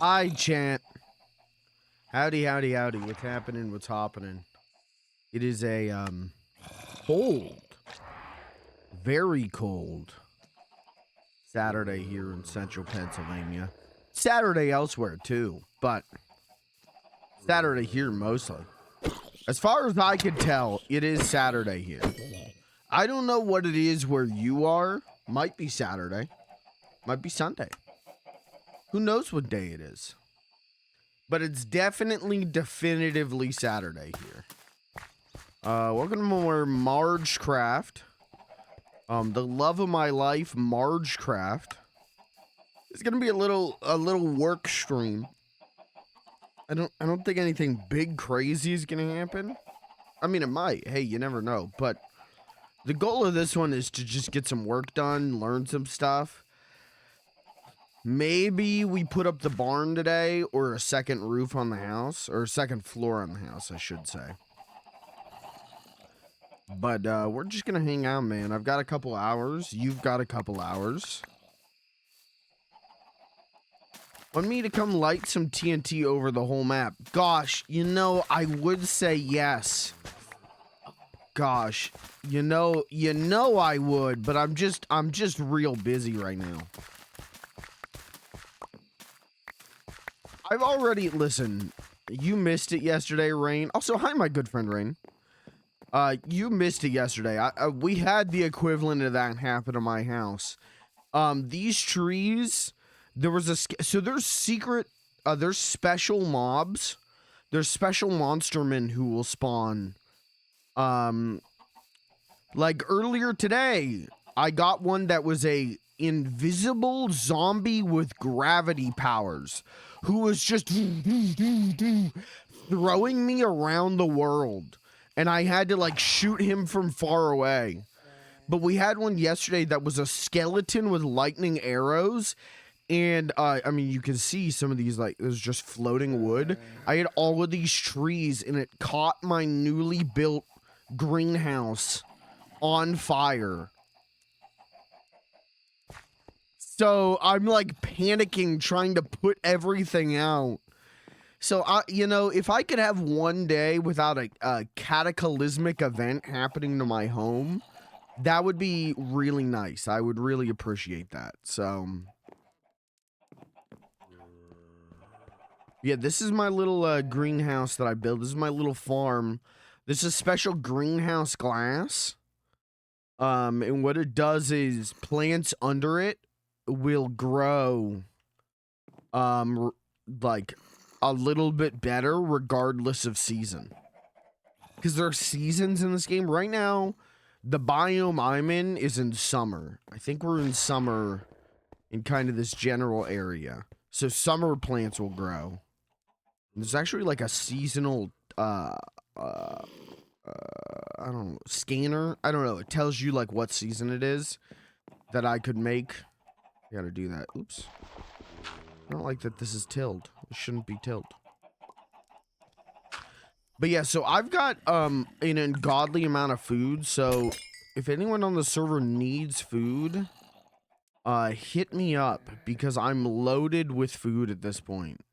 Hi, chant. Howdy, howdy, howdy. What's happening? What's happening? It is a, cold. Very cold. Saturday here in central Pennsylvania. Saturday elsewhere, too. But Saturday here mostly. As far as I can tell, it is Saturday here. I don't know what it is where you are. Might be Saturday. Might be Sunday. Who knows what day it is? But it's definitively Saturday here. Welcome to more Margecraft. The love of my life, Margecraft. It's gonna be a little work stream. I don't think anything big crazy is gonna happen. I mean, it might. Hey, you never know. But the goal of this one is to just get some work done, learn some stuff. Maybe we put up the barn today, or a second roof on the house, or a second floor on the house, I should say. But we're just gonna hang out, man. I've got a couple hours. You've got a couple hours. Want me to come light some TNT over the whole map? Gosh, you know, I would say yes. Gosh, you know I would, but I'm just real busy right now. I've already, listen, you missed it yesterday, Rain. Also, hi, my good friend, Rain. You missed it yesterday. We had the equivalent of that happen to my house. These trees, there was so there's there's special mobs. There's special monstermen who will spawn. Like earlier today, I got one that was a invisible zombie with gravity powers who was just throwing me around the world, and I had to like shoot him from far away. But we had one yesterday that was a skeleton with lightning arrows, and I mean, you can see some of these, like, it was just floating wood. I had all of these trees, and it caught my newly built greenhouse on fire. So I'm like panicking, trying to put everything out. So you know, if I could have one day without a cataclysmic event happening to my home, that would be really nice. I would really appreciate that. So yeah, this is my little greenhouse that I built. This is my little farm. This is special greenhouse glass. And what it does is plants under it will grow like a little bit better regardless of season, because there are seasons in this game. Right now the biome I'm in is in summer. I think we're in summer in kind of this general area, so summer plants will grow. There's actually like a seasonal I don't know, scanner. I don't know, it tells you like what season it is that I could make. I gotta do that. Oops. I don't like that this is tilled. It shouldn't be tilled. But yeah, so I've got an ungodly amount of food. So if anyone on the server needs food, hit me up, because I'm loaded with food at this point.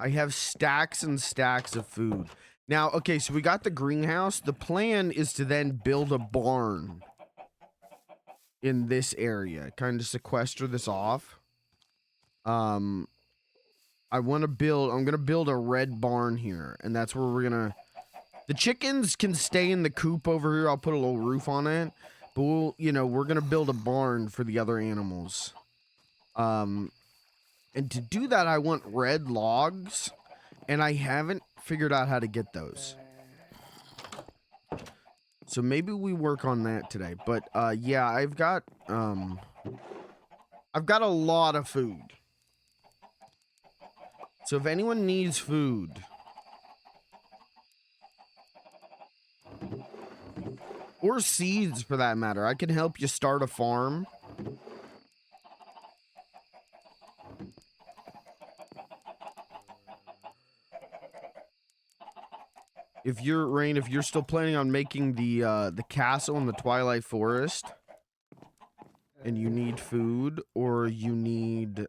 I have stacks and stacks of food. Now, okay, so we got the greenhouse. The plan is to then build a barn in this area, kind of sequester this off. I'm gonna build a red barn here, and that's where we're gonna, the chickens can stay in the coop over here. I'll put a little roof on it, but we're gonna build a barn for the other animals. And to do that, I want red logs, and I haven't figured out how to get those. So maybe we work on that today. But yeah, I've got a lot of food. So if anyone needs food, or seeds for that matter, I can help you start a farm. If you're still planning on making the castle in the Twilight Forest, and you need food, or you need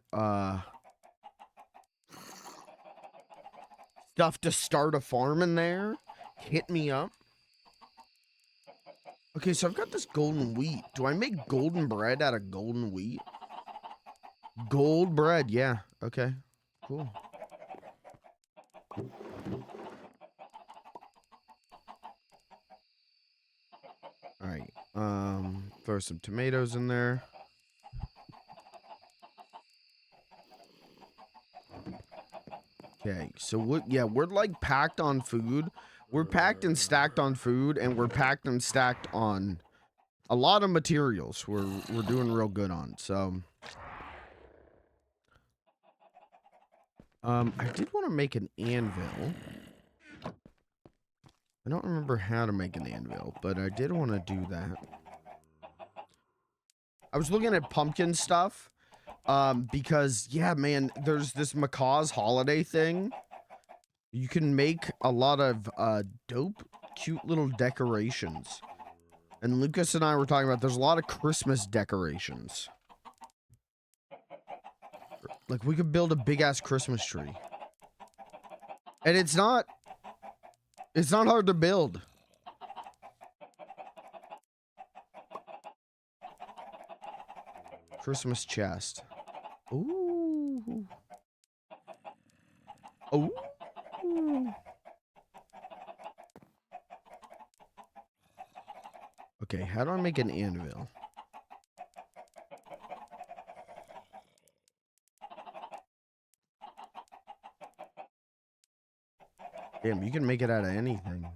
stuff to start a farm in there, hit me up. Okay, so I've got this golden wheat. Do I make golden bread out of golden wheat? Gold bread, yeah. Okay, cool. All right, throw some tomatoes in there. Okay, so what? Yeah, we're like packed on food. We're packed and stacked on food, and we're packed and stacked on a lot of materials. We're doing real good on. So, I did want to make an anvil. I don't remember how to make an anvil, but I did want to do that. I was looking at pumpkin stuff, because yeah, man, there's this Macaw's holiday thing. You can make a lot of dope, cute little decorations. And Lucas and I were talking about there's a lot of Christmas decorations. Like we could build a big ass Christmas tree. And it's not hard to build. Christmas chest. Ooh. Ooh. Okay, how do I make an anvil? Damn, you can make it out of anything.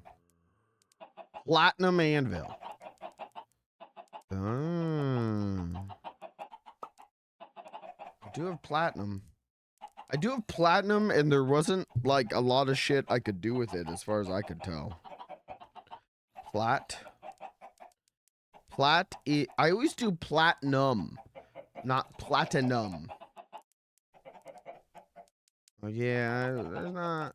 Platinum anvil. I do have platinum. I do have platinum, and there wasn't like a lot of shit I could do with it as far as I could tell. I always do platinum, not platinum. Oh yeah, there's not.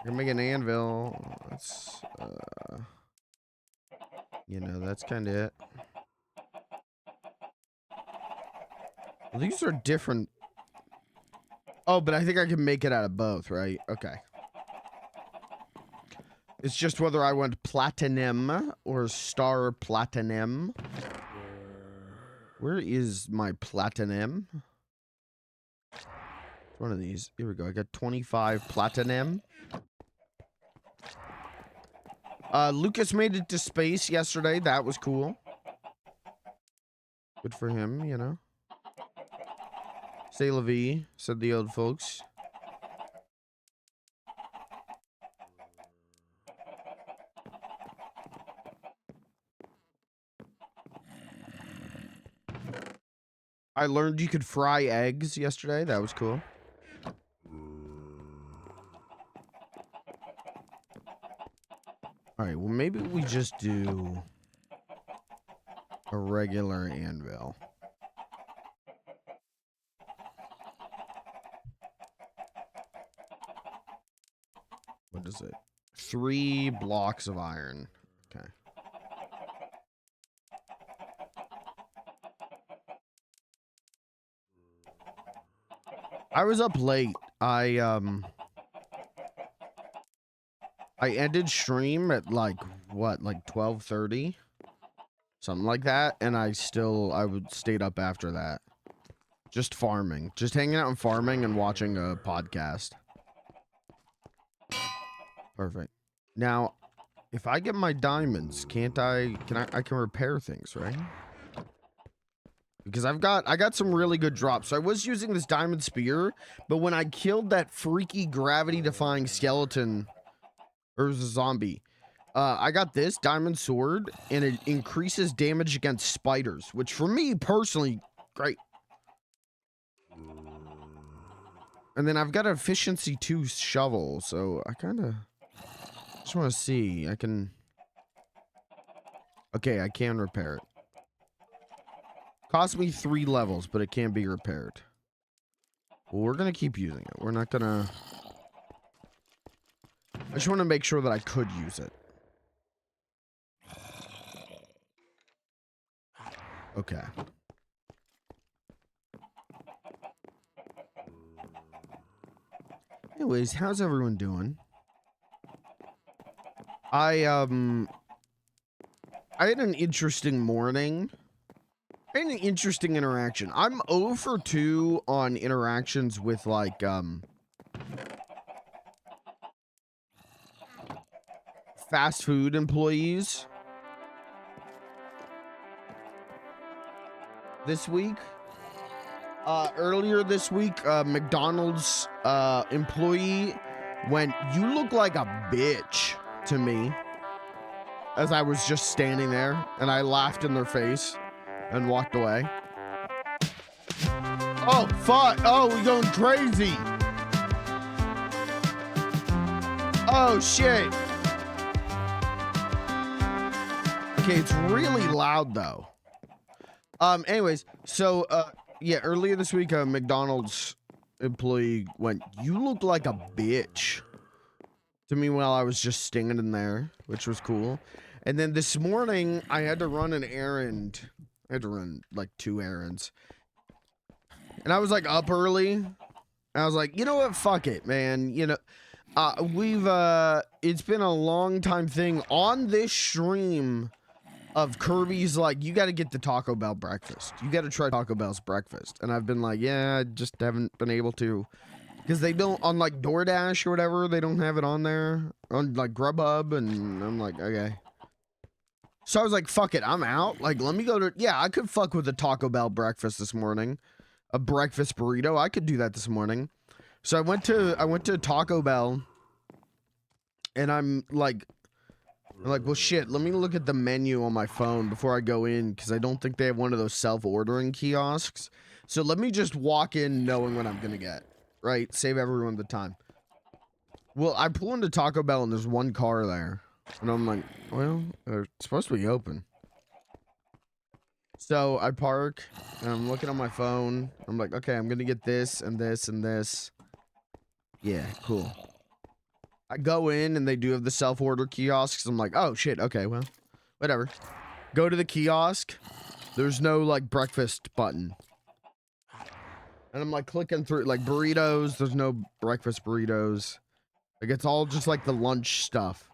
You're gonna make an anvil. That's you know, that's kind of it. Well, these are different. Oh, but I think I can make it out of both, right? Okay. It's just whether I want platinum or star platinum. Where is my platinum? One of these. Here we go. I got 25 platinum. Lucas made it to space yesterday. That was cool. Good for him, you know. C'est la vie, said the old folks. I learned you could fry eggs yesterday. That was cool. All right, well, maybe we just do a regular anvil. What is it? 3 blocks of iron. Okay. I was up late. I ended stream at like what, like 12:30, something like that, and I stayed up after that, just farming, just hanging out and farming and watching a podcast. Perfect. Now, if I get my diamonds, can't I? I can repair things, right? Because I got some really good drops. So I was using this diamond spear, but when I killed that freaky gravity-defying skeleton, or it was a zombie, I got this diamond sword, and it increases damage against spiders, which for me personally, great. And then I've got an efficiency 2 shovel, so I kind of just want to see. I can. Okay, I can repair it. Cost me 3 levels, but it can be repaired. Well, we're gonna keep using it. We're not gonna. I just want to make sure that I could use it. Okay. Anyways, how's everyone doing? I had an interesting morning. I had an interesting interaction. I'm 0 for 2 on interactions with like fast food employees this week. Earlier this week, McDonald's employee went, "You look like a bitch," to me as I was just standing there, and I laughed in their face and walked away. Oh, fuck. Oh, we're going crazy. Oh, shit. Okay, it's really loud, though. Anyways, so, yeah, earlier this week, a McDonald's employee went, "You look like a bitch," to me while I was just standing in there, which was cool. And then this morning, I had to run an errand. I had to run, like, 2 errands. And I was, like, up early. And I was like, you know what? Fuck it, man. You know, it's been a long time thing on this stream of Kirby's, like, you got to get the Taco Bell breakfast. You got to try Taco Bell's breakfast. And I've been like, yeah, I just haven't been able to. Because they don't, on, like, DoorDash or whatever, they don't have it on there. On, like, Grubhub. And I'm like, okay. So I was like, fuck it, I'm out. Like, let me go to, yeah, I could fuck with a Taco Bell breakfast this morning. A breakfast burrito. I could do that this morning. So I went to Taco Bell. And I'm like, well, shit, let me look at the menu on my phone before I go in, because I don't think they have one of those self-ordering kiosks. So let me just walk in knowing what I'm going to get, right? Save everyone the time. Well, I pull into Taco Bell, and there's one car there. And I'm like, well, they're supposed to be open. So I park, and I'm looking on my phone. I'm like, okay, I'm going to get this, and this, and this. Yeah, cool. I go in and they do have the self-order kiosks. I'm like, oh shit, okay, well, whatever. Go to the kiosk. There's no like breakfast button. And I'm like clicking through like burritos. There's no breakfast burritos. Like it's all just like the lunch stuff.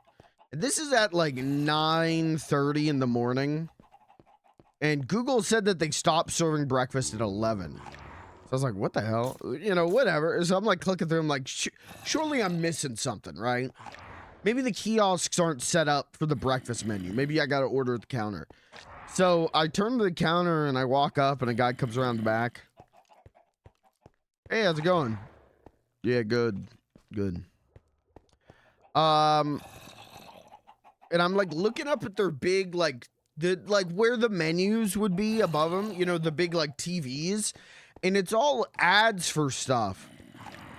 And this is at like 9:30 in the morning. And Google said that they stopped serving breakfast at 11. So I was like, what the hell? You know, whatever. So I'm like clicking through. I'm like, surely I'm missing something, right? Maybe the kiosks aren't set up for the breakfast menu. Maybe I got to order at the counter. So I turn to the counter and I walk up and a guy comes around the back. Hey, how's it going? Yeah, good. Good. And I'm like looking up at their big, like where the menus would be above them, you know, the big like TVs. And it's all ads for stuff.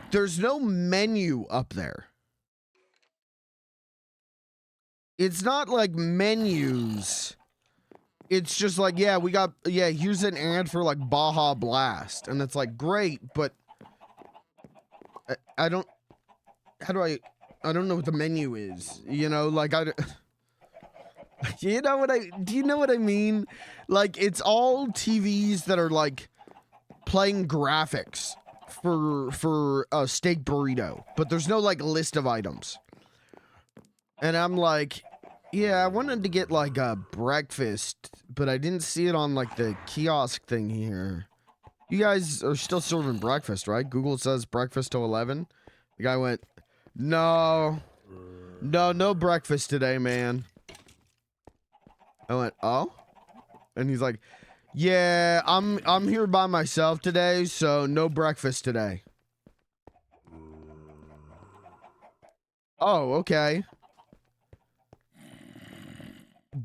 There's no menu up there. It's not like menus. It's just like, yeah, here's an ad for like Baja Blast. And it's like, great, but I don't know what the menu is. You know, like do you know what I mean? Like it's all TVs that are like playing graphics for a steak burrito, but there's no like list of items. And I'm like, yeah, I wanted to get like a breakfast, but I didn't see it on like the kiosk thing here. You guys are still serving breakfast, right? Google says breakfast till 11. The guy went, no breakfast today, man. I went, oh? And he's like, yeah, I'm here by myself today, so no breakfast today. Oh, okay.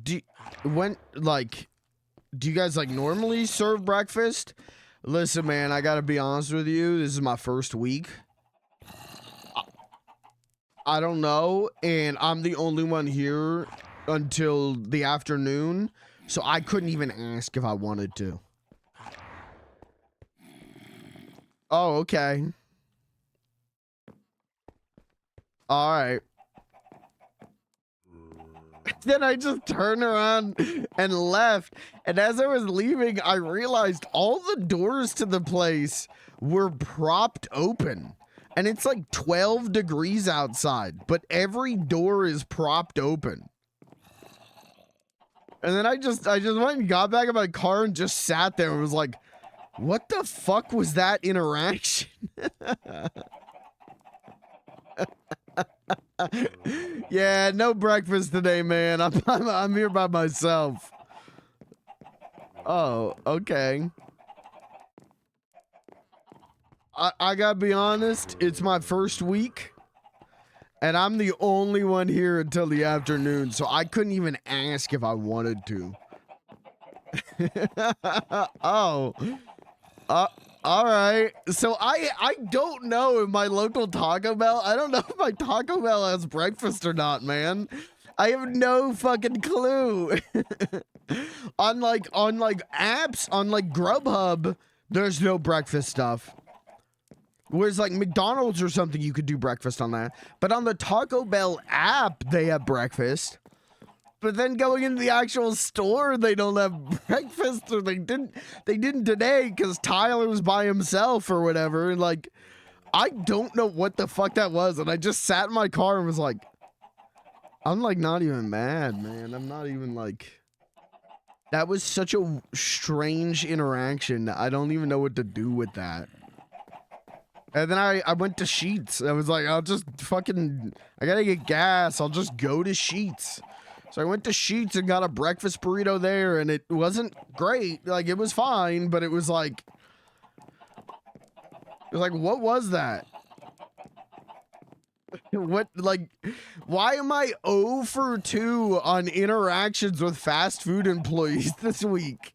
Do you guys like normally serve breakfast? Listen, man, I gotta be honest with you. This is my first week. I don't know, and I'm the only one here until the afternoon, so I couldn't even ask if I wanted to. Oh, okay. All right. then I just turned around and left. And as I was leaving, I realized all the doors to the place were propped open. And it's like 12 degrees outside, but every door is propped open. And then I just went and got back in my car and just sat there and was like, what the fuck was that interaction? Yeah, no breakfast today, man. I'm here by myself. Oh, okay. I gotta be honest, it's my first week. And I'm the only one here until the afternoon, so I couldn't even ask if I wanted to. Oh. All right. So I don't know if my local Taco Bell, I don't know if my Taco Bell has breakfast or not, man. I have no fucking clue. on like apps, on like Grubhub, there's no breakfast stuff. Whereas like McDonald's or something, you could do breakfast on that. But on the Taco Bell app, they have breakfast. But then going into the actual store, they don't have breakfast, or they didn't today because Tyler was by himself or whatever. And like, I don't know what the fuck that was. And I just sat in my car and was like, I'm like not even mad, man. I'm not even like, that was such a strange interaction. I don't even know what to do with that. And then I went to Sheetz. I was like, I'll just fucking, I gotta get gas. I'll just go to Sheetz. So I went to Sheetz and got a breakfast burrito there, and it wasn't great. Like, it was fine, but it was like, what was that? What, like, why am I 0 for 2 on interactions with fast food employees this week?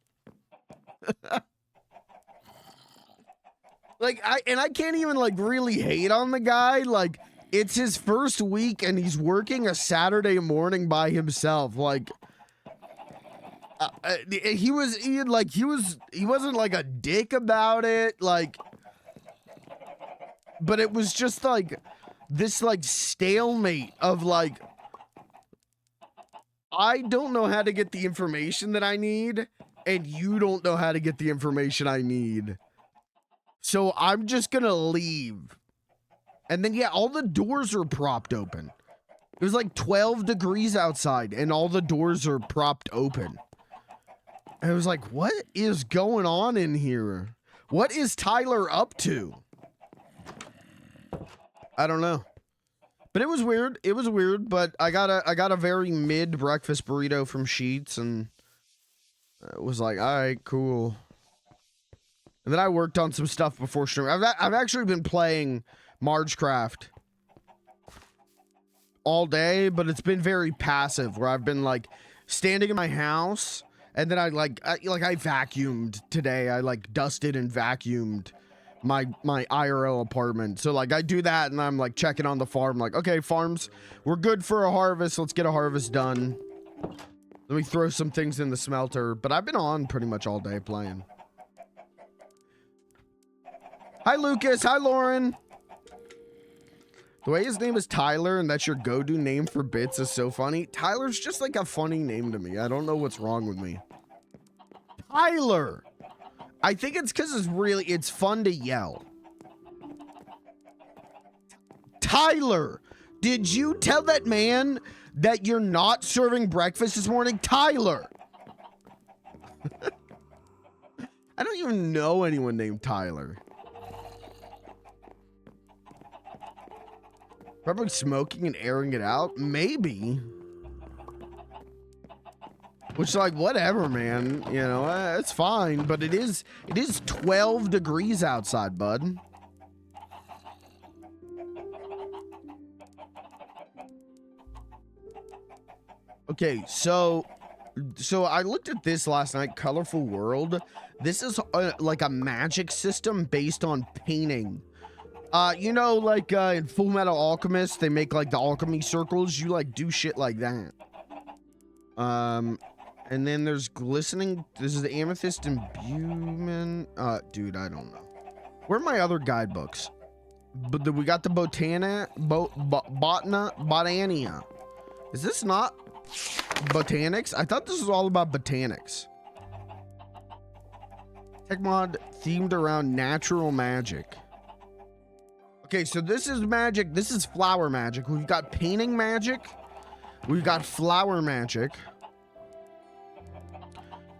Like, I can't even, like, really hate on the guy. Like, it's his first week and he's working a Saturday morning by himself. Like, he wasn't like a dick about it. Like, but it was just like this like stalemate of like, I don't know how to get the information that I need, and you don't know how to get the information I need. So I'm just gonna leave. And then, yeah, all the doors are propped open. It was like 12 degrees outside and all the doors are propped open. And I was like, what is going on in here? What is Tyler up to? I don't know. But it was weird. It was weird, but I got a very mid breakfast burrito from Sheetz, and it was like, all right, cool. And then I worked on some stuff before stream. I've actually been playing Margecraft all day, but it's been very passive, where I've been like standing in my house, and then I vacuumed today. I like dusted and vacuumed my IRL apartment. So like I do that, and I'm like checking on the farm, like, okay, farms, we're good for a harvest. Let's get a harvest done. Let me throw some things in the smelter. But I've been on pretty much all day playing. Hi, Lucas. Hi, Lauren. The way his name is Tyler and that's your go-to name for bits is so funny. Tyler's just like a funny name to me. I don't know what's wrong with me. Tyler. I think it's because it's fun to yell. Tyler. Did you tell that man that you're not serving breakfast this morning? Tyler. I don't even know anyone named Tyler. Probably smoking and airing it out? Maybe. Which, like, whatever, man. You know, it's fine. But it is 12 degrees outside, bud. Okay, so I looked at this last night, Colorful World. This is like a magic system based on painting. You know, like in Full Metal Alchemist, they make like the alchemy circles. You like do shit like that. And then there's glistening. This is the amethyst imbuement. Dude, I don't know. Where are my other guidebooks? But we got the Botania. Is this not Botanics? I thought this was all about botanics. Tech mod themed around natural magic. Okay, so this is magic. This is flower magic. We've got painting magic. We've got flower magic.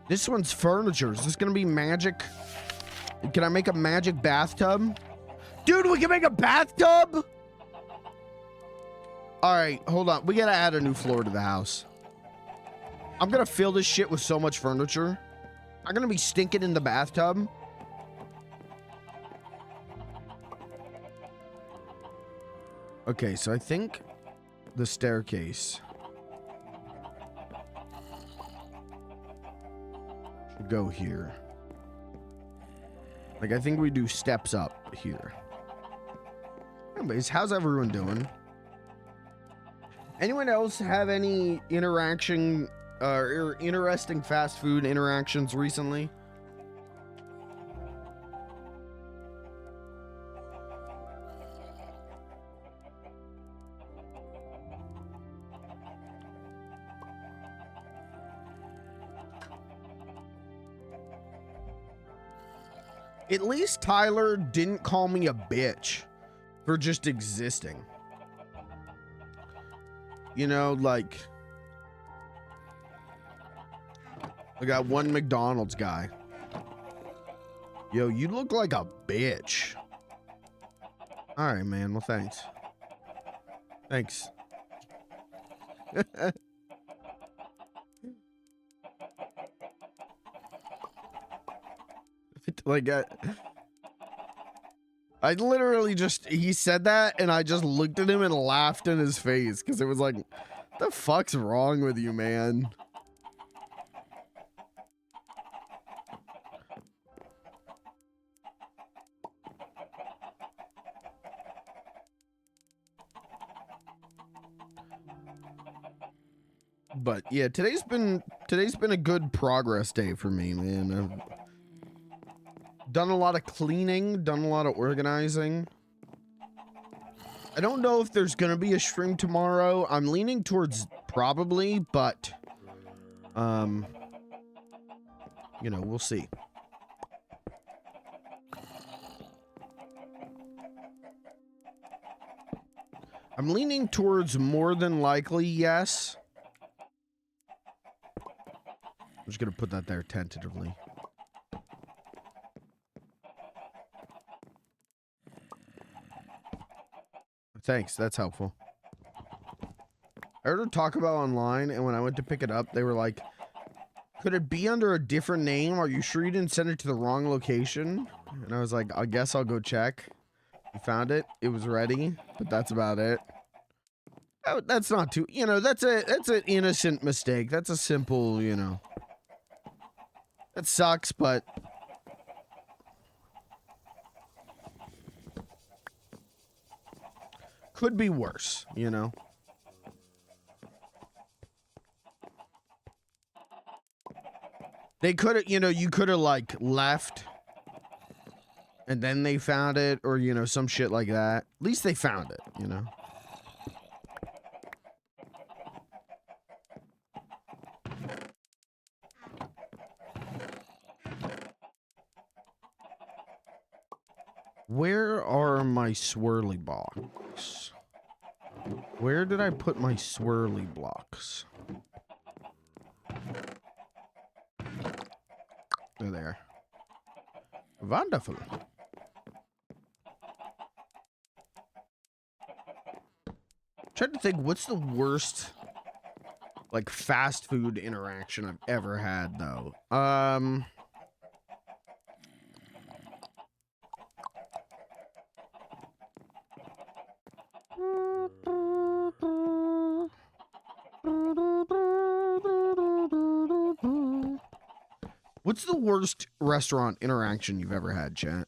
This one's furniture. Is this gonna be magic? Can I make a magic bathtub? Dude, we can make a bathtub? All right, hold on. We gotta add a new floor to the house. I'm gonna fill this shit with so much furniture. I'm gonna be stinking in the bathtub. Okay, so I think the staircase should go here. Like, I think we do steps up here. Anyways, how's everyone doing? Anyone else have any interaction or interesting fast food interactions recently? At least Tyler didn't call me a bitch for just existing. You know, like, I got one McDonald's guy. Yo, you look like a bitch. All right, man. Well, thanks. Thanks. Like, I literally just, he said that and I just looked at him and laughed in his face because it was like, the fuck's wrong with you, man? But yeah, today's been a good progress day for me, man. I've done a lot of cleaning, done a lot of organizing. I don't know if there's gonna be a stream tomorrow. I'm leaning towards probably, but you know, we'll see. I'm leaning towards more than likely yes. I'm just gonna put that there tentatively. Thanks, that's helpful. I heard her talk about online, and when I went to pick it up, they were like, could it be under a different name? Are you sure you didn't send it to the wrong location? And I was like, I guess I'll go check. We found it. It was ready, but that's about it. Oh, that's not too, you know, that's an innocent mistake. That's a simple, you know. That sucks, but could be worse, you know. They could have, you know, you could have like left and then they found it, or, you know, some shit like that. At least they found it, you know. Where are my swirly blocks? Where did I put my swirly blocks? They're there. Wonderful. Trying to think, what's the worst, like, fast food interaction I've ever had, though? What's the worst restaurant interaction you've ever had, chat?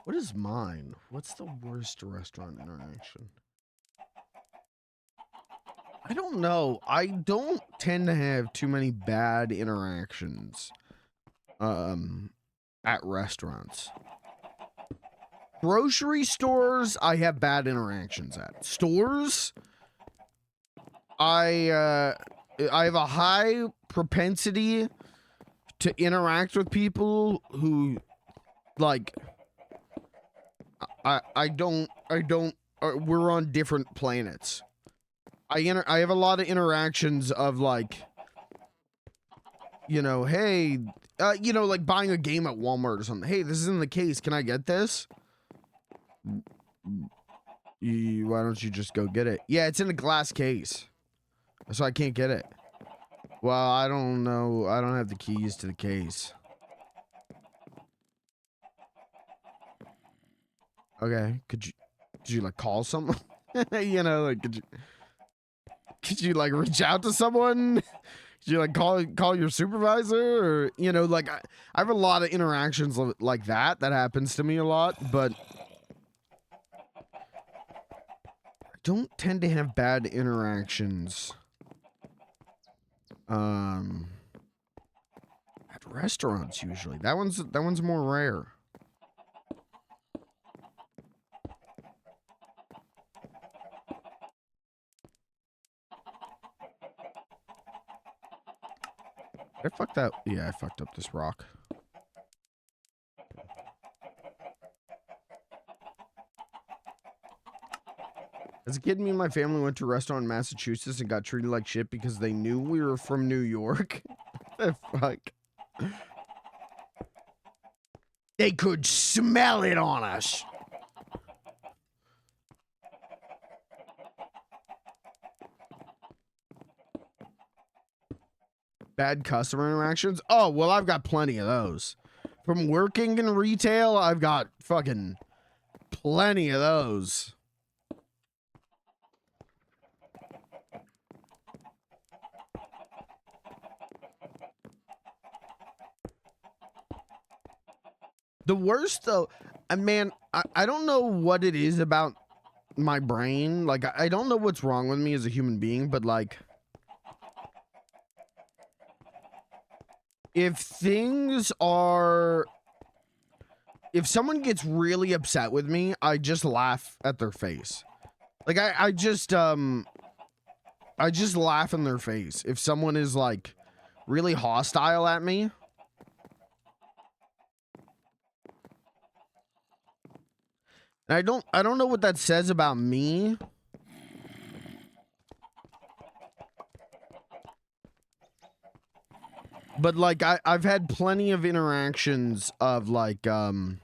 What is mine? What's the worst restaurant interaction? I don't know. I don't tend to have too many bad interactions at restaurants. Grocery stores, I have bad interactions at. Stores, I have a high propensity to interact with people who, like, we're on different planets. I have a lot of interactions of, like, you know, hey, you know, like buying a game at Walmart or something. Hey, this is in the case. Can I get this? Why don't you just go get it? Yeah, it's in a glass case, so I can't get it. Well, I don't know. I don't have the keys to the case. Okay, could you like call someone? You know, like could you like reach out to someone? Could you like call your supervisor, or you know, like I have a lot of interactions like that happens to me a lot, but I don't tend to have bad interactions at restaurants usually. That one's more rare. I fucked that. Yeah, I fucked up this rock. As a kid, me and my family went to a restaurant in Massachusetts and got treated like shit because they knew we were from New York. The fuck? They could smell it on us. Bad customer interactions? Oh, well, I've got plenty of those. From working in retail, I've got fucking plenty of those. The worst, though, man, I don't know what it is about my brain. Like, I don't know what's wrong with me as a human being, but, like, if someone gets really upset with me, I just laugh at their face. Like, I just laugh in their face. If someone is, like, really hostile at me, and I don't know what that says about me. But like I've had plenty of interactions of like hold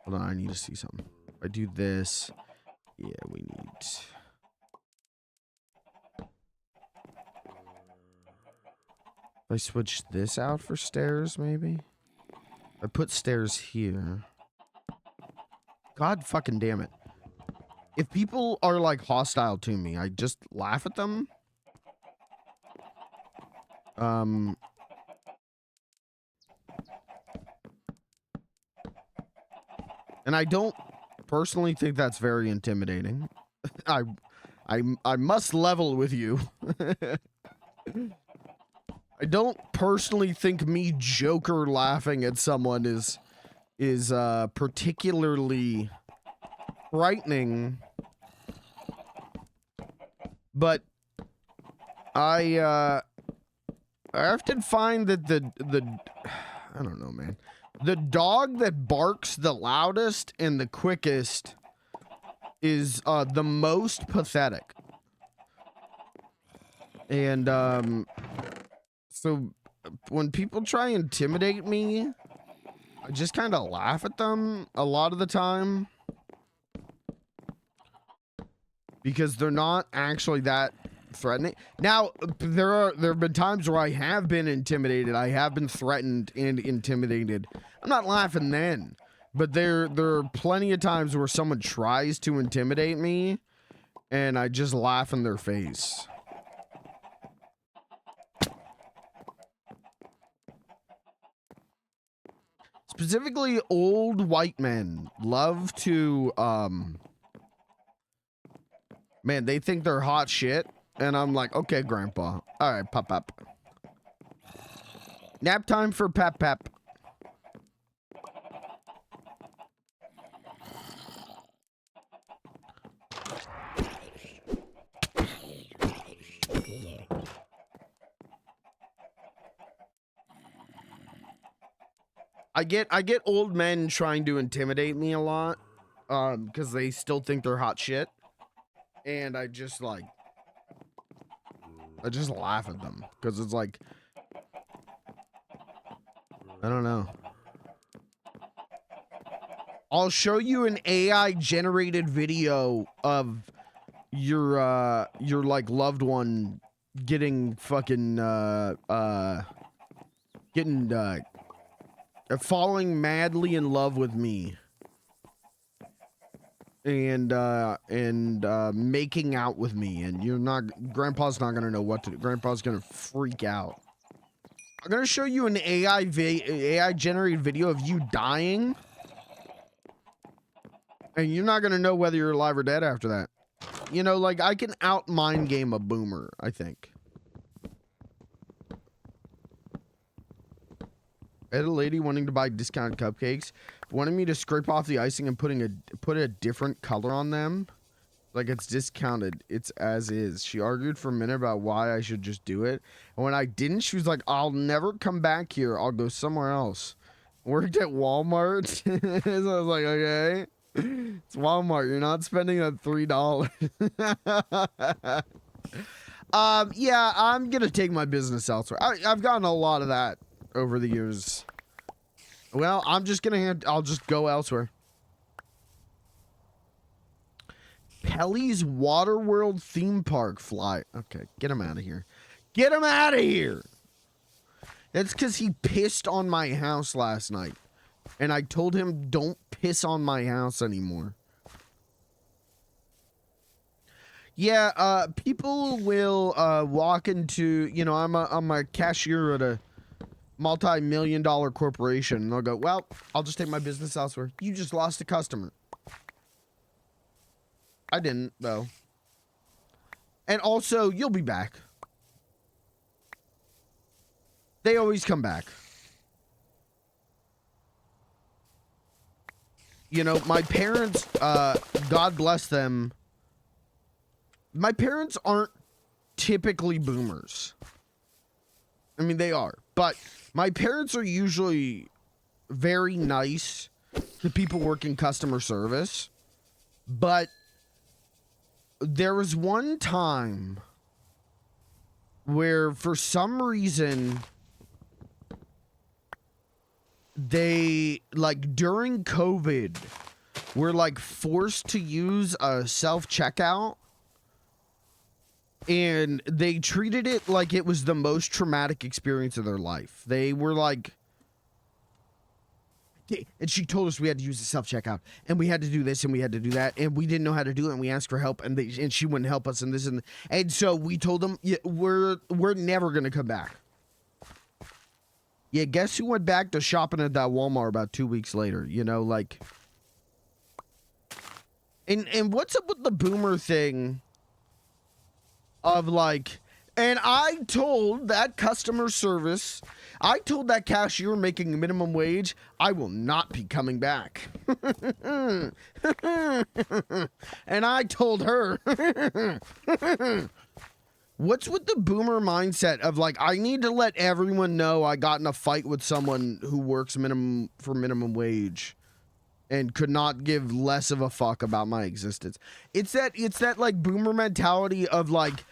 on, I need to see something. If I do this, yeah, we need. If I switch this out for stairs, maybe. I put stairs here. God fucking damn it. If people are like hostile to me, I just laugh at them. And I don't personally think that's very intimidating. I must level with you. I don't personally think me Joker laughing at someone is particularly frightening, but I often find that the I don't know, man. The dog that barks the loudest and the quickest is the most pathetic. And so when people try and intimidate me, I just kind of laugh at them a lot of the time. Because they're not actually that threatening. Now, there have been times where I have been intimidated. I have been threatened and intimidated. I'm not laughing then. But there are plenty of times where someone tries to intimidate me and I just laugh in their face. specifically old white men love to, man, they think they're hot shit. And I'm like, okay, grandpa. All right, pop up. Nap time for Pep Pep. I get old men trying to intimidate me a lot, because they still think they're hot shit. And I just laugh at them because it's like, I don't know. I'll show you an AI generated video of your like loved one getting fucking falling madly in love with me and making out with me, and grandpa's not gonna know what to do. Grandpa's gonna freak out. I'm gonna show you an AI generated video of you dying, and you're not gonna know whether you're alive or dead after that. You know, like, I can out mind game a boomer, I think. I had a lady wanting to buy discounted cupcakes, wanted me to scrape off the icing and put a different color on them. Like, it's discounted. It's as is. She argued for a minute about why I should just do it. And when I didn't, she was like, I'll never come back here. I'll go somewhere else. Worked at Walmart. So I was like, okay. It's Walmart. You're not spending that $3. Yeah, I'm gonna take my business elsewhere. I've gotten a lot of that over the years. Well, I'm just gonna I'll just go elsewhere. Pelly's Waterworld theme park fly. Okay, get him out of here. Get him out of here. That's because he pissed on my house last night. And I told him, don't piss on my house anymore. Yeah, people will walk into, you know, I'm a cashier at a multi-million-dollar corporation, and they'll go, well, I'll just take my business elsewhere. You just lost a customer. I didn't, though. And also, you'll be back. They always come back. You know, my parents, God bless them, my parents aren't typically boomers. I mean, they are. But my parents are usually very nice to people working customer service. But there was one time where, for some reason, they, like, during COVID, were, like, forced to use a self-checkout, and they treated it like it was the most traumatic experience of their life. They were like, and she told us we had to use the self-checkout, and we had to do this, and we had to do that, and we didn't know how to do it, and we asked for help, and she wouldn't help us, and this, and so we told them, yeah, we're never gonna come back. Yeah, guess who went back to shopping at that Walmart about 2 weeks later? You know, like... And what's up with the boomer thing of, like... And I told that customer service, I told that cashier making minimum wage, I will not be coming back. And I told her... What's with the boomer mindset of, like, I need to let everyone know I got in a fight with someone who works minimum wage and could not give less of a fuck about my existence? It's that like boomer mentality of, like,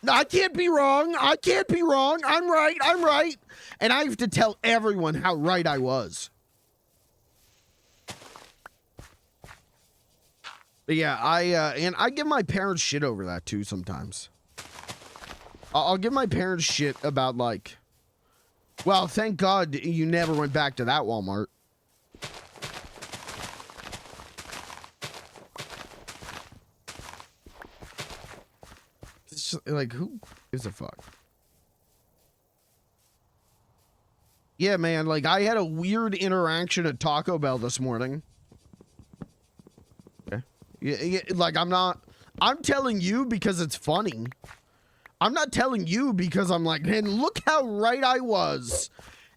I can't be wrong. I can't be wrong. I'm right. And I have to tell everyone how right I was. But yeah, and I give my parents shit over that too sometimes. I'll give my parents shit about, like, well, thank God you never went back to that Walmart. It's just, like, who gives a fuck? Yeah, man, like I had a weird interaction at Taco Bell this morning. Okay. Yeah, like I'm telling you because it's funny. I'm not telling you because I'm like, man, look how right I was.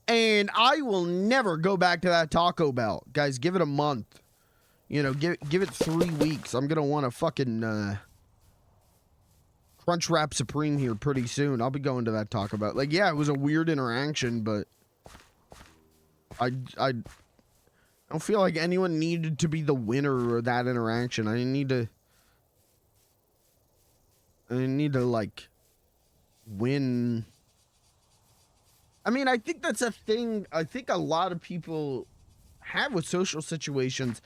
And I will never go back to that Taco Bell. Guys, give it a month. You know, give it 3 weeks. I'm going to want a fucking Crunchwrap Supreme here pretty soon. I'll be going to that Taco Bell. Like, yeah, it was a weird interaction, but I don't feel like anyone needed to be the winner of that interaction. I didn't need to like win. I mean, I think that's a thing I think a lot of people have with social situations.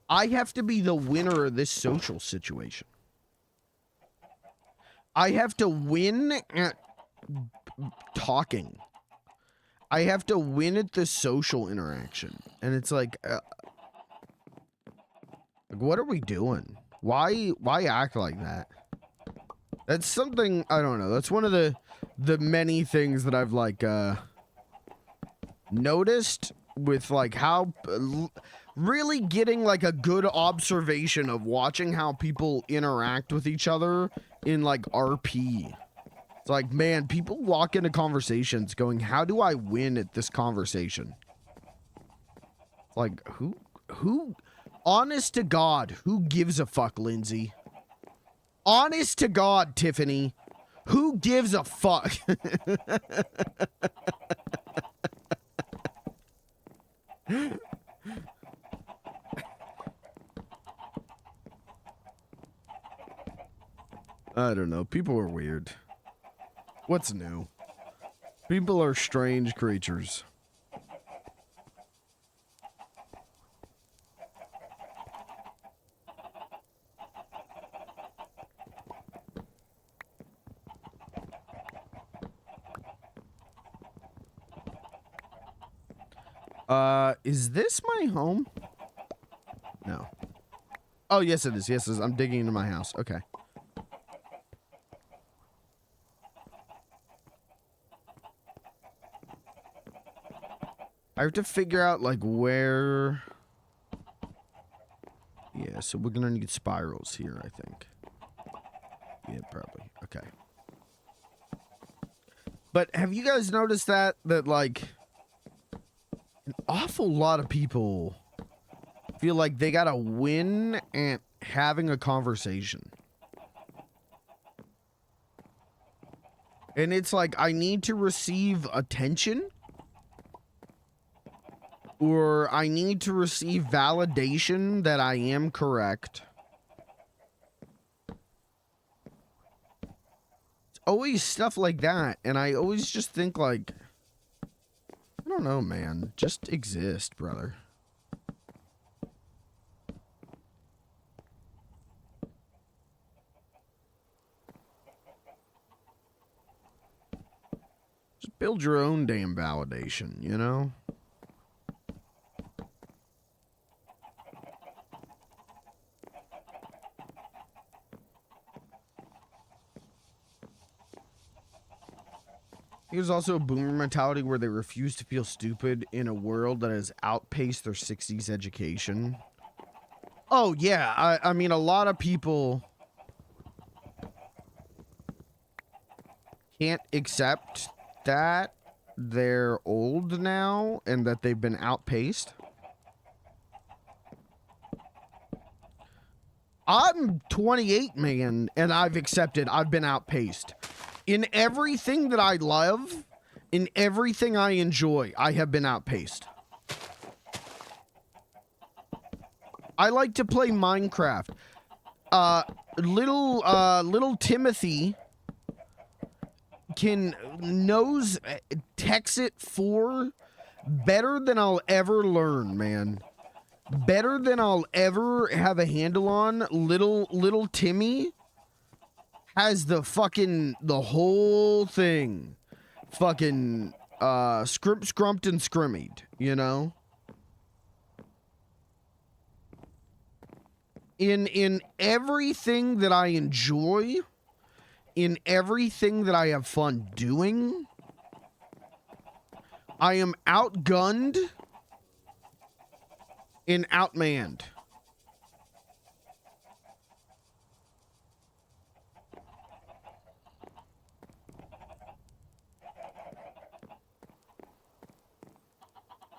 I have to be the winner of this social situation. I have to win at talking. I have to win at the social interaction. And it's like what are we doing? Why act like that? That's something, I don't know. That's one of the many things that I've like noticed with like how really getting like a good observation of watching how people interact with each other in like RP. It's like, man, people walk into conversations going, how do I win at this conversation? Like, who, honest to God, who gives a fuck, Lindsay? Honest to God, Tiffany, who gives a fuck? I don't know. People are weird. What's new? People are strange creatures. Is this my home? No. Oh, yes, it is. Yes, it is. I'm digging into my house. Okay. I have to figure out, like, where... Yeah, so we're gonna need spirals here, I think. Yeah, probably. Okay. But have you guys noticed that, like... An awful lot of people feel like they gotta win at having a conversation. And it's like, I need to receive attention, or I need to receive validation that I am correct. It's always stuff like that, and I always just think like, I don't know, man. Just exist, brother. Just build your own damn validation, you know? There's also a boomer mentality where they refuse to feel stupid in a world that has outpaced their 60s education. Oh, yeah. I mean, a lot of people can't accept that they're old now and that they've been outpaced. I'm 28, man, and I've accepted I've been outpaced. In everything that I love, in everything I enjoy, I have been outpaced. I like to play Minecraft. Little Timothy knows Texit 4 better than I'll ever learn, man. Better than I'll ever have a handle on. Little Timmy has the whole thing fucking scrumped and scrimmied, you know? In everything that I enjoy, in everything that I have fun doing, I am outgunned and outmanned.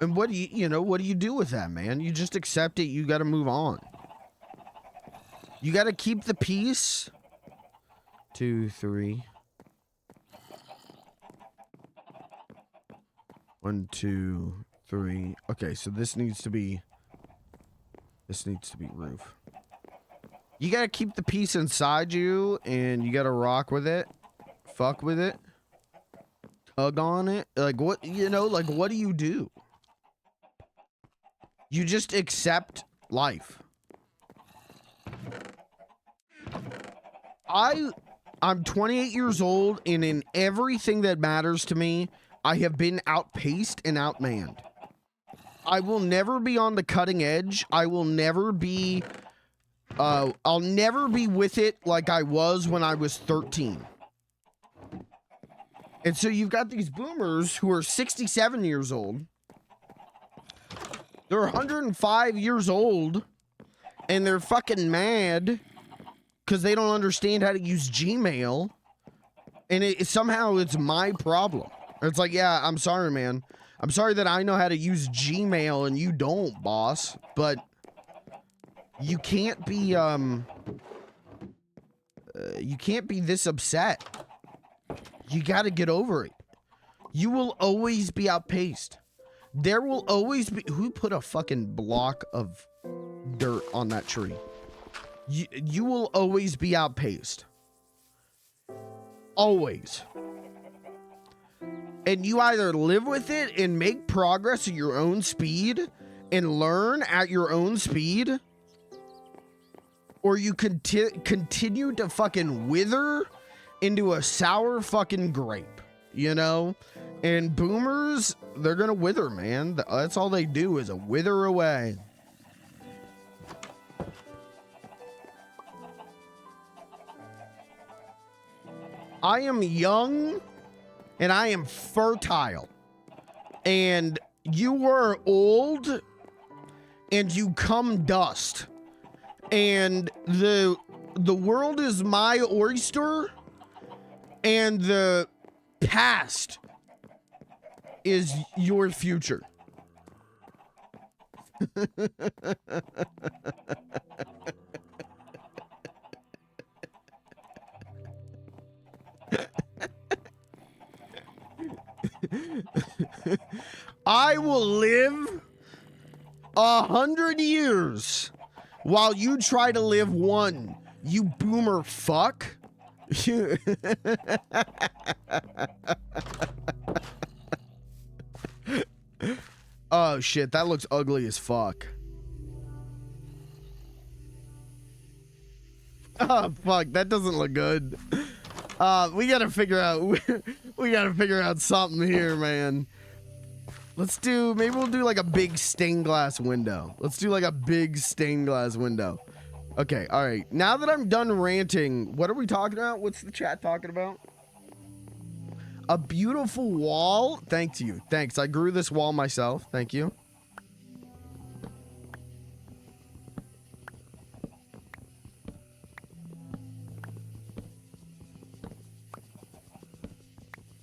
And what do what do you do with that, man? You just accept it. You got to move on. You got to keep the peace. 2, 3. 1, 2, 3. Okay, so this needs to be roof. You got to keep the peace inside you, and you got to rock with it. Fuck with it. Tug on it. Like, what, like, what do you do? You just accept life. I'm 28 years old, and in everything that matters to me, I have been outpaced and outmanned. I will never be on the cutting edge. I will never be, I'll never be with it like I was when I was 13. And so you've got these boomers who are 67 years old. They're 105 years old, and they're fucking mad because they don't understand how to use Gmail, and somehow it's my problem. It's like, yeah, I'm sorry, man. I'm sorry that I know how to use Gmail and you don't, boss, but you can't be this upset. You got to get over it. You will always be outpaced. There will always be... Who put a fucking block of dirt on that tree? You will always be outpaced. Always. And you either live with it and make progress at your own speed and learn at your own speed, or you continue to fucking wither into a sour fucking grape, And boomers, they're gonna wither, man. That's all they do is wither away. I am young and I am fertile. And you are old and you come dust. And the world is my oyster, and the past is your future. I will live 100 years while you try to live 1, you boomer fuck. Oh shit, that looks ugly as fuck. Oh fuck, that doesn't look good. We gotta figure out something here, man. Maybe we'll do like a big stained glass window. Let's do like a big stained glass window. Okay, all right. Now that I'm done ranting, what are we talking about? What's the chat talking about? A beautiful wall. Thanks you. Thanks. I grew this wall myself. Thank you.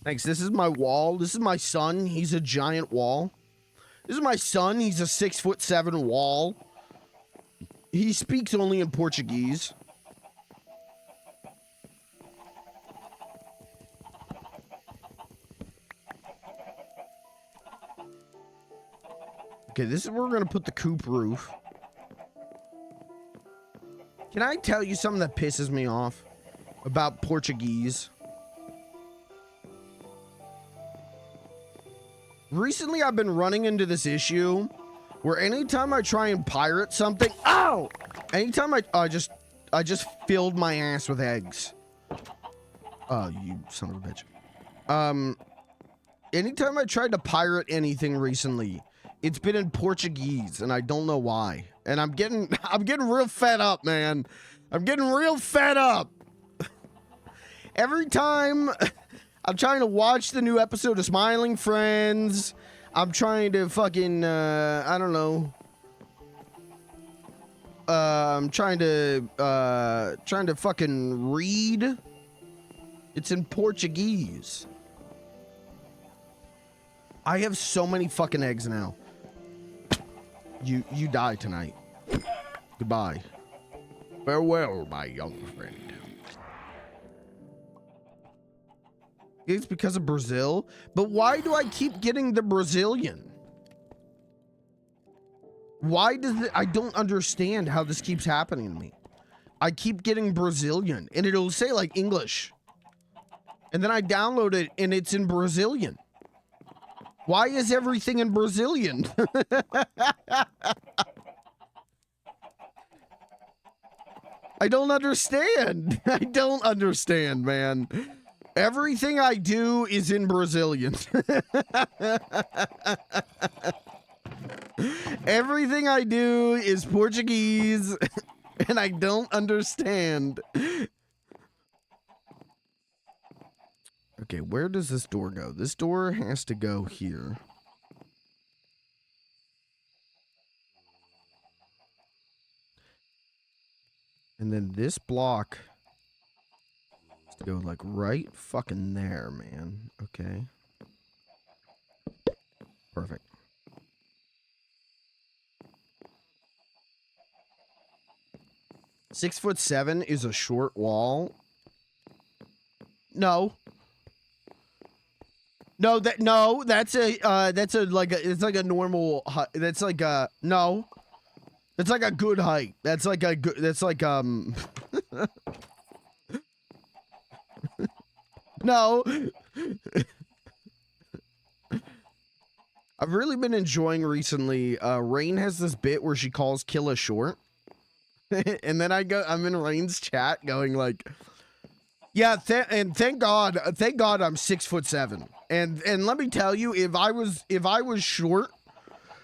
Thanks. This is my wall. This is my son. He's a giant wall. This is my son. He's a 6'7" wall. He speaks only in Portuguese. Okay, this is where we're gonna put the coop roof. Can I tell you something that pisses me off about Portuguese? Recently, I've been running into this issue where anytime I try and pirate something, ow! Anytime I just filled my ass with eggs. Oh, you son of a bitch. Anytime I tried to pirate anything recently, it's been in Portuguese, and I don't know why. And I'm getting real fed up, man. I'm getting real fed up. Every time I'm trying to watch the new episode of Smiling Friends. I'm trying to fucking, I don't know. I'm trying to fucking read. It's in Portuguese. I have so many fucking eggs now. You die tonight. Goodbye. Farewell, my young friend. It's because of Brazil? But why do I keep getting the Brazilian? Why does it? I don't understand how this keeps happening to me. I keep getting Brazilian, and it'll say, like, English. And then I download it, and it's in Brazilian. Why is everything in Brazilian? I don't understand. I don't understand, man. Everything I do is in Brazilian. Everything I do is Portuguese, and I don't understand. Okay, where does this door go? This door has to go here. And then this block has to go like right fucking there, man. Okay. Perfect. (6'7" is a short wall. No. No, that's a it's like a normal height. That's like a no. That's like a good height. That's like a good. That's like No. I've really been enjoying recently. Rain has this bit where she calls Killa short, and then I'm in Rain's chat going like, yeah, and thank God I'm 6'7", and let me tell you, if I was short.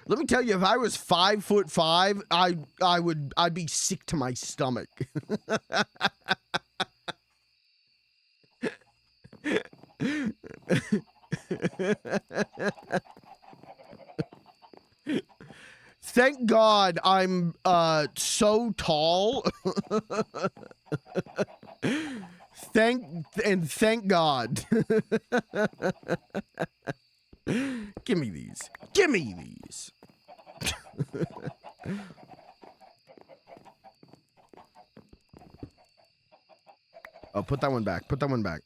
Let me tell you, if I was 5'5", I'd be sick to my stomach. Thank God I'm so tall. Thank God. Give me these. Give me these. Oh, put that one back. Put that one back.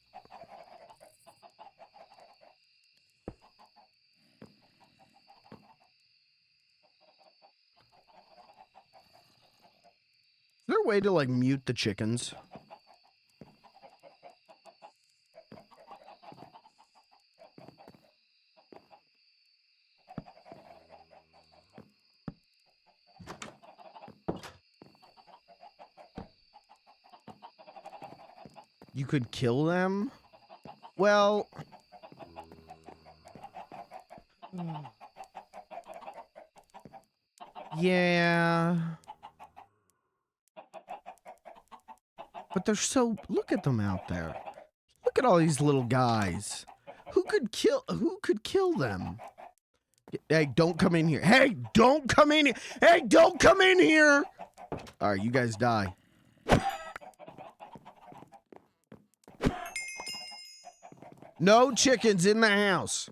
Is there a way to, like, mute the chickens? You could kill them? Well... yeah... But they're so... Look at them out there. Look at all these little guys. Who could kill them? Hey, don't come in here. Hey, don't come in here. Hey, don't come in here. All right, you guys die. No chickens in the house.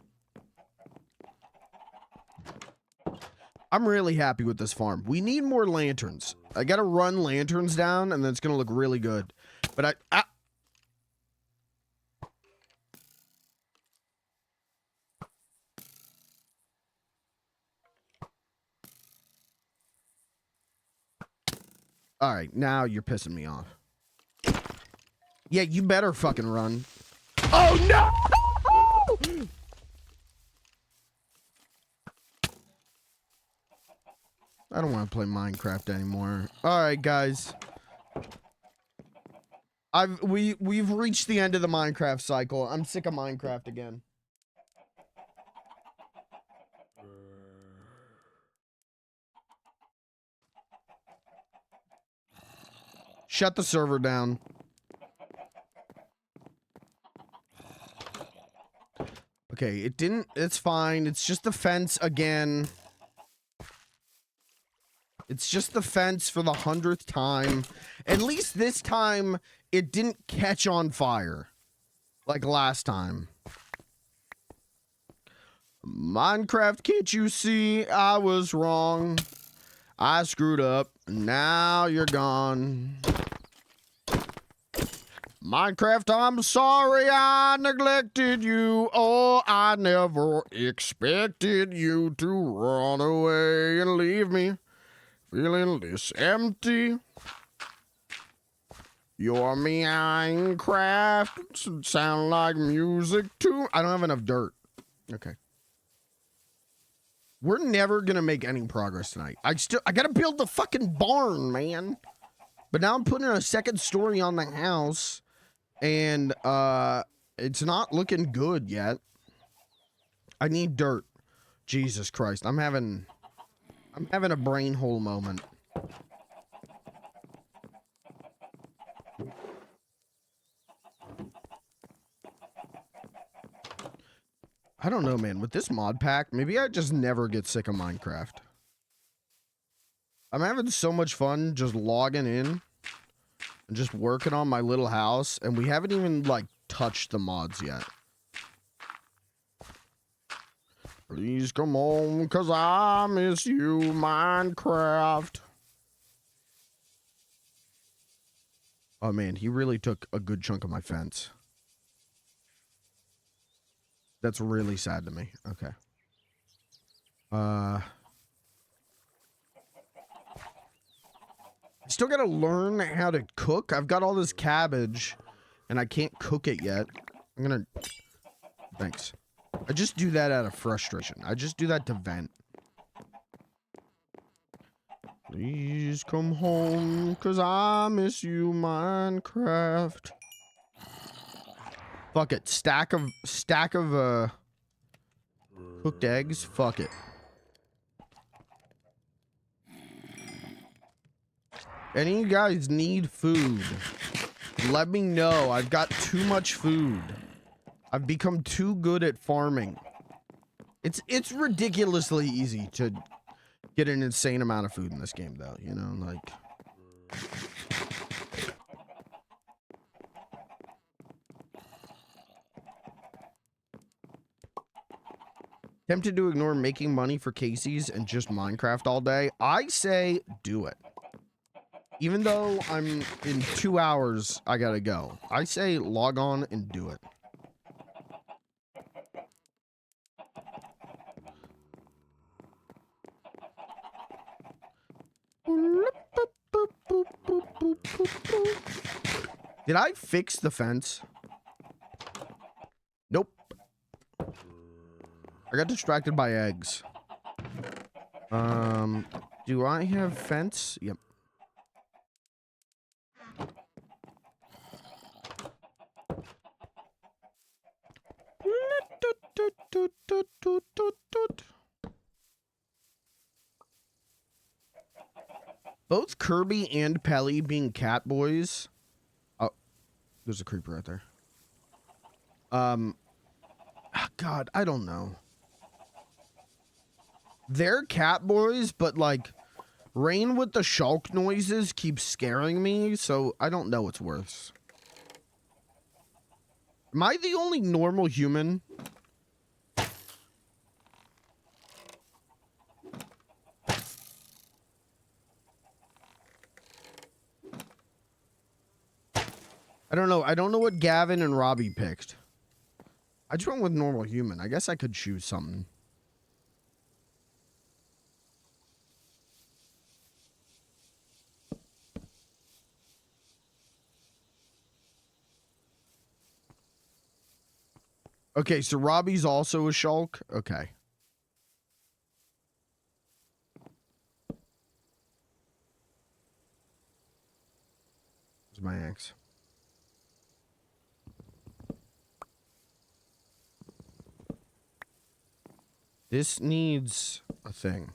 I'm really happy with this farm. We need more lanterns. I gotta run lanterns down, and then it's gonna look really good. But all right, now you're pissing me off. Yeah, you better fucking run. Oh, no! I don't want to play Minecraft anymore. All right, guys. We've reached the end of the Minecraft cycle. I'm sick of Minecraft again. Shut the server down. Okay, it didn't. It's fine. It's just the fence again. It's just the fence for the 100th time. At least this time, it didn't catch on fire. Like last time. Minecraft, can't you see I was wrong? I screwed up. Now you're gone. Minecraft, I'm sorry I neglected you. Oh, I never expected you to run away and leave me feeling this empty. Your Minecraft sound like music too. I don't have enough dirt. Okay. We're never gonna make any progress tonight. I gotta build the fucking barn, man. But now I'm putting a second story on the house. And it's not looking good yet. I need dirt. Jesus Christ. I'm having a brain hole moment. I don't know, man. With this mod pack, maybe I just never get sick of Minecraft. I'm having so much fun just logging in and just working on my little house, and we haven't even like touched the mods yet. Please come home, 'cause I miss you, Minecraft. Oh man, he really took a good chunk of my fence. That's really sad to me. Okay. Still gotta learn how to cook. I've got all this cabbage, and I can't cook it yet. I'm gonna... Thanks. I just do that out of frustration. I just do that to vent. Please come home, 'cause I miss you, Minecraft. Fuck it. Stack of cooked eggs. Fuck it. Any of you guys need food? Let me know. I've got too much food. I've become too good at farming. It's ridiculously easy to get an insane amount of food in this game, though. You know, like... Tempted to ignore making money for Casey's and just Minecraft all day? I say do it. Even though I'm in 2 hours, I gotta go. I say log on and do it. Did I fix the fence? Nope. I got distracted by eggs. Do I have fence? Yep. Both Kirby and Pelly being cat boys. Oh, there's a creeper right there. God, I don't know. They're cat boys, but like Rain with the shulk noises keeps scaring me, so I don't know what's worse. Am I the only normal human? I don't know. I don't know what Gavin and Robbie picked. I just went with normal human. I guess I could choose something. Okay, so Robbie's also a shulk? Okay. Here's my axe. This needs a thing.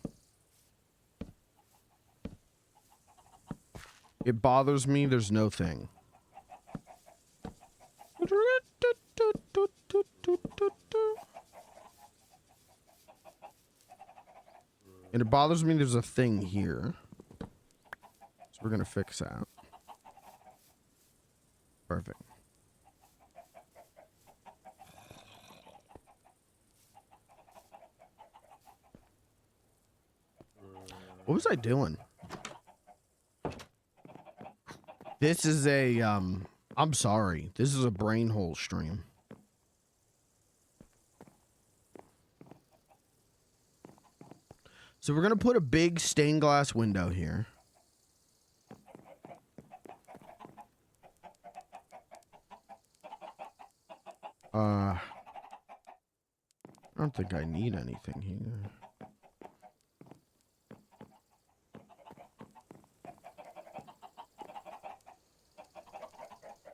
It bothers me there's no thing. And it bothers me there's a thing here. So we're going to fix that. Perfect. What was I doing? This is a, I'm sorry. This is a brain hole stream. So we're going to put a big stained glass window here. I don't think I need anything here.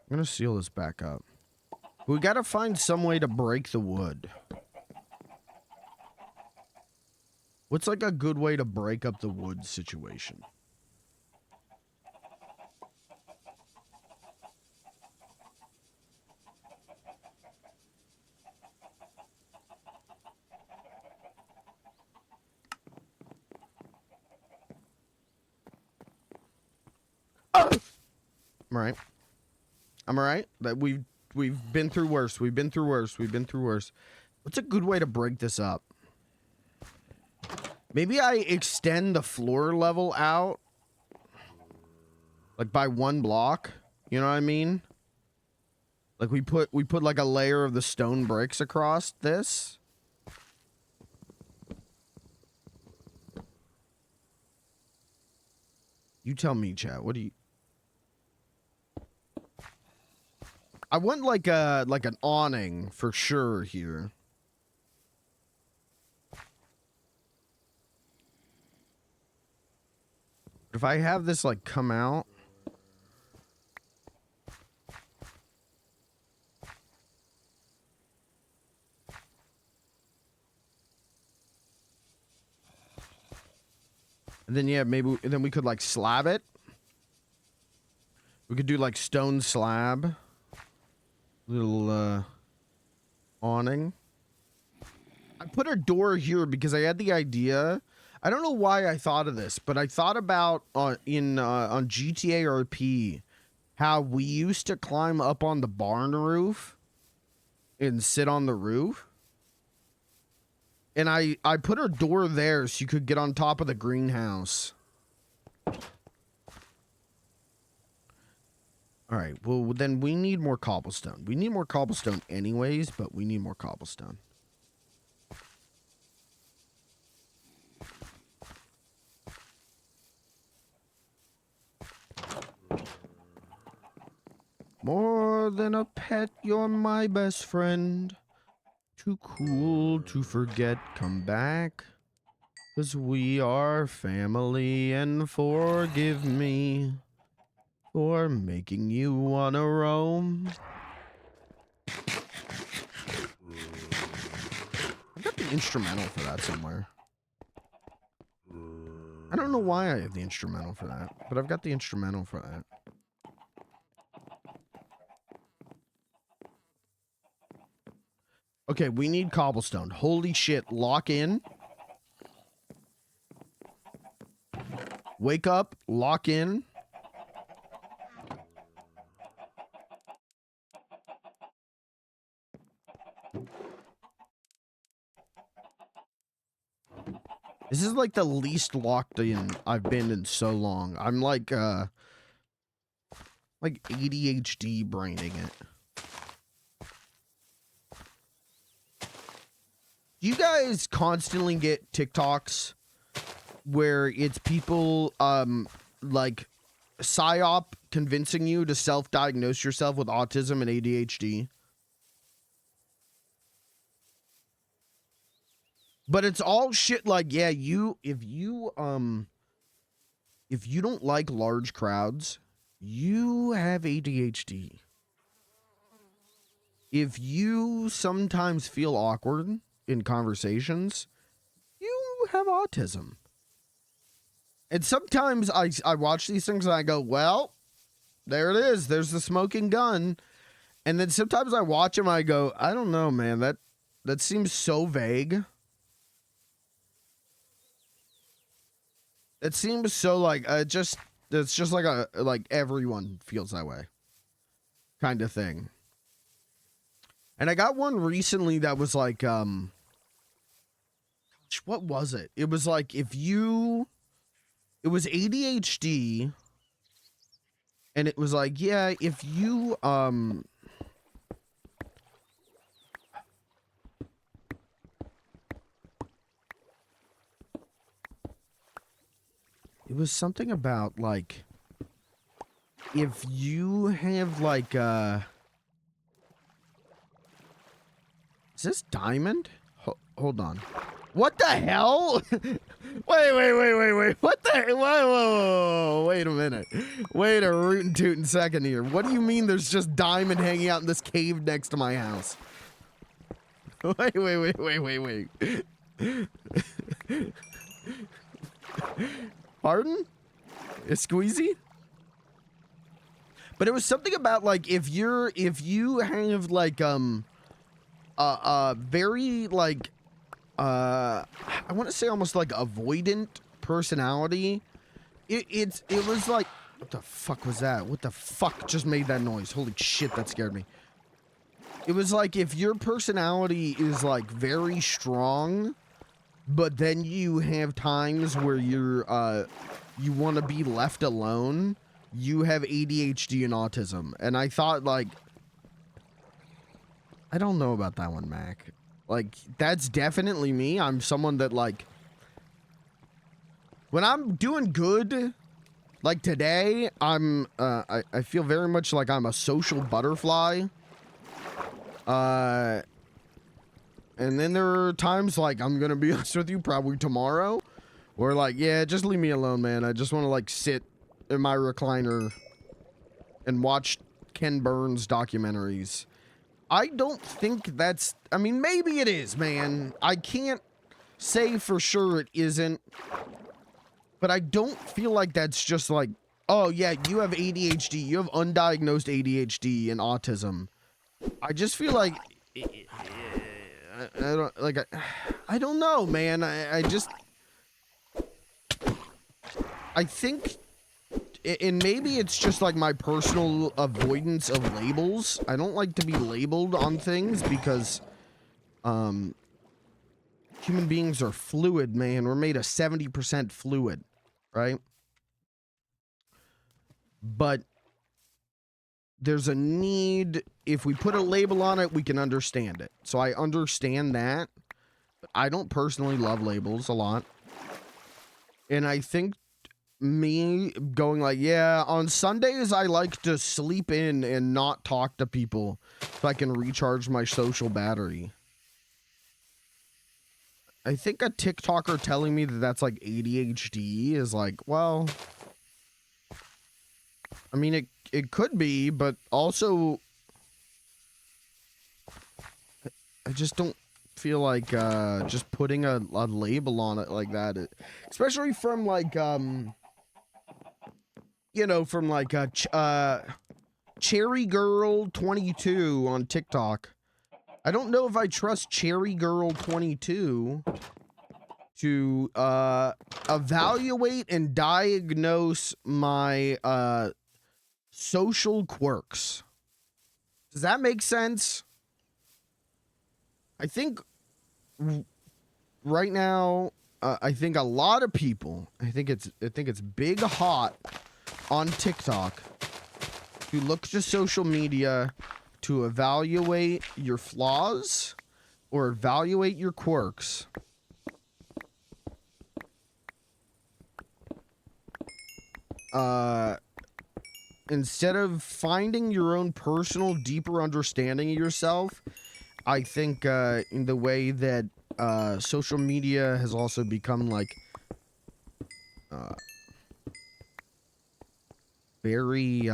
I'm gonna seal this back up. We gotta find some way to break the wood. What's like a good way to break up the wood situation? I'm alright. I'm alright. That we've been through worse. We've been through worse. We've been through worse. What's a good way to break this up? Maybe I extend the floor level out like by 1 block. You know what I mean? Like we put like a layer of the stone bricks across this. You tell me, chat. What do you? I want like an awning for sure here. If I have this like come out. And then, yeah, maybe then we could like slab it. We could do like stone slab. Little awning. I put a door here because I had the idea. I don't know why I thought of this, but I thought about on GTA RP how we used to climb up on the barn roof and sit on the roof. And I put a door there so you could get on top of the greenhouse. All right, well, then we need more cobblestone. We need more cobblestone anyways, but we need more cobblestone. More than a pet, you're my best friend. Too cool to forget, come back. 'Cause we are family, and forgive me for making you wanna roam. I've got the instrumental for that somewhere. I don't know why I have the instrumental for that, but I've got the instrumental for that. Okay, we need cobblestone. Holy shit, lock in. Wake up, lock in. This is like the least locked in I've been in so long. I'm like ADHD braining it. Do you guys constantly get TikToks where it's people like psyop convincing you to self-diagnose yourself with autism and ADHD? But it's all shit like, yeah, if you don't like large crowds, you have ADHD. If you sometimes feel awkward in conversations, you have autism. And sometimes I watch these things and I go, well, there it is. There's the smoking gun. And then sometimes I watch them and I go, I don't know, man. That seems so vague. It seems so like just it's just like a like everyone feels that way kind of thing. And I got one recently that was like what was it? It was like it was ADHD, and it was like, yeah, if you it was something about like if you have like is this diamond? Hold on. What the hell? wait. What the? Whoa. Wait a minute. Wait a rootin' tootin' second here. What do you mean there's just diamond hanging out in this cave next to my house? Wait. Pardon? A squeezy? But it was something about like if you have like very like I want to say almost like avoidant personality. It was like, what the fuck was that? What the fuck just made that noise? Holy shit, that scared me. It was like if your personality is like very strong, but then you have times where you're you want to be left alone, you have ADHD and autism. And I thought like, I don't know about that one, Mac. Like, that's definitely me. I'm someone that, like, when I'm doing good, like today, I feel very much like I'm a social butterfly. And then there are times, like, I'm gonna be honest with you, probably tomorrow, where, like, yeah, just leave me alone, man. I just want to, like, sit in my recliner and watch Ken Burns documentaries. I don't think that's, I mean, maybe it is, man. I can't say for sure it isn't, but I don't feel like that's just like, oh yeah, you have ADHD, you have undiagnosed ADHD and autism. I just feel like, I don't know, man. I think, and maybe it's just like my personal avoidance of labels. I don't like to be labeled on things because human beings are fluid, man. We're made of 70% fluid, right? But there's a need, if we put a label on it, we can understand it. So I understand that. But I don't personally love labels a lot. And I think me going like, yeah, on Sundays I like to sleep in and not talk to people so I can recharge my social battery. I think a TikToker telling me that that's like ADHD is like, well, I mean, it could be, but also I just don't feel like just putting a label on it like that, especially from like you know, from like Cherry Girl 22 on TikTok. I don't know if I trust Cherry Girl 22 to evaluate and diagnose my social quirks. Does that make sense? I think right now, I think a lot of people, I think it's big hot on TikTok to look to social media to evaluate your flaws or evaluate your quirks. Instead of finding your own personal, deeper understanding of yourself, I think in the way that social media has also become like very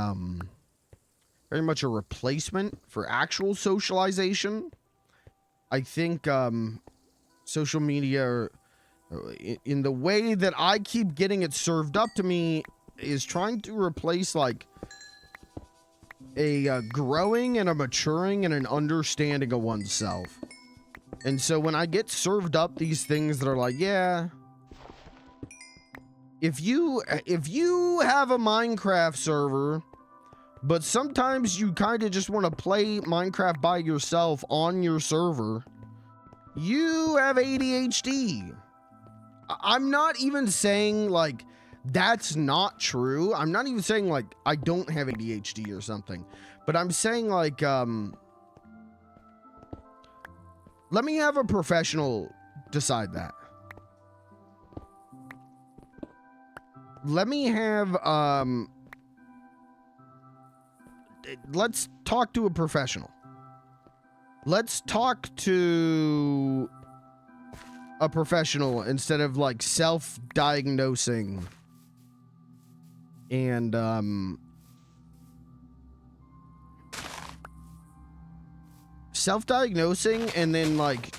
much a replacement for actual socialization. I think social media, in the way that I keep getting it served up to me, is trying to replace like a growing and a maturing and an understanding of oneself. And so when I get served up these things that are like, yeah, If you have a Minecraft server, but sometimes you kind of just want to play Minecraft by yourself on your server, you have ADHD. I'm not even saying like that's not true. I'm not even saying like I don't have ADHD or something, but I'm saying like let me have a professional decide that. Let me have let's talk to a professional. Let's talk to a professional instead of like self-diagnosing and self-diagnosing and then like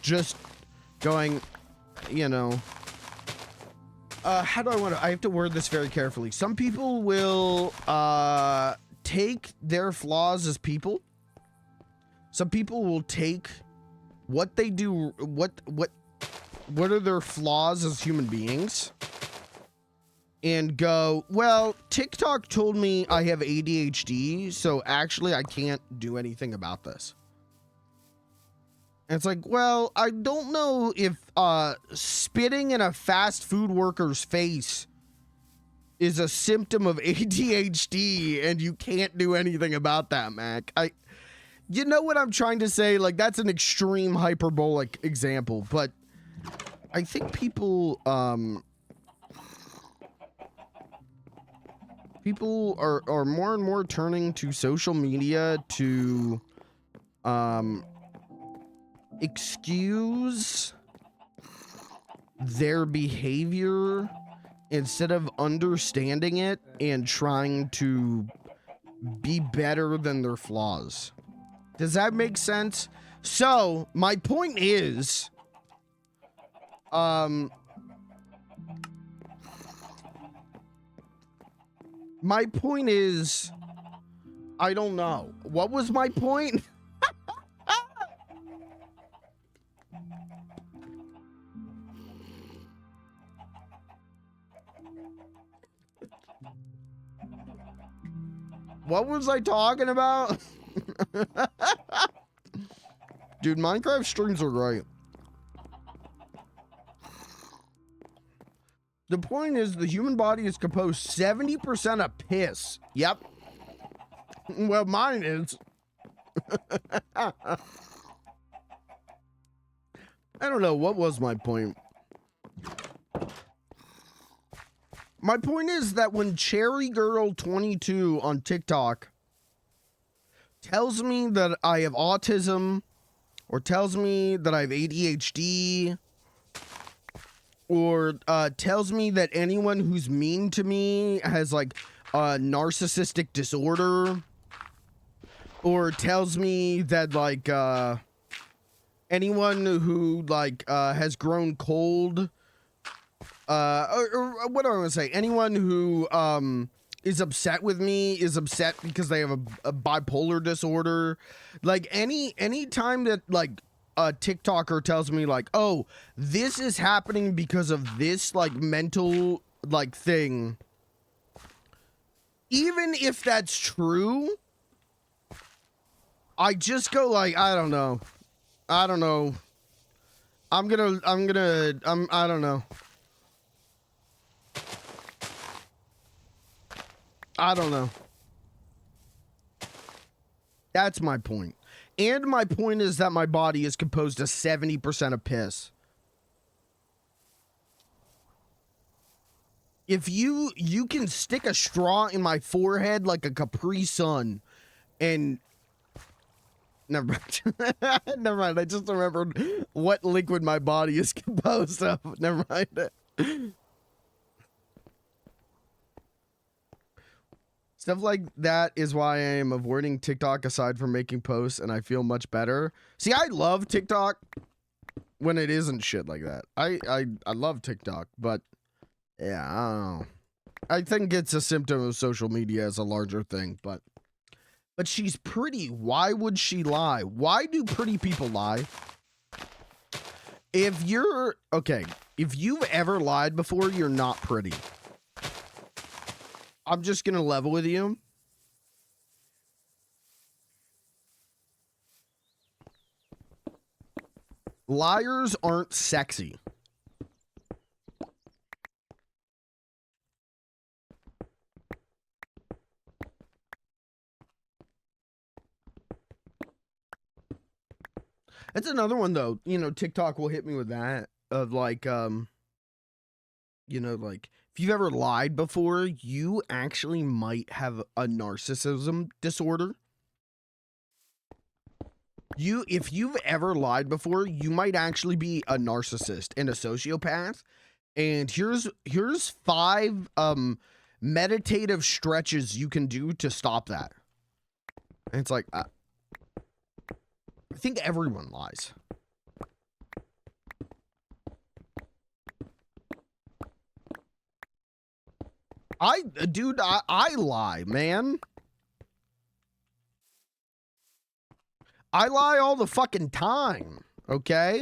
just going, you know, how do I have to word this very carefully. Some people will take their flaws as people. Some people will take what they do, what are their flaws as human beings, and go, well, TikTok told me I have ADHD, so actually I can't do anything about this. And it's like, well, I don't know if spitting in a fast food worker's face is a symptom of ADHD and you can't do anything about that, Mac. You know what I'm trying to say? Like, that's an extreme hyperbolic example, but I think people are more and more turning to social media to excuse their behavior instead of understanding it and trying to be better than their flaws. Does that make sense? So, my point is, my point is, I don't know. What was my point? What was I talking about? Dude, Minecraft streams are great. The point is the human body is composed 70% of piss. Yep. Well, mine is. I don't know. What was my point? My point is that when Cherry Girl 22 on TikTok tells me that I have autism, or tells me that I have ADHD, or tells me that anyone who's mean to me has like a narcissistic disorder, or tells me that like anyone who like has grown cold, or what do I want to say? Anyone who is upset with me is upset because they have a bipolar disorder. Like any time that like a TikToker tells me like, oh, this is happening because of this like mental like thing, even if that's true, I just go like, I don't know. I don't know. I don't know. I don't know. That's my point. And my point is that my body is composed of 70% of piss. If you can stick a straw in my forehead like a Capri Sun and never mind. Never mind. I just remembered what liquid my body is composed of. Never mind. Stuff like that is why I am avoiding TikTok aside from making posts, and I feel much better. See, I love TikTok when it isn't shit like that. I love TikTok, but yeah, I don't know. I think it's a symptom of social media as a larger thing, but she's pretty. Why would she lie? Why do pretty people lie? If you're okay, if you've ever lied before, you're not pretty. I'm just gonna level with you. Liars aren't sexy. That's another one though. You know, TikTok will hit me with that of like, you know, like if you've ever lied before, you actually might have a narcissism disorder. If you've ever lied before, you might actually be a narcissist and a sociopath. And here's 5 meditative stretches you can do to stop that. And it's like, I think everyone lies. Dude, I lie, man. I lie all the fucking time, okay?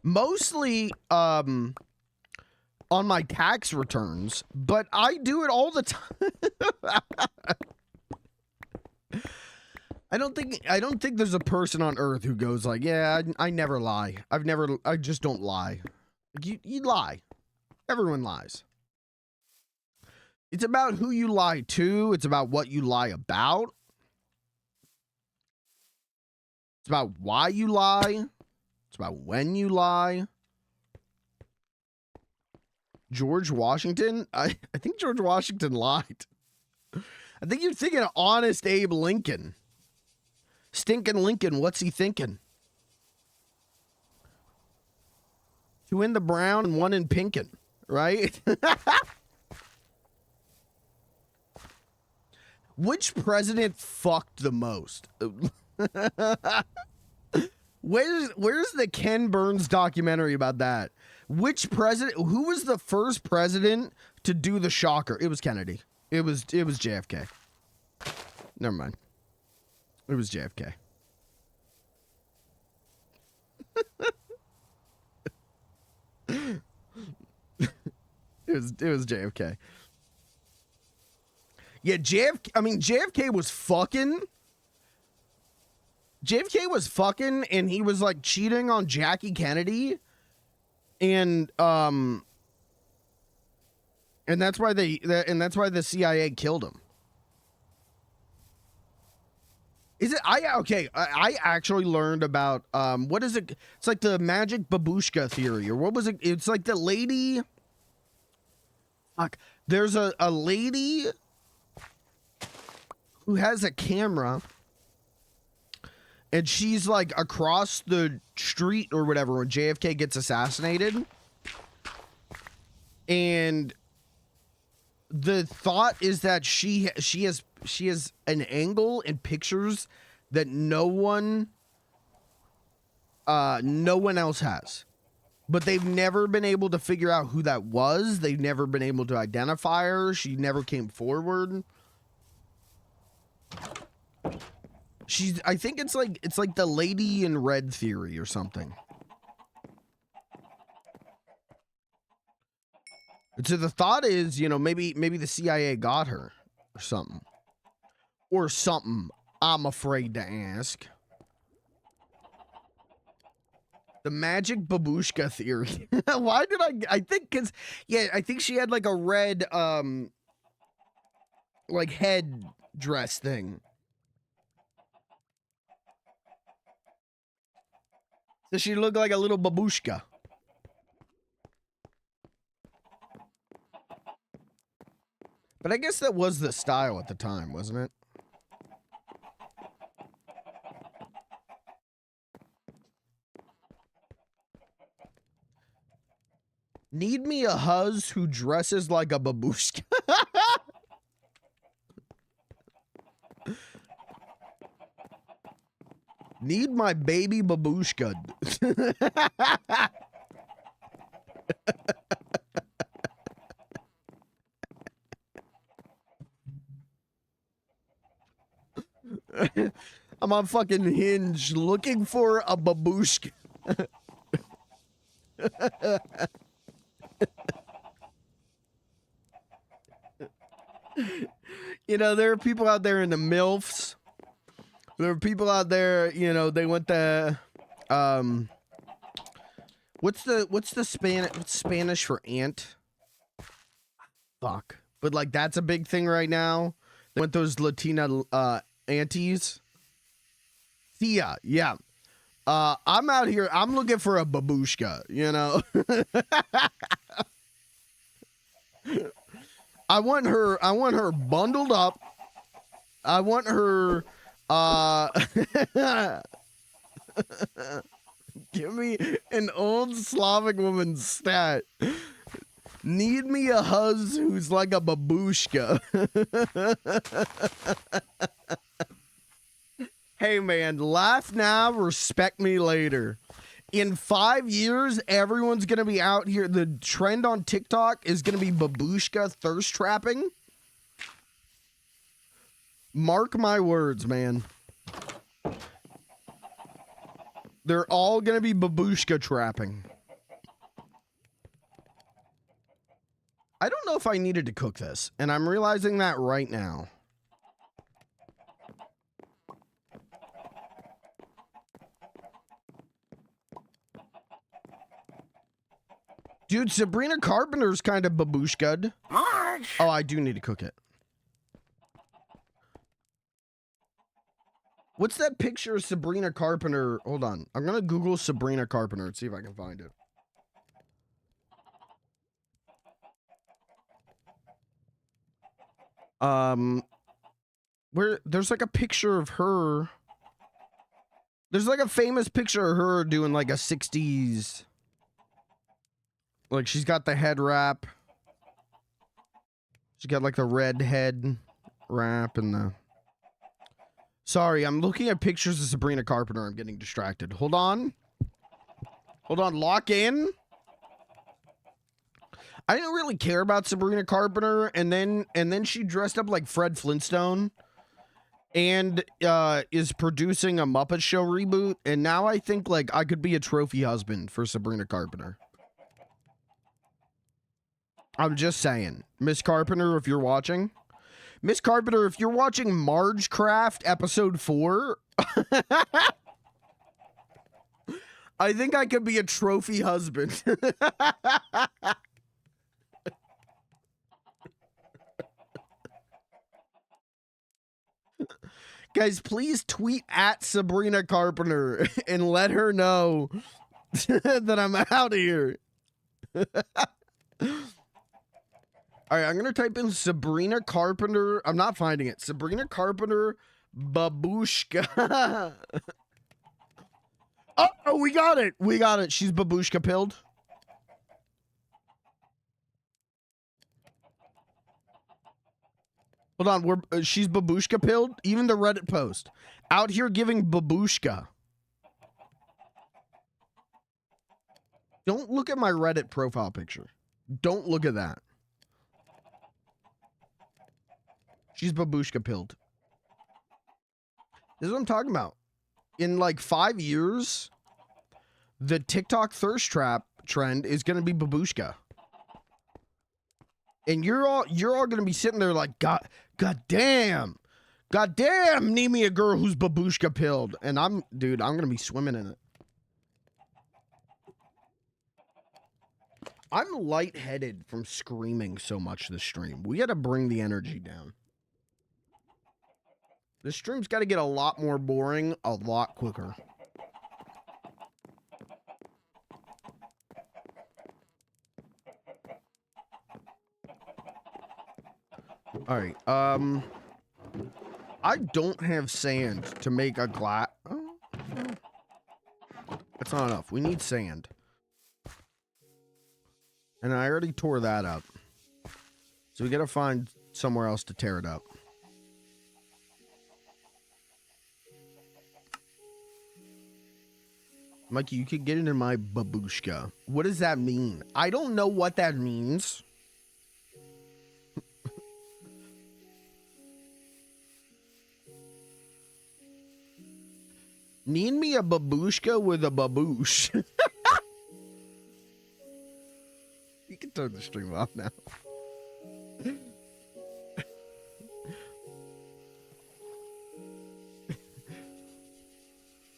Mostly, on my tax returns, but I do it all the time. I don't think there's a person on earth who goes like, yeah, I never lie. I just don't lie. You lie. Everyone lies. It's about who you lie to. It's about what you lie about. It's about why you lie. It's about when you lie. George Washington? I think George Washington lied. I think you're thinking of Honest Abe Lincoln. Stinking Lincoln, what's he thinking? 2 in the brown and 1 in pinkin', right? Which president fucked the most? Where's the Ken Burns documentary about that? Which president? Who was the first president to do the shocker? It was Kennedy. It was JFK. Never mind. It was JFK. It was JFK. Yeah, JFK was fucking. JFK was fucking, and he was like cheating on Jackie Kennedy, and that's why the CIA killed him. Is it? I actually learned about what is it? It's like the magic babushka theory, or what was it? It's like the lady. Fuck. There's a lady who has a camera, and she's like across the street or whatever when JFK gets assassinated. And the thought is that she has an angle and pictures that no one else has. But they've never been able to figure out who that was. They've never been able to identify her. She never came forward. I think it's like the lady in red theory or something. So the thought is, maybe the CIA got her or something. Or something, I'm afraid to ask. The magic babushka theory. Why did I think I think she had like a red like head dress thing. So she looked like a little babushka. But I guess that was the style at the time, wasn't it? Need me a huz who dresses like a babushka. Need my baby babushka. I'm on fucking Hinge looking for a babushka. You know, there are people out there in the MILFs. There are people out there, you know, they went to, what's the Spanish for aunt? Fuck. But like, that's a big thing right now. They want those Latina, aunties. Tia, yeah. I'm out here, I'm looking for a babushka, you know? I want her bundled up. I want her, give me an old Slavic woman's stat. Need me a huz who's like a babushka. Hey man, laugh now, respect me later. In 5 years, everyone's gonna be out here. The trend on TikTok is gonna be babushka thirst trapping. Mark my words, man. They're all gonna be babushka trapping. I don't know if I needed to cook this, and I'm realizing that right now. Dude, Sabrina Carpenter's kind of babushka'd. Marge! Oh, I do need to cook it. What's that picture of Sabrina Carpenter? Hold on. I'm going to Google Sabrina Carpenter and see if I can find it. Where there's like a picture of her. There's like a famous picture of her doing like a 60s. Like she's got the head wrap. She's got like the red head wrap and the... Sorry, I'm looking at pictures of Sabrina Carpenter. I'm getting distracted. Hold on. Hold on, lock in. I didn't really care about Sabrina Carpenter, and then she dressed up like Fred Flintstone and is producing a Muppet Show reboot, and now I think like I could be a trophy husband for Sabrina Carpenter. I'm just saying. Miss Carpenter, if you're watching. Miss Carpenter, if you're watching Margecraft episode 4, I think I could be a trophy husband. Guys, please tweet at Sabrina Carpenter and let her know that I'm out of here. All right, I'm going to type in Sabrina Carpenter. I'm not finding it. Sabrina Carpenter babushka. Oh, we got it. We got it. She's babushka pilled. Hold on. She's babushka pilled. Even the Reddit post. Out here giving babushka. Don't look at my Reddit profile picture. Don't look at that. She's babushka pilled. This is what I'm talking about. In like 5 years, the TikTok thirst trap trend is going to be babushka. And you're all going to be sitting there like, God damn, need me a girl who's babushka pilled. And I'm going to be swimming in it. I'm lightheaded from screaming so much this stream. We got to bring the energy down. This stream's got to get a lot more boring a lot quicker. All right. I don't have sand to make a glass. Oh, that's not enough. We need sand. And I already tore that up. So we got to find somewhere else to tear it up. Mikey, you could get into my babushka. What does that mean? I don't know what that means. Need me a babushka with a baboosh. You can turn the stream off now.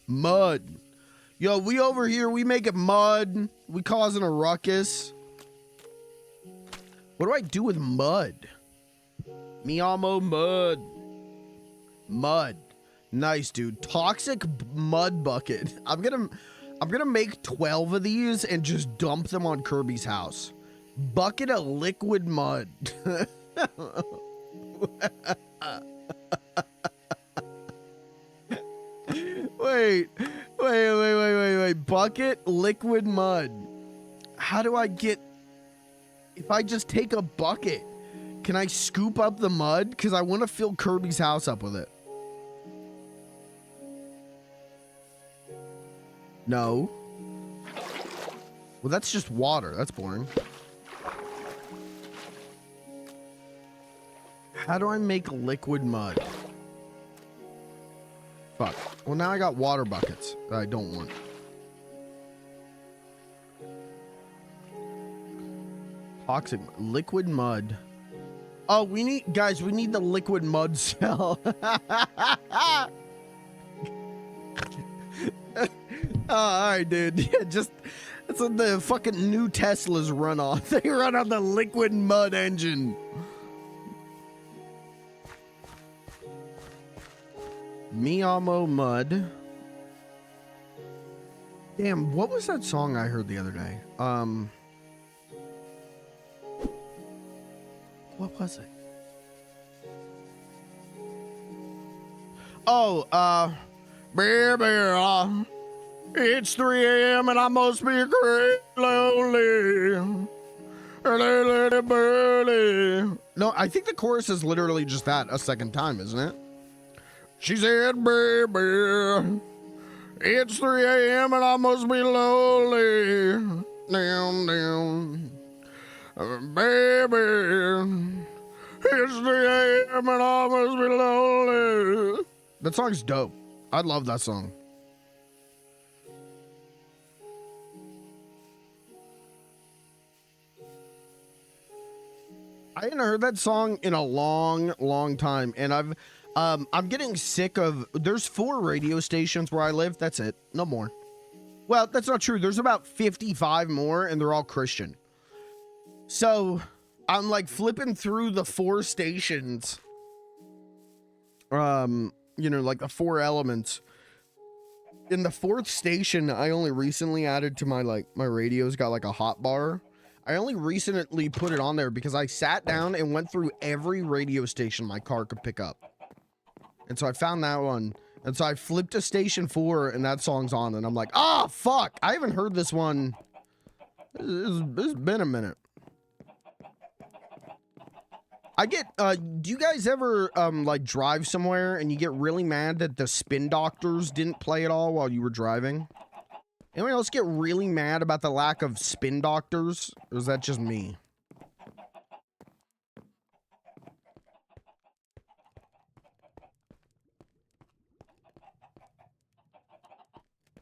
Mud. Yo, we over here, we making mud. We causing a ruckus. What do I do with mud? Miyamo mud. Mud. Nice, dude. Toxic mud bucket. I'm gonna make 12 of these and just dump them on Kirby's house. Bucket of liquid mud. Wait. Bucket liquid mud. How do I get... If I just take a bucket, can I scoop up the mud? Because I want to fill Kirby's house up with it. No. Well, that's just water. That's boring. How do I make liquid mud? Fuck. Well, now I got water buckets that I don't want. Toxic liquid mud. Oh, we need, guys, we need the liquid mud cell. Oh, all right, dude. Yeah, just that's what the fucking new Teslas run on. They run on the liquid mud engine. Miyamo mud. Damn, what was that song I heard the other day? What was it? Oh, baby, it's 3 a.m. and I must be crazy lonely. No, I think the chorus is literally just that a second time, isn't it? She said, baby, it's 3 a.m. and I must be lonely. Down. Baby, it's 3 a.m. and I must be lonely. That song's dope. I love that song. I hadn't heard that song in a long time, and I'm getting sick of. There's 4 radio stations where I live. That's it. No more. Well, that's not true. There's about 55 more, and they're all Christian. So I'm like flipping through the 4 stations. You know, like the 4 elements. In the 4th station, I only recently added to my radio's got like a hot bar. I only recently put it on there because I sat down and went through every radio station my car could pick up. And so I found that one. And so I flipped to station 4 and that song's on. And I'm like, ah, fuck. I haven't heard this one. It's been a minute. I get, do you guys ever, like drive somewhere and you get really mad that the Spin Doctors didn't play at all while you were driving? Anyone else get really mad about the lack of Spin Doctors? Or is that just me?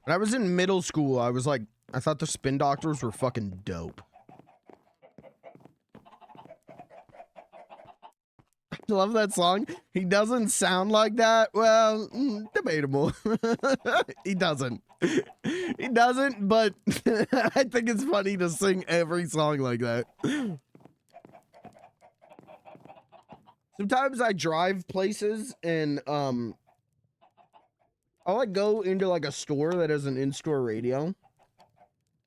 When I was in middle school, I was like, I thought the Spin Doctors were fucking dope. I love that song. He doesn't sound like that. Well, debatable. He doesn't. He doesn't, but I think it's funny to sing every song like that. Sometimes I drive places and I'll like go into like a store that has an in-store radio.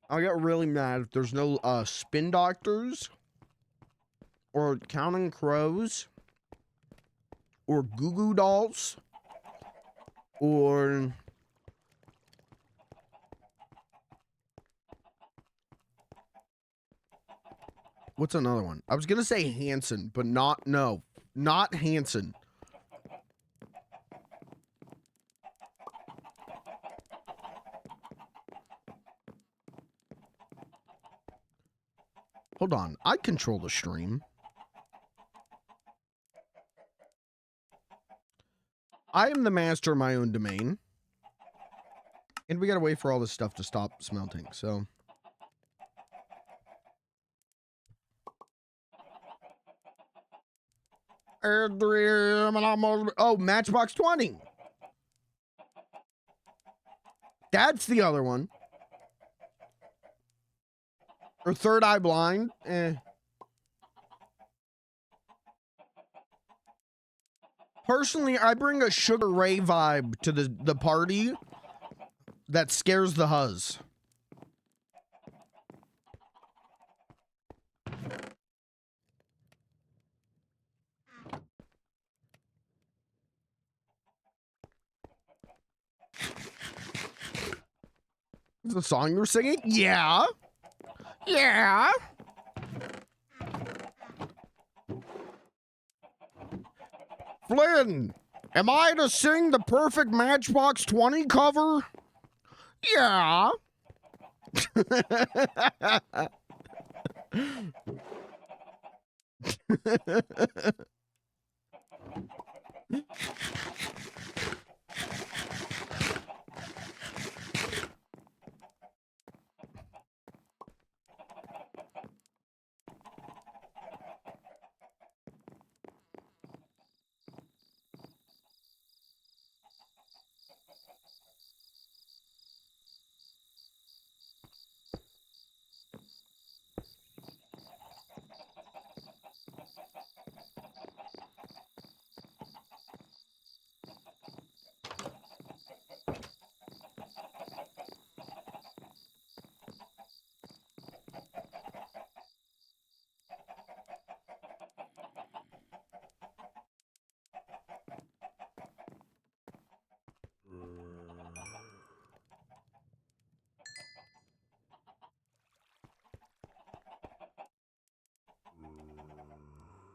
I get really mad if there's no Spin Doctors or Counting Crows or Goo Goo Dolls or what's another one? I was gonna say Hanson, but not Hanson. Hold on, I control the stream. I am the master of my own domain. And we gotta wait for all this stuff to stop smelting, so. Oh, Matchbox 20. That's the other one. Or Third Eye Blind. Personally, I bring a Sugar Ray vibe to the party that scares the huzz. Is the song you're singing? Yeah. Yeah. Flynn, am I to sing the perfect Matchbox 20 cover? Yeah.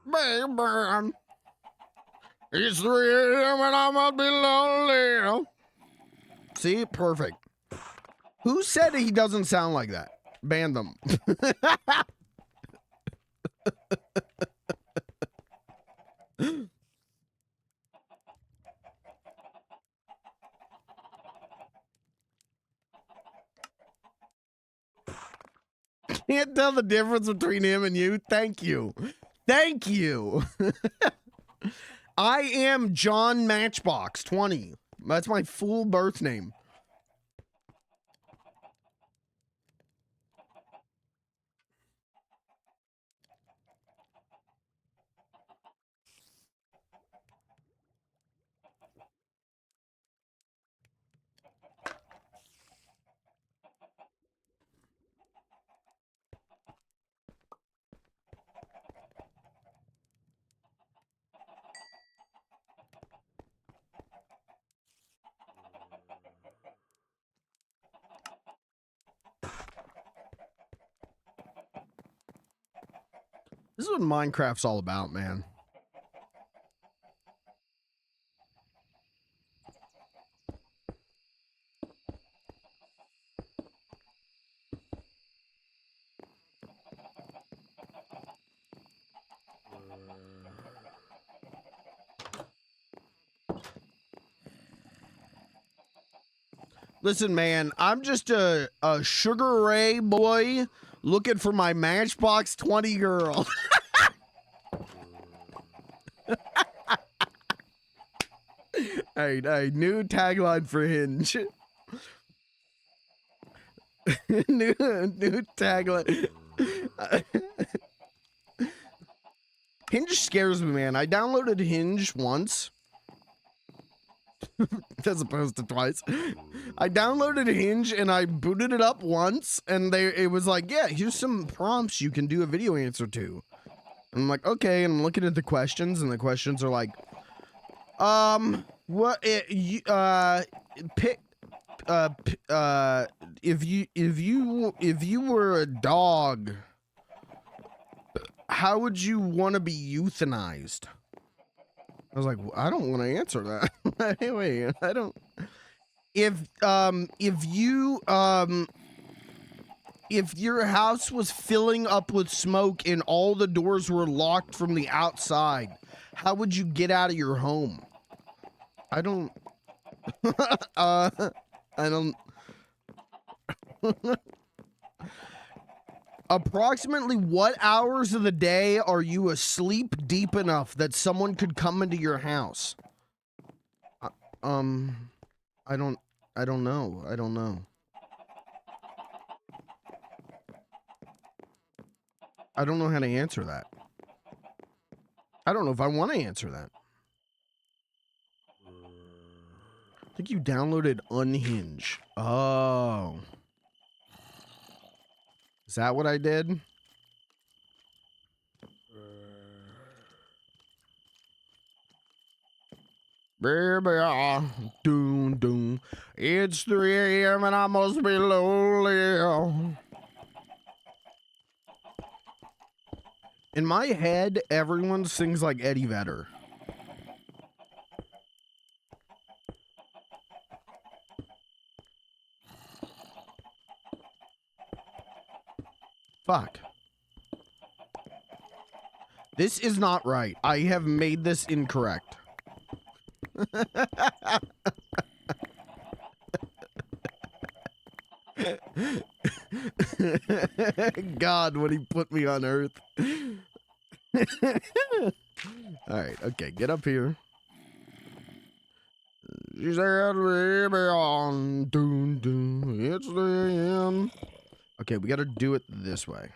Baby, it's 3 a.m. and I must be lonely. See, perfect. Who said he doesn't sound like that? Ban them. Can't tell the difference between him and you. Thank you. Thank you. I am John Matchbox 20. That's my full birth name. This is what Minecraft's all about, man. Listen, man, I'm just a Sugar Ray boy looking for my Matchbox 20 girl. Hey, new tagline for Hinge. new tagline. Hinge scares me, man. I downloaded Hinge once. As opposed to twice. I downloaded Hinge and I booted it up once, and it was like, yeah, here's some prompts you can do a video answer to. And I'm like, okay, and I'm looking at the questions, and the questions are like, what if you were a dog, how would you want to be euthanized? I was like, well, I don't want to answer that. Wait, I don't. If your house was filling up with smoke and all the doors were locked from the outside, how would you get out of your home? I don't. I don't. Approximately what hours of the day are you asleep deep enough that someone could come into your house? I don't know. I don't know. I don't know how to answer that. I don't know if I want to answer that. I think you downloaded Unhinge. Oh. Is that what I did? Baby, doom, doom. It's 3 a.m. and I must be lonely. In my head, everyone sings like Eddie Vedder. Fuck. This is not right. I have made this incorrect. God, when he put me on Earth. Alright, okay, get up here. She said, baby, on doom doom, it's the end. Okay, we gotta do it this way.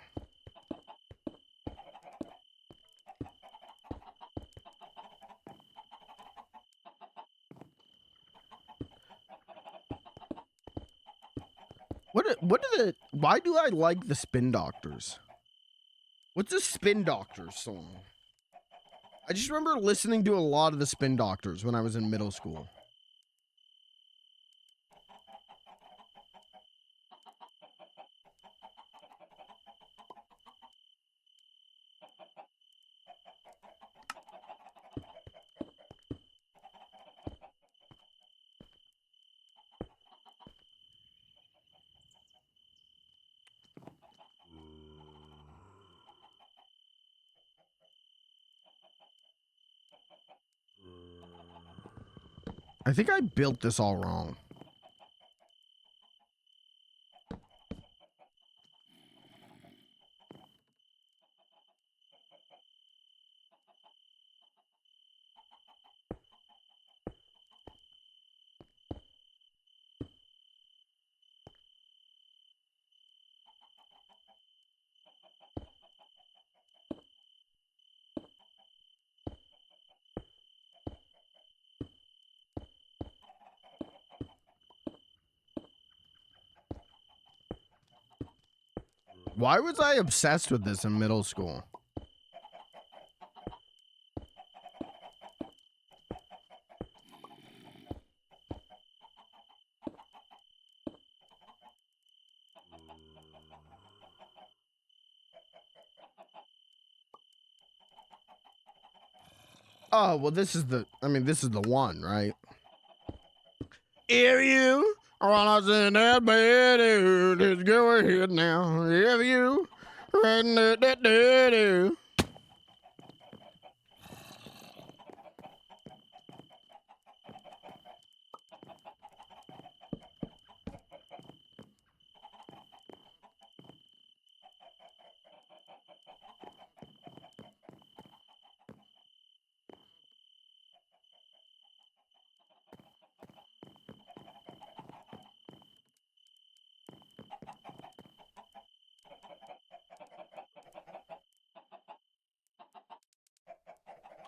Why do I like the Spin Doctors? What's the Spin Doctors song? I just remember listening to a lot of the Spin Doctors when I was in middle school. I think I built this all wrong. Why was I obsessed with this in middle school? Oh, well, this is the one, right? If you wanna sit that bed, just go ahead now. If you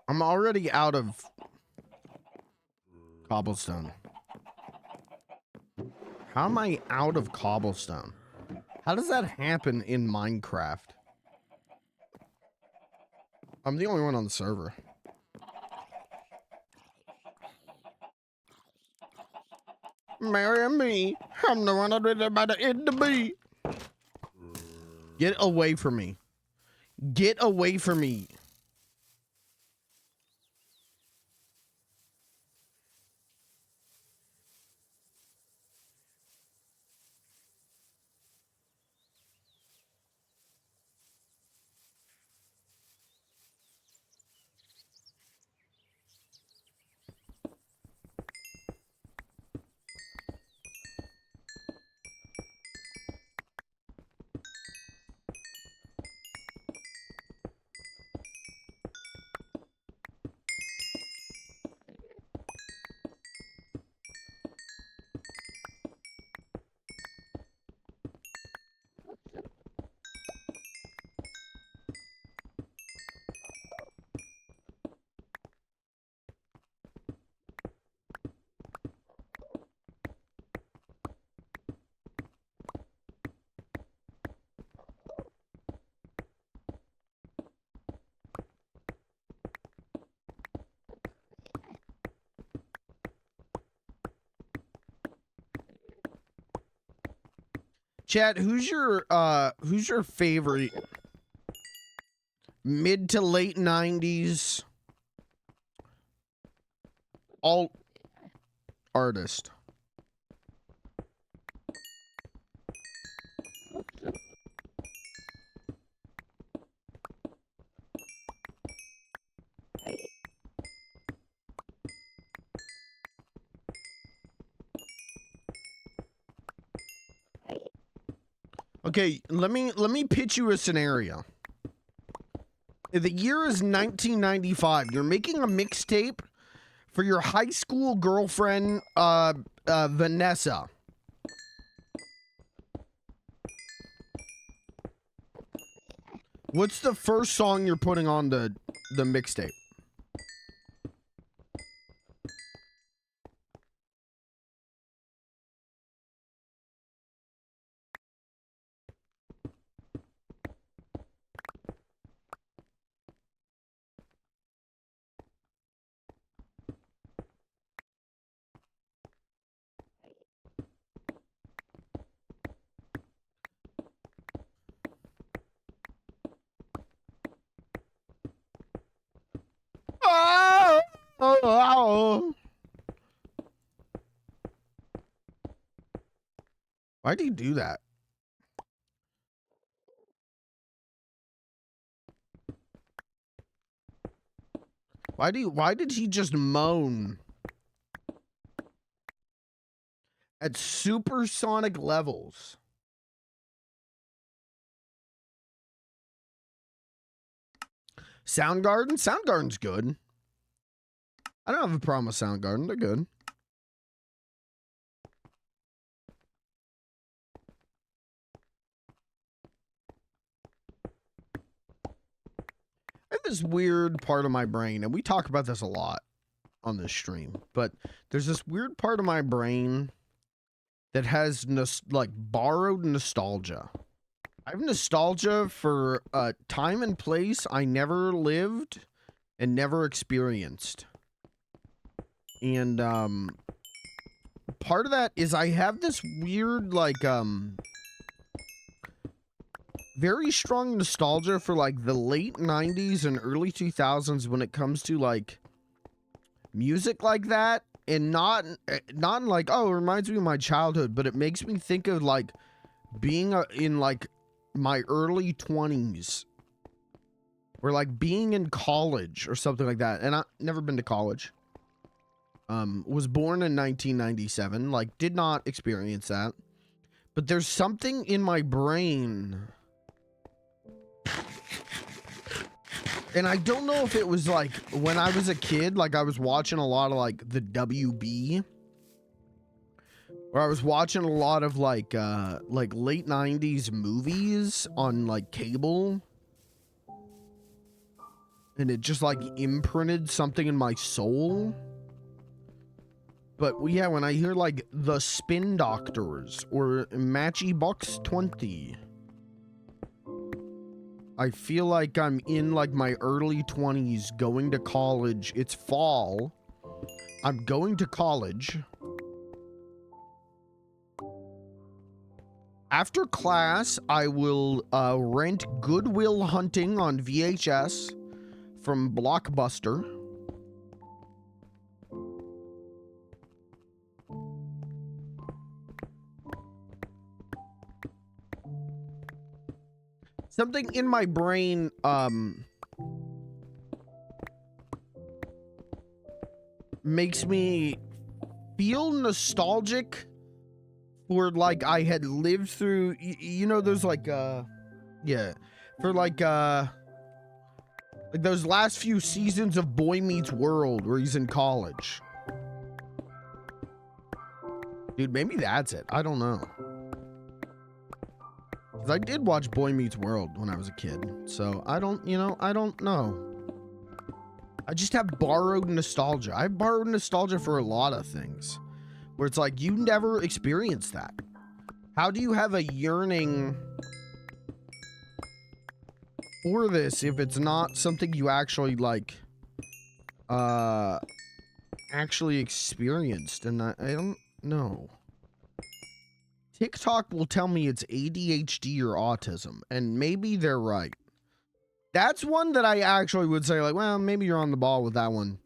I'm already out of cobblestone. How am I out of cobblestone? How does that happen in Minecraft? I'm the only one on the server. Marry me. I'm the one that read about the end to be. Get away from me. Get away from me. Chat, who's your favorite mid to late 90s alt artist? Okay, let me pitch you a scenario. The year is 1995. You're making a mixtape for your high school girlfriend, Vanessa. What's the first song you're putting on the mixtape? Why do you do that? Why did he just moan at supersonic levels? Soundgarden? Soundgarden's good. I don't have a problem with Soundgarden. They're good. I have this weird part of my brain, and we talk about this a lot on this stream, but there's this weird part of my brain that has like borrowed nostalgia. I have nostalgia for a time and place I never lived and never experienced. And part of that is I have this weird like very strong nostalgia for like the late 90s and early 2000s when it comes to like music like that, and not like, oh, it reminds me of my childhood, but it makes me think of like being in like my early 20s, or like being in college or something like that. And I've never been to college. Was born in 1997, like did not experience that, but there's something in my brain, and I don't know if it was like when I was a kid, like I was watching a lot of like the WB, or I was watching a lot of like late 90s movies on like cable, and it just like imprinted something in my soul. But yeah, when I hear like the Spin Doctors or Matchybox 20, I feel like I'm in like my early 20s going to college. It's fall. I'm going to college. After class, I will rent Good Will Hunting on VHS from Blockbuster. Something in my brain, makes me feel nostalgic for like I had lived through, you know, those like, yeah, for like those last few seasons of Boy Meets World where he's in college. Dude, maybe that's it. I don't know. I did watch Boy Meets World when I was a kid, so I don't, you know, I don't know. I just have borrowed nostalgia. I borrowed nostalgia for a lot of things, where it's like, you never experienced that. How do you have a yearning for this if it's not something you actually, like, actually experienced? And I don't know. TikTok will tell me it's ADHD or autism, and maybe they're right. That's one that I actually would say, like, well, maybe you're on the ball with that one.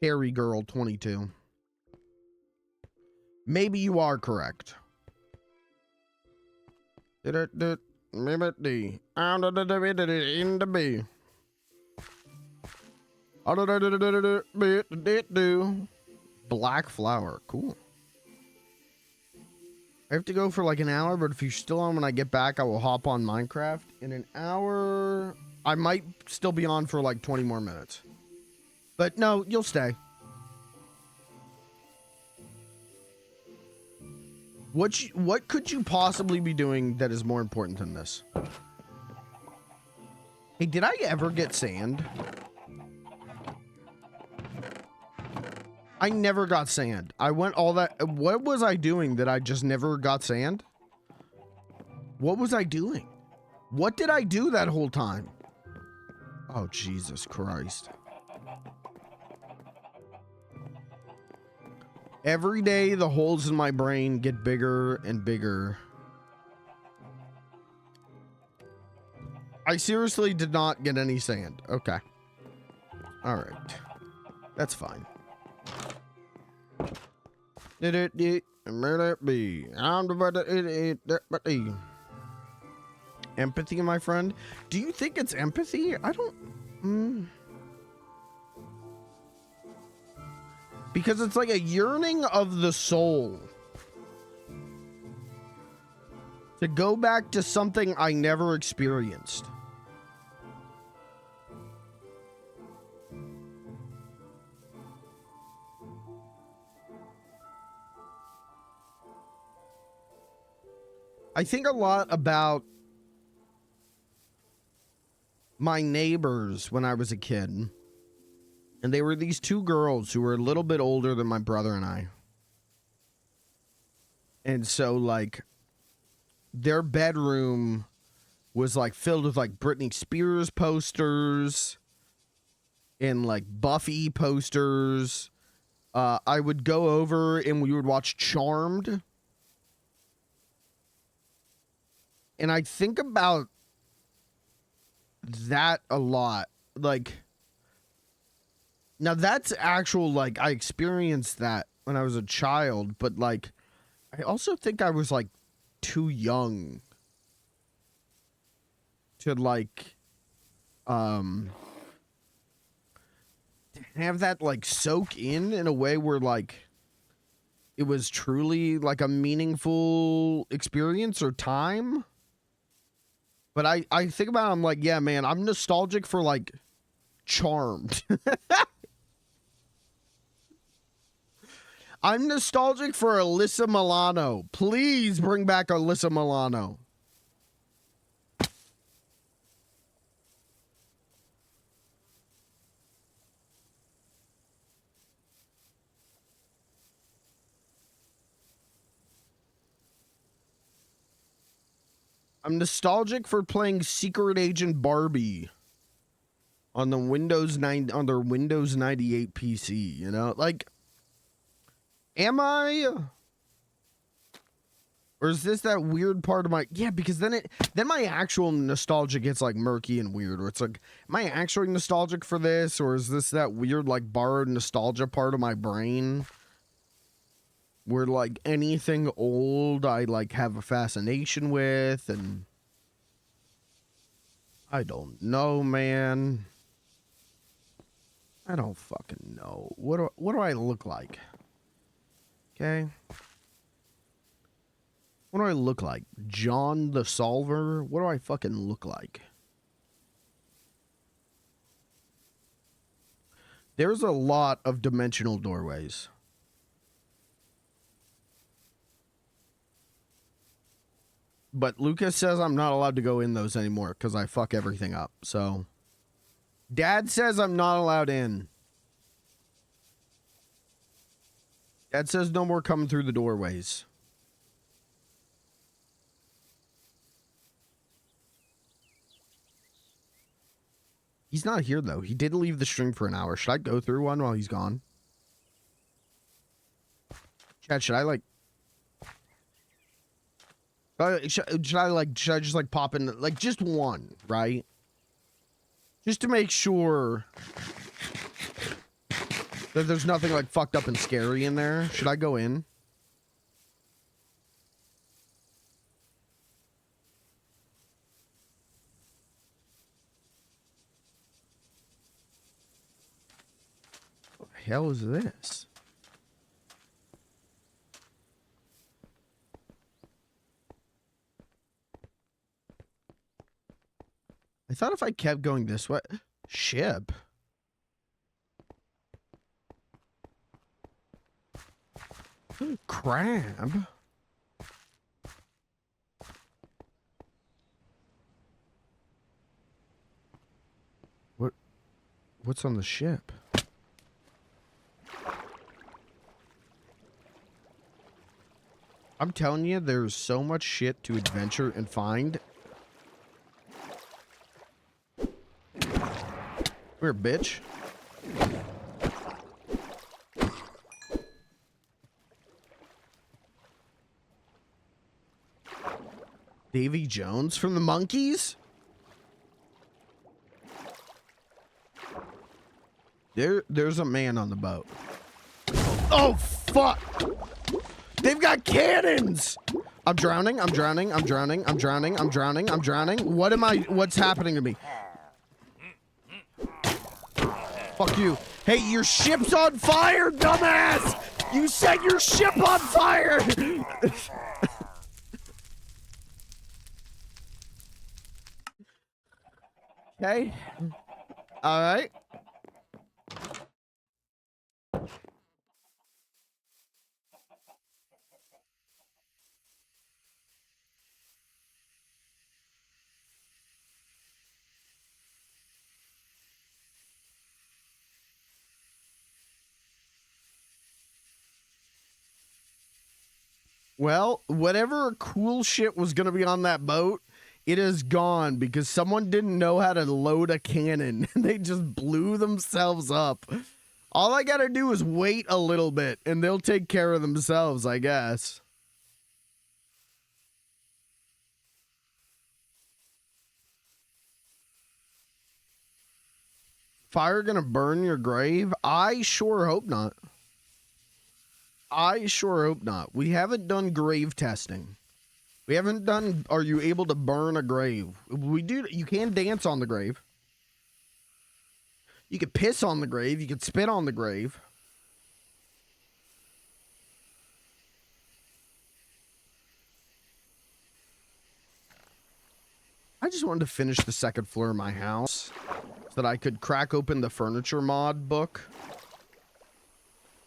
Cherry Girl 22. Maybe you are correct. Black flower, cool. I have to go for like an hour, but if you're still on when I get back, I will hop on Minecraft. In an hour, I might still be on for like 20 more minutes. But no, you'll stay. What could you possibly be doing that is more important than this? Hey, did I ever get sand? I never got sand. I went all that. What was I doing that I just never got sand? What was I doing? What did I do that whole time? Oh, Jesus Christ. Every day, the holes in my brain get bigger and bigger. I seriously did not get any sand. Okay. All right. That's fine. Empathy, my friend. Do you think it's empathy? I don't. Because it's like a yearning of the soul to go back to something I never experienced. I think a lot about my neighbors when I was a kid. And they were these two girls who were a little bit older than my brother and I. And so, like, their bedroom was, like, filled with, like, Britney Spears posters and, like, Buffy posters. I would go over and we would watch Charmed. And I think about that a lot. Like, now that's actual, like, I experienced that when I was a child, but, like, I also think I was, like, too young to, like, have that, like, soak in a way where, like, it was truly, like, a meaningful experience or time. But I think about it, I'm like, yeah, man, I'm nostalgic for, like, Charmed. I'm nostalgic for Alyssa Milano. Please bring back Alyssa Milano. I'm nostalgic for playing Secret Agent Barbie on the Windows 9 on their Windows 98 PC, you know? Like, am I? Or is this that weird part of my... Yeah, because then my actual nostalgia gets, like, murky and weird. Where it's like, am I actually nostalgic for this? Or is this that weird, like, borrowed nostalgia part of my brain? Where, like, anything old I, like, have a fascination with, and... I don't know, man. I don't fucking know. What do I look like? Okay. What do I look like? John the Solver? What do I fucking look like? There's a lot of dimensional doorways. But Lucas says I'm not allowed to go in those anymore because I fuck everything up. So, Dad says I'm not allowed in. Dad says no more coming through the doorways. He's not here, though. He did leave the stream for an hour. Should I go through one while he's gone? Chad, should I, like... Should I just like pop in like just one, right? Just to make sure that there's nothing like fucked up and scary in there. Should I go in? What the hell is this? I thought if I kept going this way... Ship? Crab? What's on the ship? I'm telling you, there's so much shit to adventure and find. Come here, bitch. Davy Jones from the Monkees? There's a man on the boat. Oh, fuck! They've got cannons! I'm drowning, I'm drowning, I'm drowning, I'm drowning, I'm drowning, I'm drowning. What's happening to me? Fuck you. Hey, your ship's on fire, dumbass! You set your ship on fire! Okay. Alright. Well, whatever cool shit was going to be on that boat, it is gone because someone didn't know how to load a cannon. They just blew themselves up. All I got to do is wait a little bit and they'll take care of themselves, I guess. Fire going to burn your grave? I sure hope not. I sure hope not. We haven't done grave testing. We haven't done, are you able to burn a grave? We do, you can dance on the grave. You could piss on the grave. You could spit on the grave. I just wanted to finish the second floor of my house so that I could crack open the furniture mod book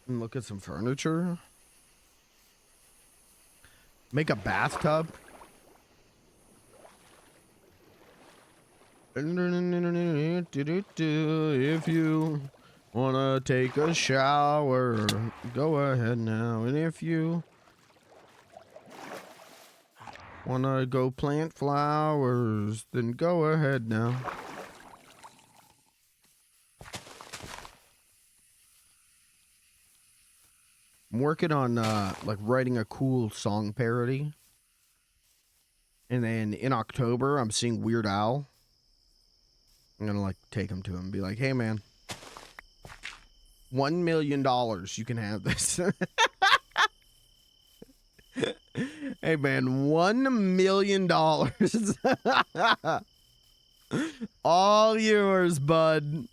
and look at some furniture. Make a bathtub. If you want to take a shower, go ahead now. And if you want to go plant flowers, then go ahead now. I'm working on like writing a cool song parody. And then in October, I'm seeing Weird Al. I'm gonna like take him to him and be like, hey man, $1 million, you can have this. Hey man, $1 million. All yours, bud.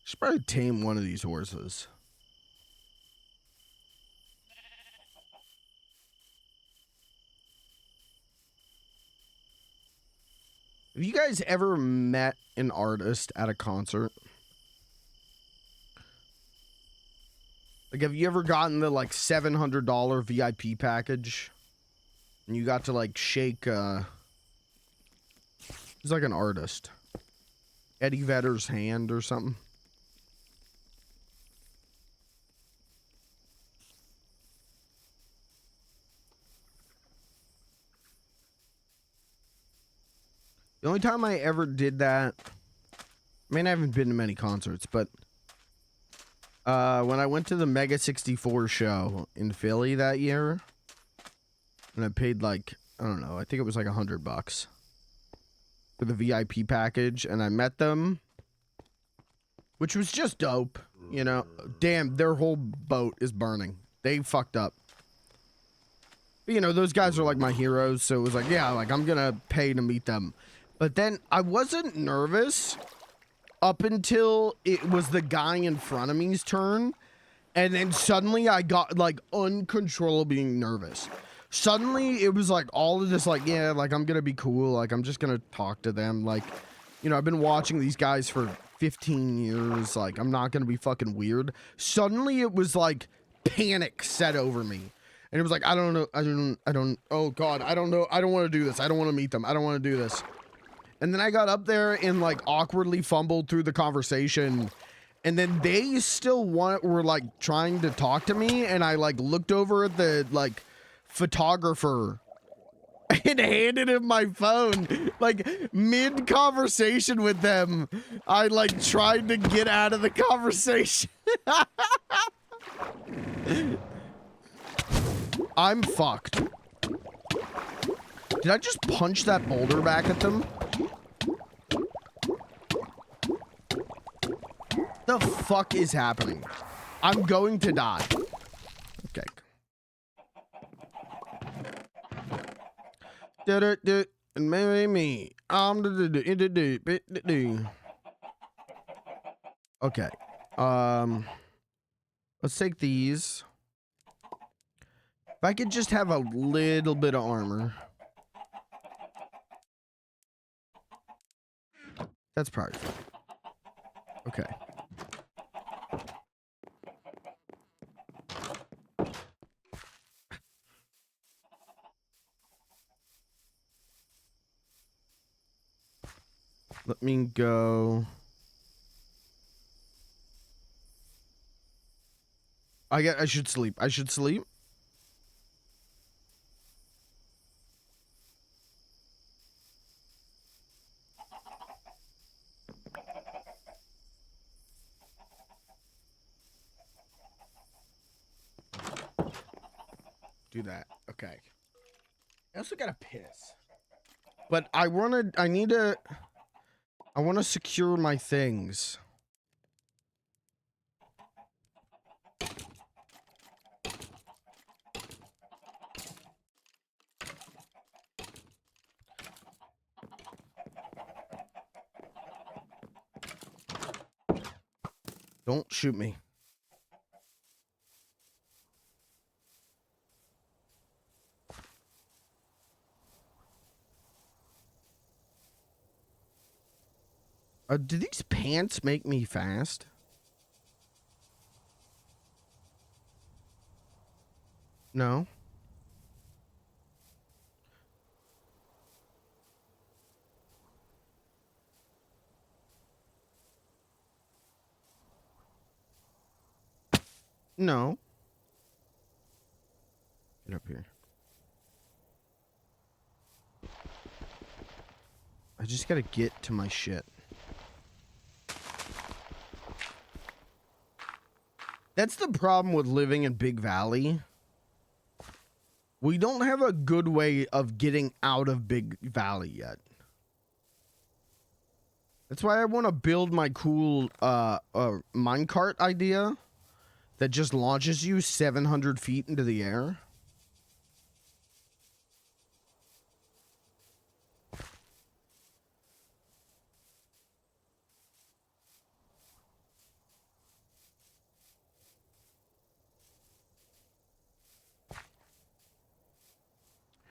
Should probably tame one of these horses. Have you guys ever met an artist at a concert? Like, have you ever gotten the like $700 VIP package? And you got to like shake, he's like an artist. Eddie Vedder's hand or something. The only time I ever did that, I mean, I haven't been to many concerts, but When I went to the Mega 64 show in Philly that year, and I paid like, I don't know, I think it was like $100 for the VIP package, and I met them, which was just dope, you know. Damn, their whole boat is burning. They fucked up. But, you know, those guys are like my heroes, so it was like, yeah, like I'm gonna pay to meet them. But then I wasn't nervous up until it was the guy in front of me's turn, and then suddenly I got like uncontrollably nervous. Suddenly it was like all of this, like, yeah, like I'm gonna be cool, like I'm just gonna talk to them, like, you know, I've been watching these guys for 15 years, like I'm not gonna be fucking weird. Suddenly it was like panic set over me, and it was like, I don't know, oh god, I don't know, I don't want to do this, I don't want to meet them, I don't want to do this. And then I got up there and like awkwardly fumbled through the conversation, and then they still were like trying to talk to me, and I like looked over at the like photographer and handed him my phone. Like mid conversation with them, I like tried to get out of the conversation. I'm fucked. Did I just punch that boulder back at them? The fuck is happening? I'm going to die. Okay. And marry me. Okay. Let's take these. If I could just have a little bit of armor. That's probably fine. Okay. Let me go. I should sleep. I should sleep. Do that. Okay. I also gotta piss. But I want to secure my things. Don't shoot me. Do these pants make me fast? No. No. Get up here. I just gotta get to my shit. That's the problem with living in Big Valley. We don't have a good way of getting out of Big Valley yet. That's why I want to build my cool minecart idea that just launches you 700 feet into the air.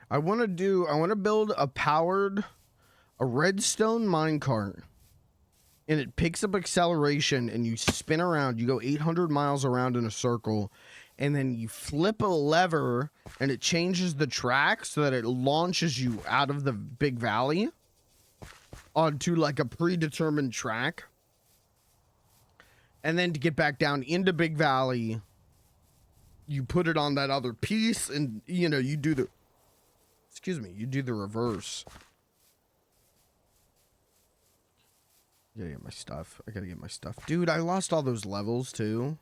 I want to build a redstone minecart, and it picks up acceleration, and you spin around, you go 800 miles around in a circle, and then you flip a lever and it changes the track so that it launches you out of the Big Valley onto like a predetermined track. And then to get back down into Big Valley, you put it on that other piece, and you know, you do the reverse. Gotta get my stuff. I gotta get my stuff. Dude, I lost all those levels too.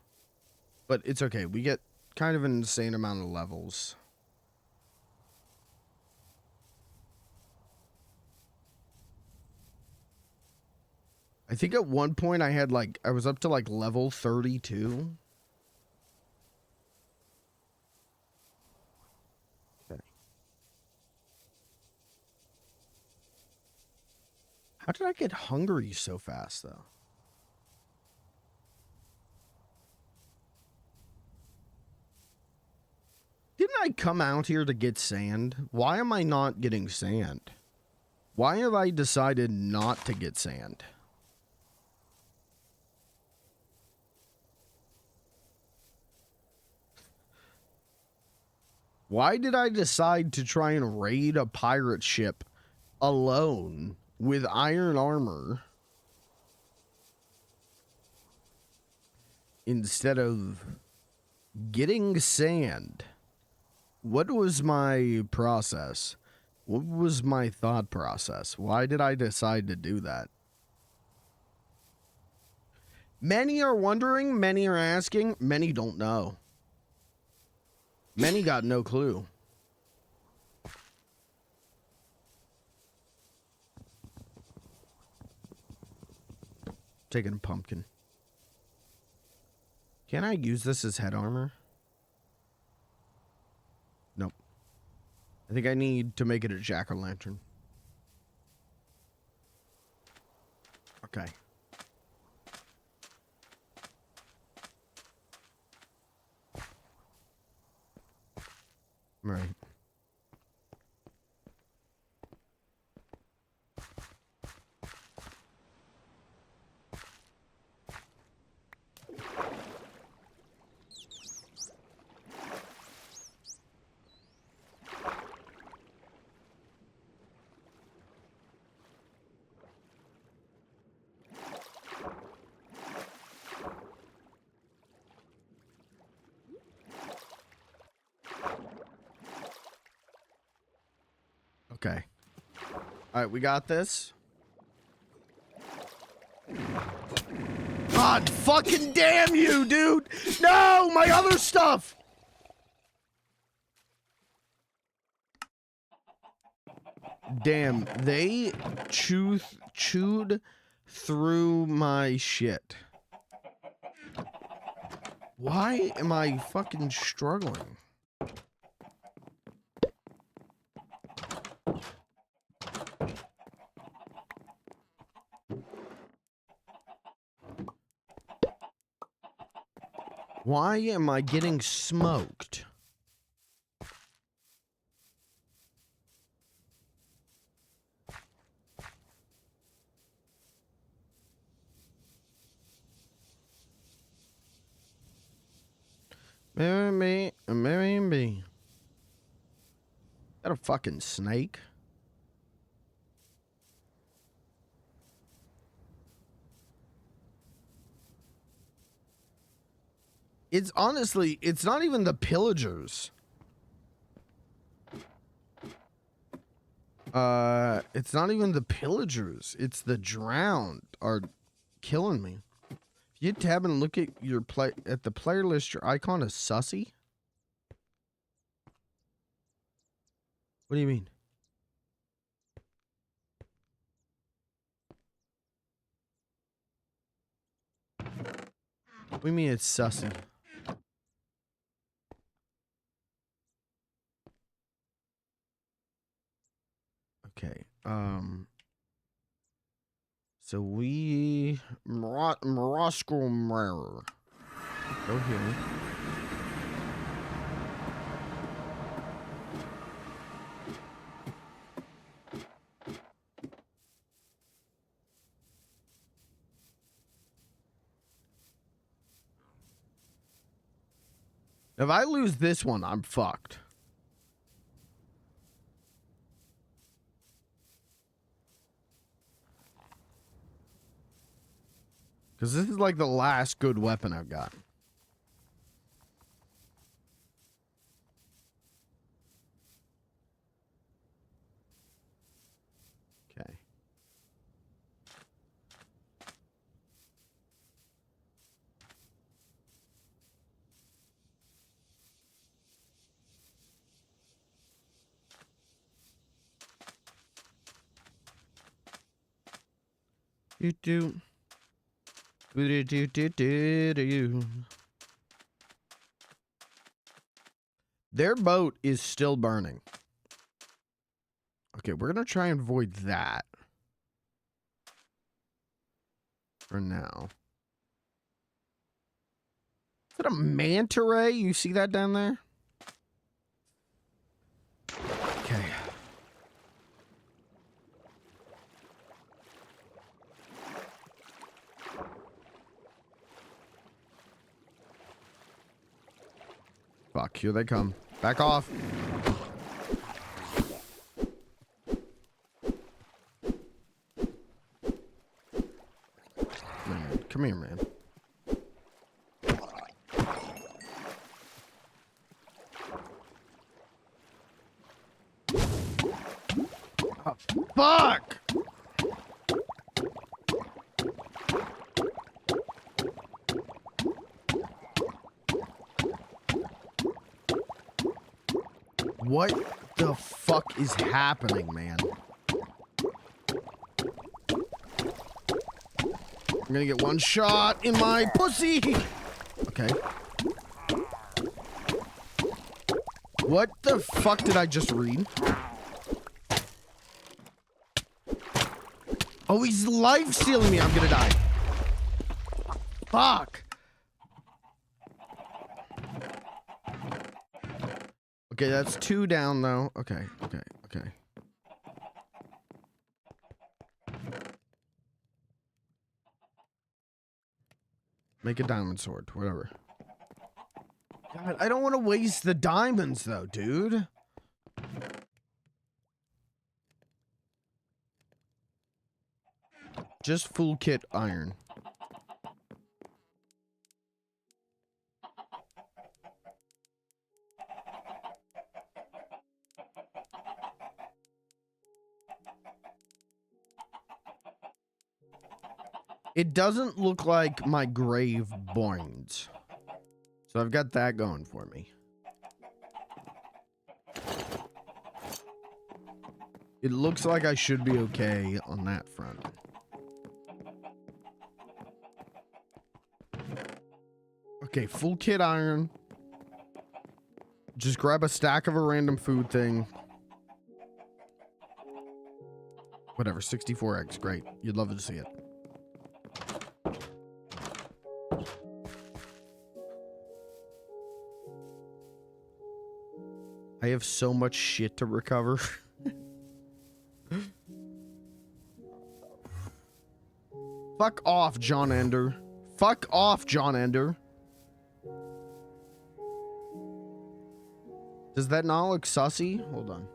But it's okay. We get kind of an insane amount of levels. I think at one point I had like, I was up to like level 32. Okay. How did I get hungry so fast though? Didn't I come out here to get sand? Why am I not getting sand? Why have I decided not to get sand? Why did I decide to try and raid a pirate ship alone with iron armor instead of getting sand? What was my process? What was my thought process? Why did I decide to do that? Many are wondering, many are asking, many don't know. Many got no clue. Taking a pumpkin. Can I use this as head armor? Nope. I think I need to make it a jack-o'-lantern. Okay. Right. Okay. All right, we got this. God fucking damn you, dude! No, my other stuff! Damn, they chewed through my shit. Why am I fucking struggling? Why am I getting smoked? Marry me, marry me. Is that a fucking snake? It's honestly, it's not even the pillagers. It's not even the pillagers. It's the drowned are killing me. If you tab and look at your at the player list, your icon is sussy. What do you mean? What do you mean it's sussy? Okay. So we Morosco Mirror. Go here. If I lose this one, I'm fucked. Because this is like the last good weapon I've got. Okay. Do do. Do do do do do. Their boat is still burning. Okay, we're gonna try and avoid that for now. Is that a manta ray? You see that down there? Okay. Fuck, here they come. Back off. Man, come here, man. Oh, fuck! What the fuck is happening, man? I'm gonna get one shot in my pussy! Okay. What the fuck did I just read? Oh, he's life-stealing me. I'm gonna die. Fuck. Okay, that's 2 down, though. Okay. Make a diamond sword, whatever. God, I don't want to waste the diamonds, though, dude. Just full kit iron. It doesn't look like my grave boings. So I've got that going for me. It looks like I should be okay on that front. Okay, full kit iron. Just grab a stack of a random food thing. Whatever, 64 eggs, great. You'd love to see it. I have so much shit to recover. Fuck off, John Ender. Fuck off, John Ender. Does that not look sussy? Hold on.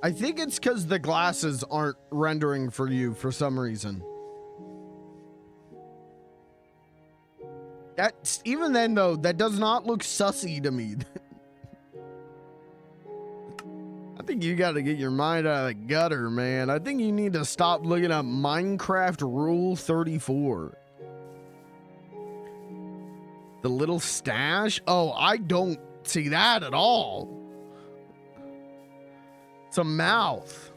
I think it's because the glasses aren't rendering for you for some reason. That's, even then, though, that does not look sussy to me. I think you got to get your mind out of the gutter, man. I think you need to stop looking up Minecraft Rule 34. The little stash? Oh, I don't see that at all. It's a mouth.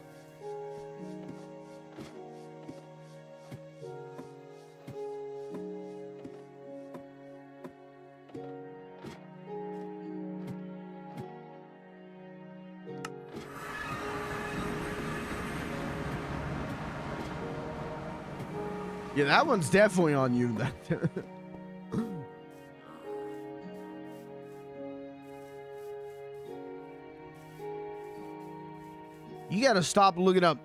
Yeah, that one's definitely on you. You gotta stop looking up,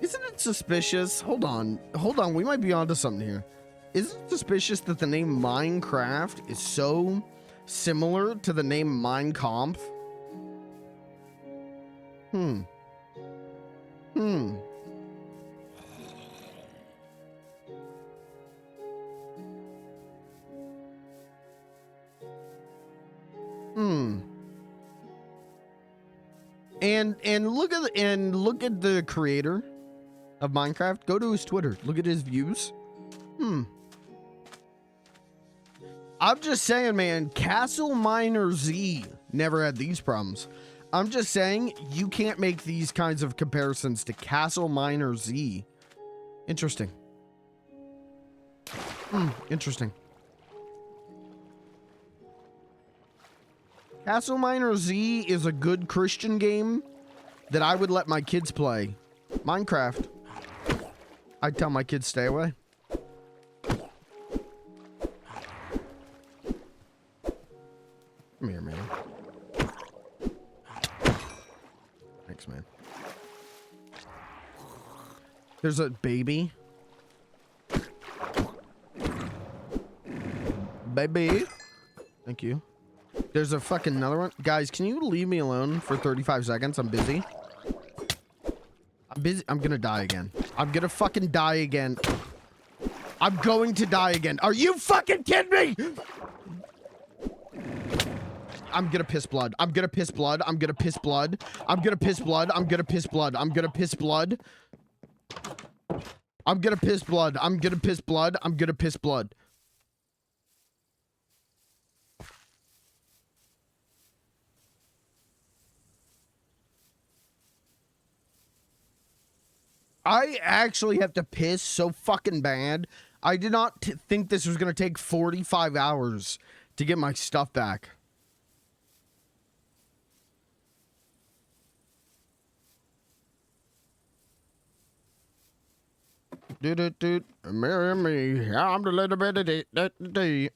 Isn't it suspicious? Hold on, we might be onto something here. Isn't it suspicious that the name Minecraft is so similar to the name Minecraft? And look at the creator of Minecraft. Go to his Twitter. Look at his views. I'm just saying, man, Castle Miner Z never had these problems. I'm just saying you can't make these kinds of comparisons to Castle Miner Z. Interesting. Interesting. Castle Miner Z is a good Christian game that I would let my kids play. Minecraft, I'd tell my kids stay away. Come here, man. Thanks, man. There's a baby. Baby. Thank you. There's a fucking another one. Guys, can you leave me alone for 35 seconds? I'm busy. I'm busy. I'm gonna die again. I'm gonna fucking die again. I'm going to die again. Are you fucking kidding me? I'm gonna piss blood. I'm gonna piss blood. I'm gonna piss blood. I'm gonna piss blood. I'm gonna piss blood. I'm gonna piss blood. I'm gonna piss blood. I'm gonna piss blood. I'm gonna piss blood. I actually have to piss so fucking bad. I did not think this was gonna take 45 hours to get my stuff back. Marry me. I'm the little bit of the.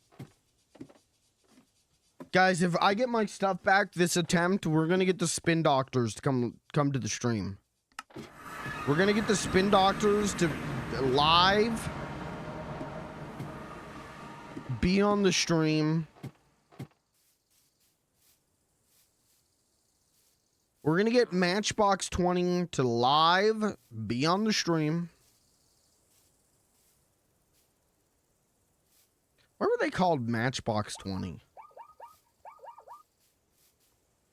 Guys, if I get my stuff back this attempt, we're gonna get the spin doctors to come to the stream. We're gonna get the spin doctors to live be on the stream. We're gonna get Matchbox 20 to live be on the stream. Why were they called Matchbox 20?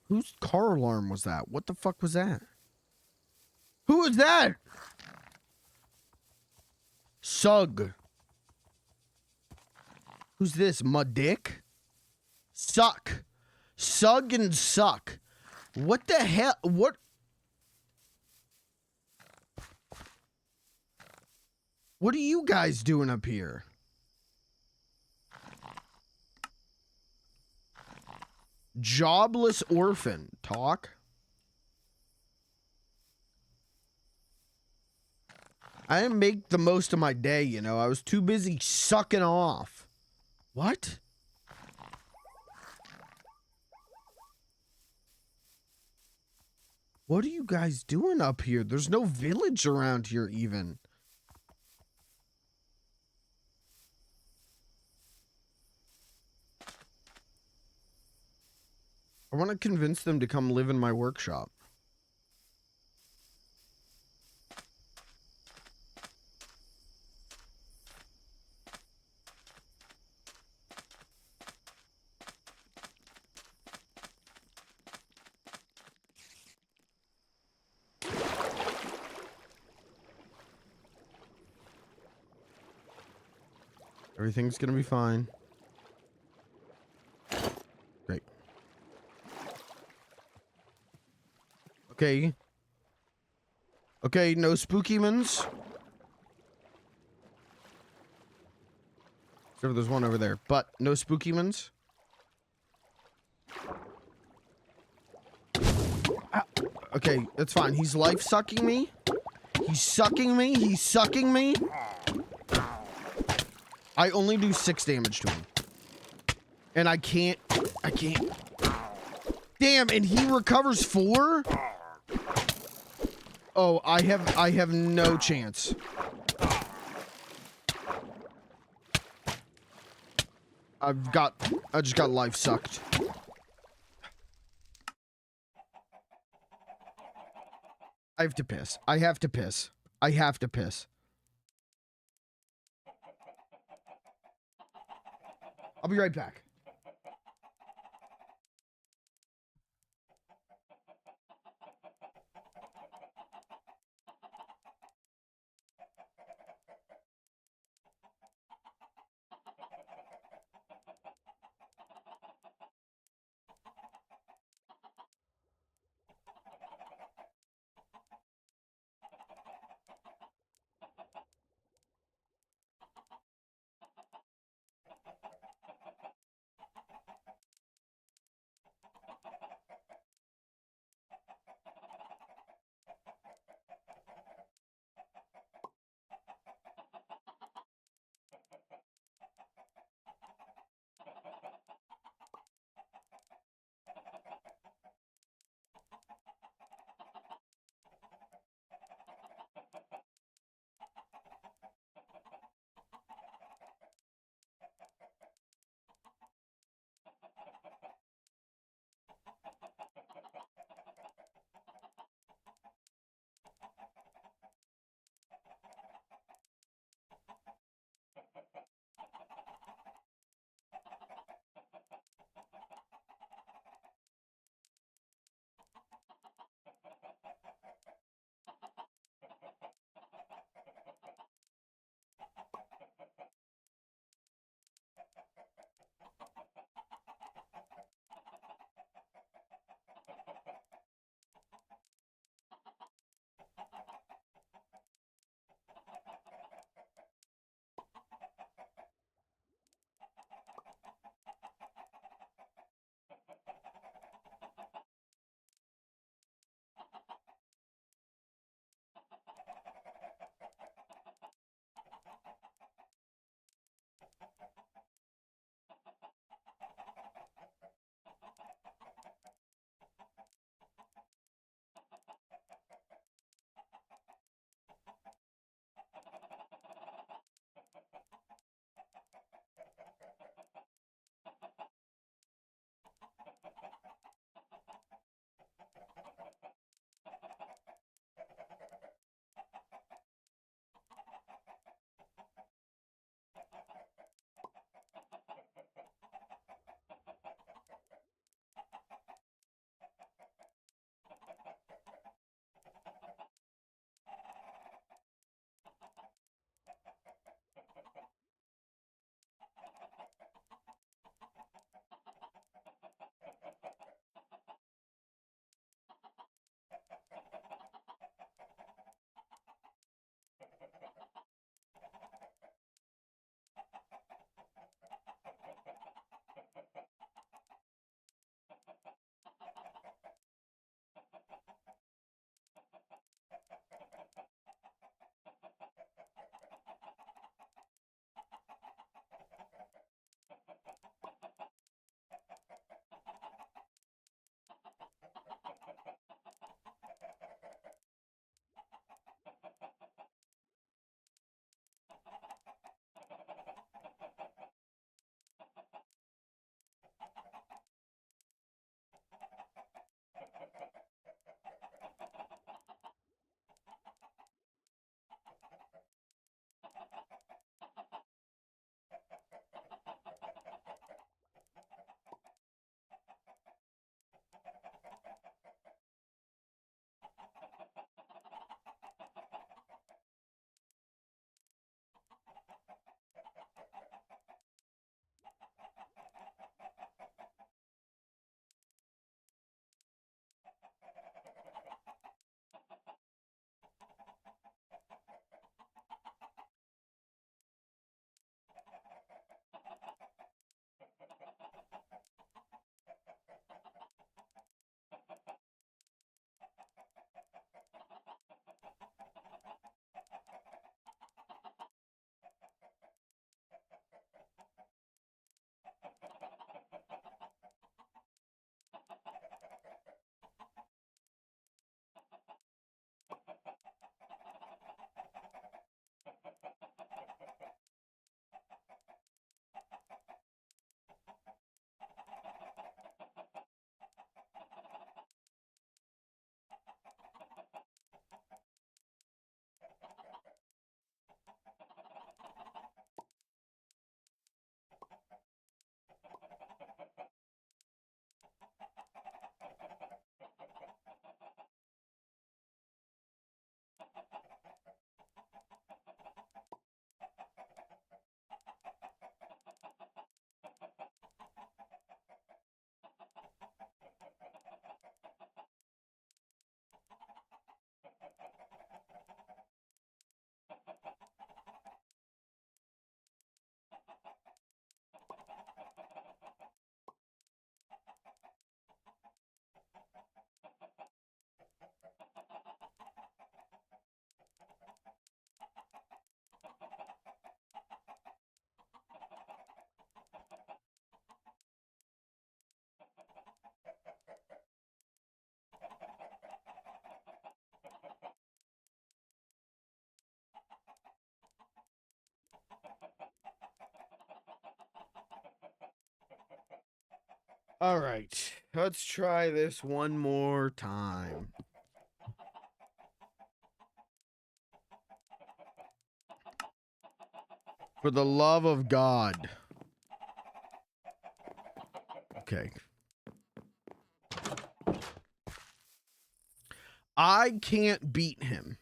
Whose car alarm was that? What the fuck was that? Who is that? Sug. Who's this? My dick? Suck. Sug and suck. What the hell? What? What are you guys doing up here? Jobless orphan. Talk. I didn't make the most of my day, you know. I was too busy sucking off. What? What are you guys doing up here? There's no village around here even. I want to convince them to come live in my workshop. Everything's gonna be fine. Great. Okay. Okay, no spooky ones. Except for there's one over there, but no spooky ones. Okay, that's fine. He's life sucking me. He's sucking me. He's sucking me. I only do 6 damage to him. And I can't. Damn, and he recovers 4? Oh, I have no chance. I just got life sucked. I have to piss. I have to piss. I have to piss. I'll be right back. All right, let's try this one more time. For the love of God. Okay. I can't beat him.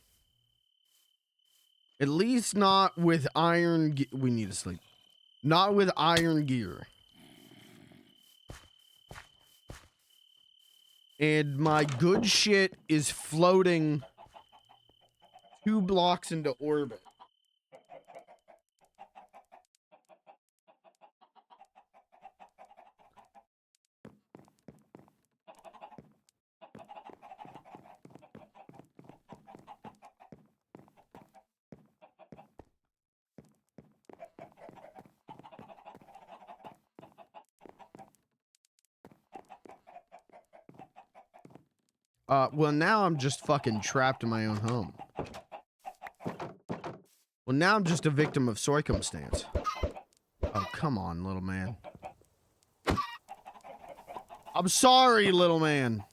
At least not with iron. We need to sleep. Not with iron gear. And my good shit is floating 2 blocks into orbit. Well, now I'm just fucking trapped in my own home. Well, now I'm just a victim of circumstance. Oh, come on, little man. I'm sorry, little man.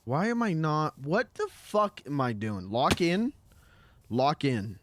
Why am I not? What the fuck am I doing? Lock in? Lock in.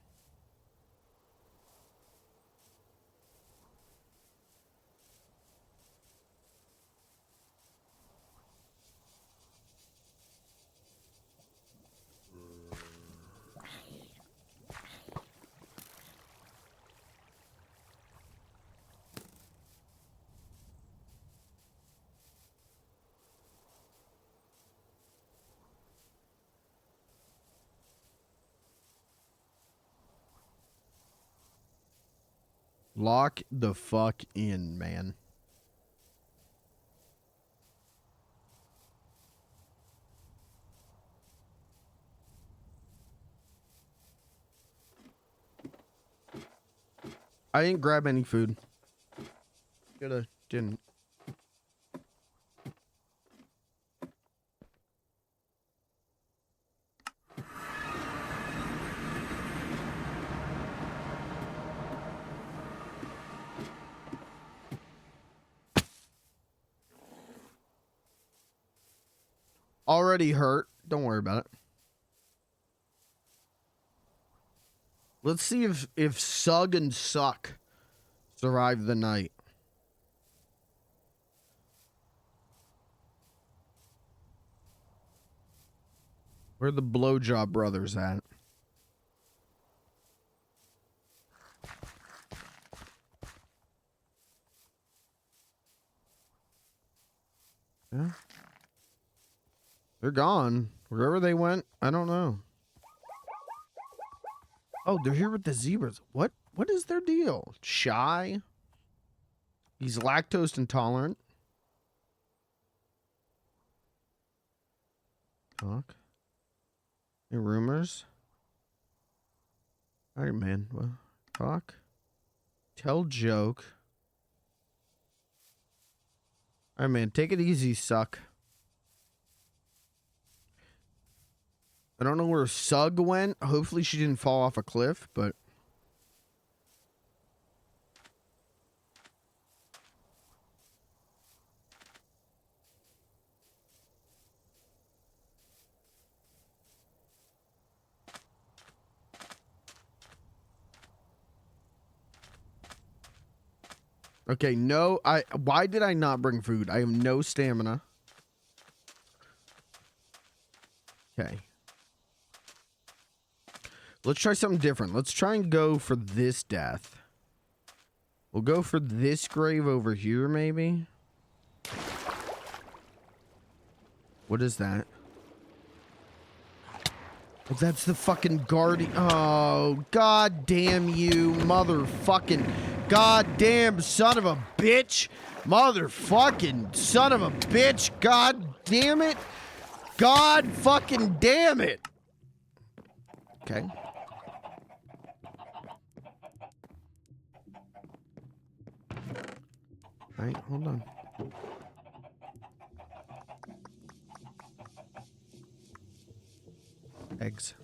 Lock the fuck in, man. I didn't grab any food. Didn't. Already hurt. Don't worry about it. Let's see if Sug and Suck survive the night. Where are the blowjob brothers at? Yeah. They're gone. Wherever they went, I don't know. Oh, they're here with the zebras. What is their deal? Shy? He's lactose intolerant. Talk. Any rumors? All right, man. Well, talk. Tell joke. All right, man. Take it easy, Suck. I don't know where Sug went. Hopefully she didn't fall off a cliff, but... Okay, no, why did I not bring food? I have no stamina. Okay. Let's try something different. Let's try and go for this death. We'll go for this grave over here, maybe. What is that? Oh, that's the fucking guardian. Oh, god damn you, motherfucking goddamn son of a bitch. Motherfucking son of a bitch. God damn it. God fucking damn it. Okay. All right, hold on. Eggs.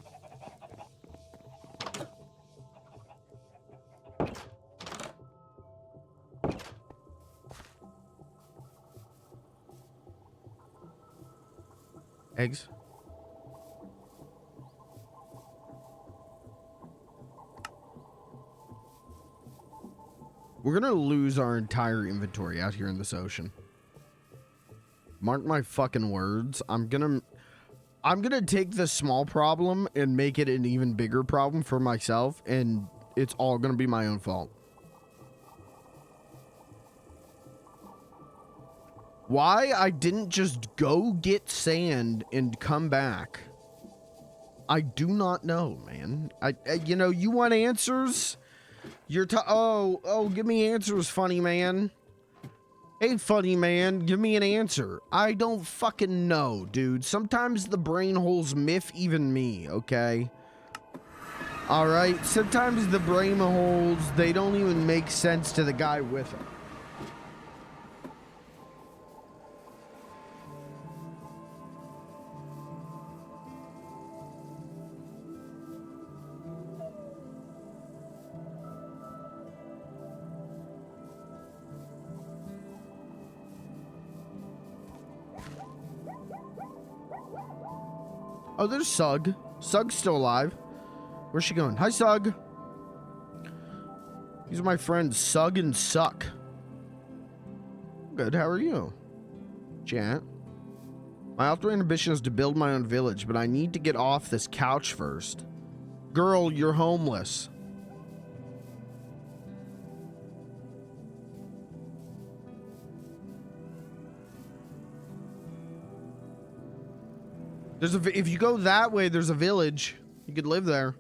Eggs. We're gonna lose our entire inventory out here in this ocean. Mark my fucking words. I'm gonna take the small problem and make it an even bigger problem for myself, and it's all gonna be my own fault. Why I didn't just go get sand and come back, I do not know, man. You know, you want answers? Oh, give me answers, funny man. Hey, funny man, give me an answer. I don't fucking know, dude. Sometimes the brain holes miff even me, okay? All right, sometimes the brain holes, they don't even make sense to the guy with them. Oh, there's Sug. Sug's still alive. Where's she going? Hi, Sug. These are my friends, Sug and Suck. Good, how are you? Chat. My ultimate ambition is to build my own village, but I need to get off this couch first. Girl, you're homeless. If you go that way, there's a village. You could live there.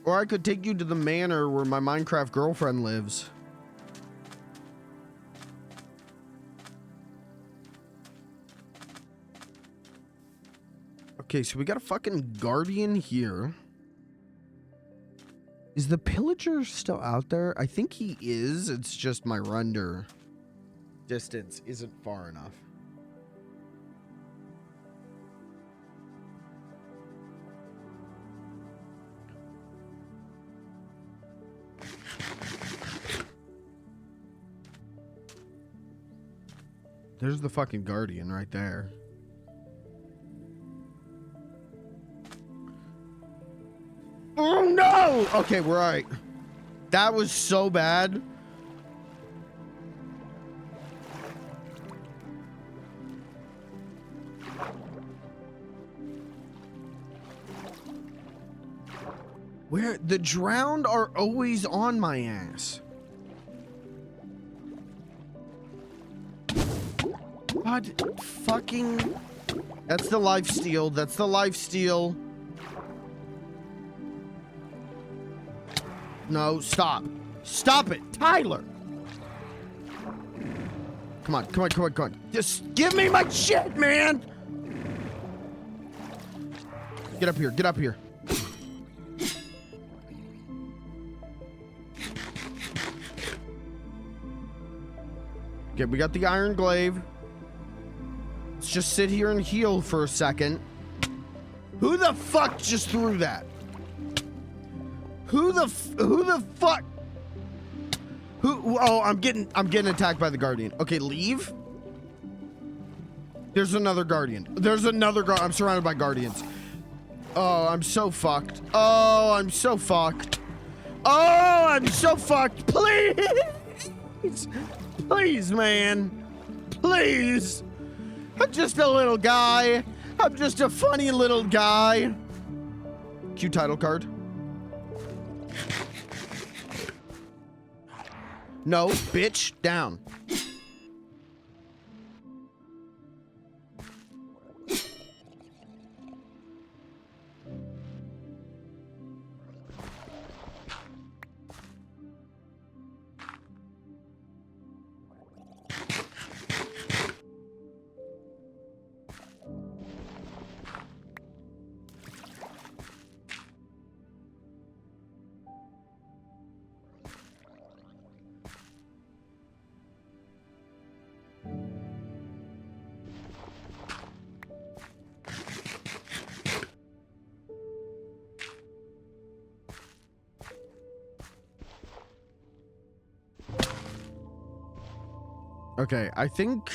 Or I could take you to the manor where my Minecraft girlfriend lives. Okay, so we got a fucking guardian here. Is the pillager still out there? I think he is. It's just my render distance isn't far enough. There's the fucking guardian right there. Oh no! Okay, we're all right. That was so bad. Where the drowned are always on my ass. God fucking. That's the life steal. That's the life steal. No, stop. Stop it, Tyler. Come on, come on, come on, come on. Just give me my shit, man. Get up here, get up here. Okay, we got the iron glaive. Let's just sit here and heal for a second. Who the fuck just threw that? Who the fuck? Who? Oh, I'm getting attacked by the guardian. Okay, leave. There's another guardian. There's another I'm surrounded by guardians. Oh, I'm so fucked. Oh, I'm so fucked. Oh, I'm so fucked. Please. Please, man. Please. I'm just a little guy. I'm just a funny little guy. Cue title card. No, bitch, down. Okay, I think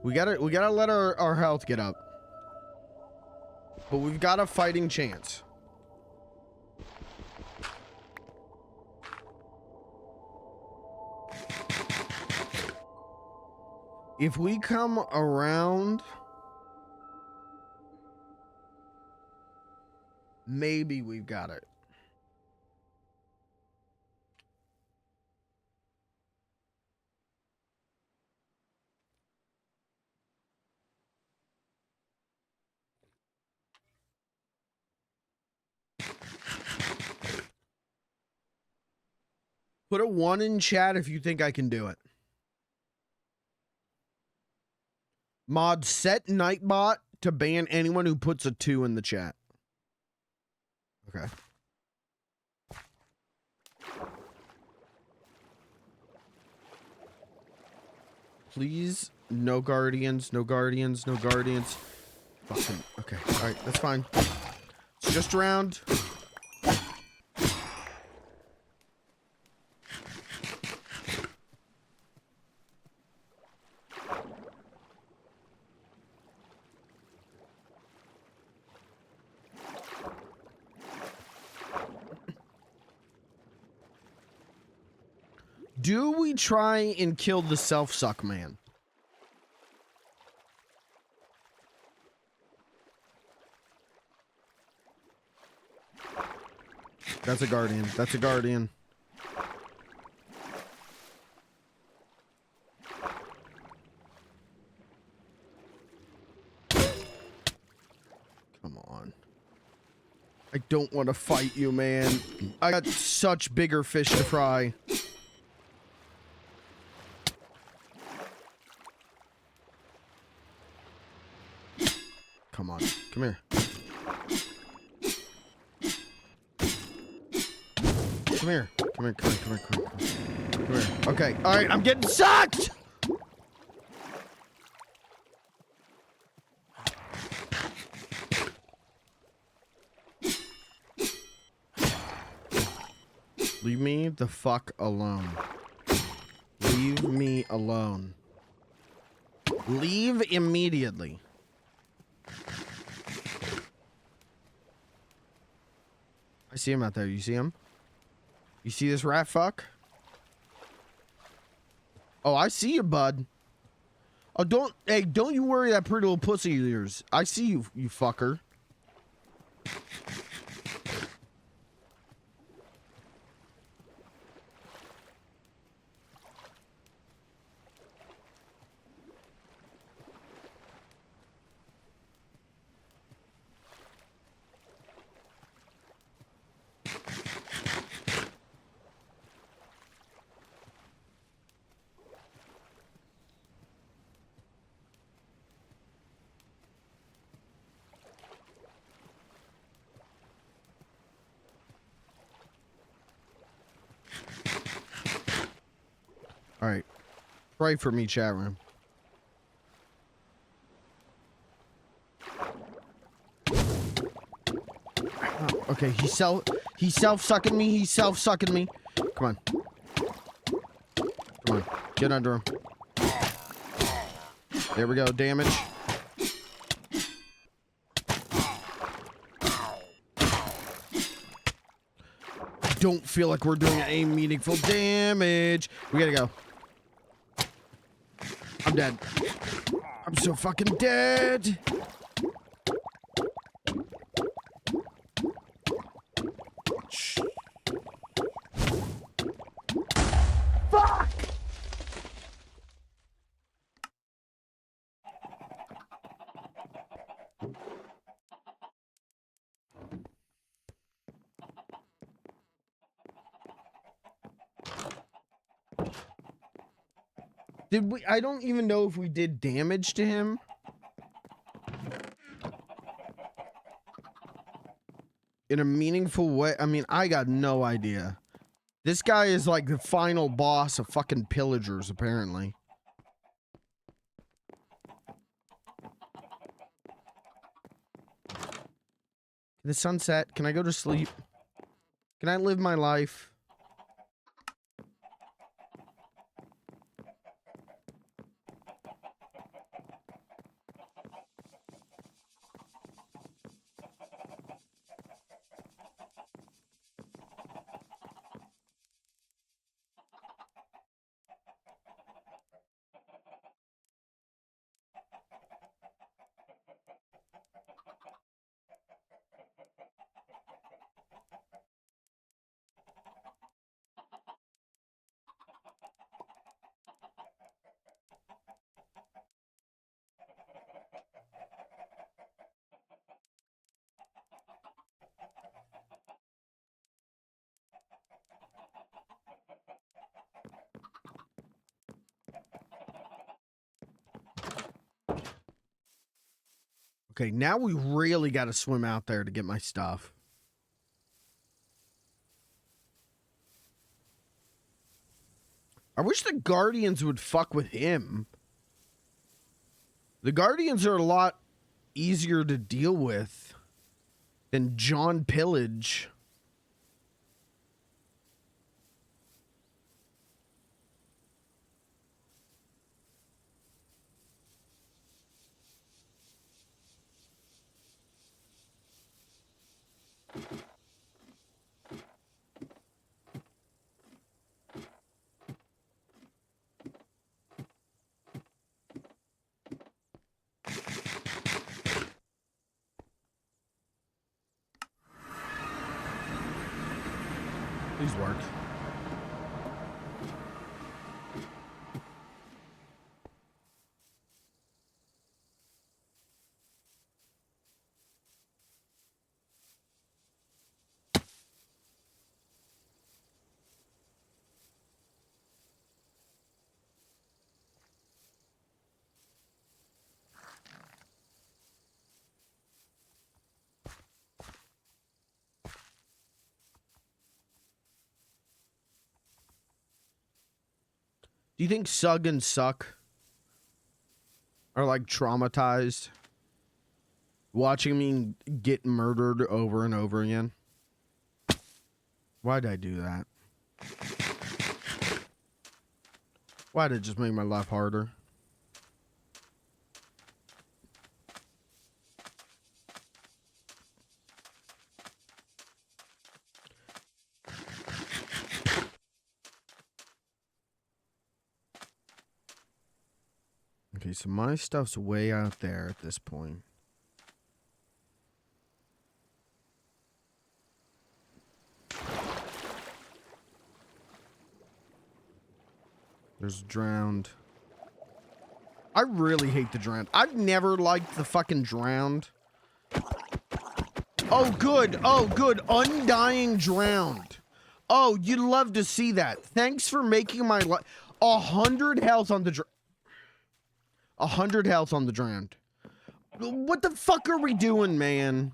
we gotta let our health get up. But we've got a fighting chance. If we come around, maybe we've got it. Put a 1 in chat if you think I can do it. Mod, set Nightbot to ban anyone who puts a 2 in the chat. Okay. Please, no guardians, no guardians, no guardians. Fucking, okay, alright, that's fine. It's just around. Do we try and kill the self-suck man? That's a guardian. That's a guardian. Come on. I don't want to fight you, man. I got such bigger fish to fry. Come on. Come here. Come here. Come here. Come here. Come here. Come here. Come here. Okay. All right. I'm getting sucked. Leave me the fuck alone. Leave me alone. Leave immediately. I see him out there. You see him? You see this rat fuck? Oh, I see you, bud. Oh, don't you worry that pretty little pussy of yours. I see you, you fucker. All right. Pray for me, chat room. Oh, okay, he's self-sucking me. He's self-sucking me. Come on. Come on. Get under him. There we go. Damage. Don't feel like we're doing any meaningful damage. We gotta go. I'm dead. I'm so fucking dead. Shh. Fuck! Did we? I don't even know if we did damage to him. In a meaningful way. I mean, I got no idea. This guy is like the final boss of fucking pillagers, apparently. The sunset. Can I go to sleep? Can I live my life? Okay, now we really got to swim out there to get my stuff. I wish the Guardians would fuck with him. The Guardians are a lot easier to deal with than John Pillage. Please work. Do you think Sug and Suck are like traumatized watching me get murdered over and over again? Why'd I do that? Why'd it just make my life harder? Okay, so my stuff's way out there at this point. There's Drowned. I really hate the Drowned. I've never liked the fucking Drowned. Oh, good. Oh, good. Undying Drowned. Oh, you'd love to see that. Thanks for making my life. 100 health on the 100 health on the Drowned. What the fuck are we doing, man?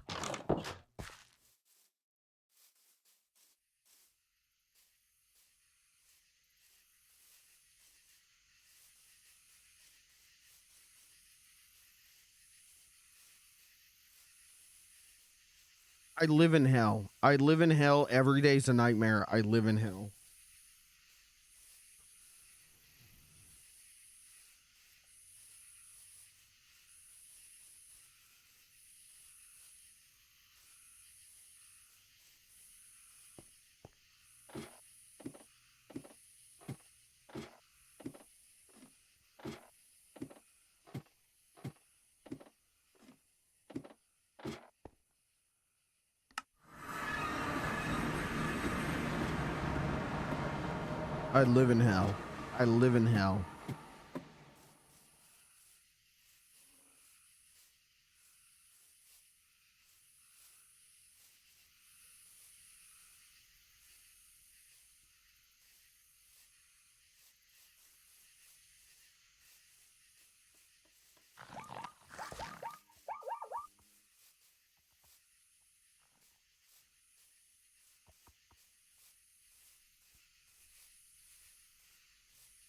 I live in hell. I live in hell. Every day's a nightmare. I live in hell. I live in hell. I live in hell.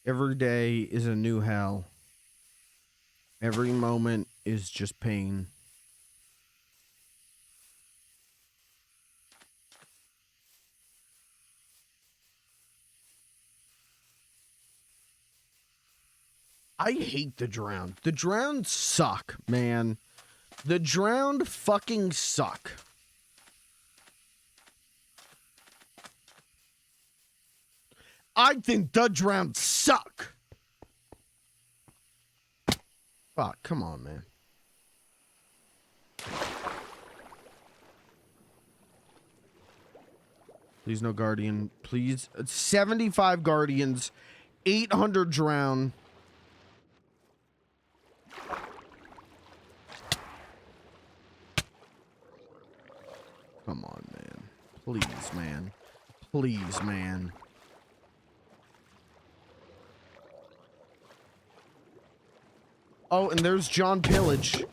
Every day is a new hell. Every moment is just pain. I hate the Drowned. The Drowned suck, man. The Drowned fucking suck. I think the Drowned suck. Fuck, come on, man. Please no Guardian. Please. 75 Guardians. 800 Drown. Come on, man. Please, man. Please, man. Oh, and there's John Pillage.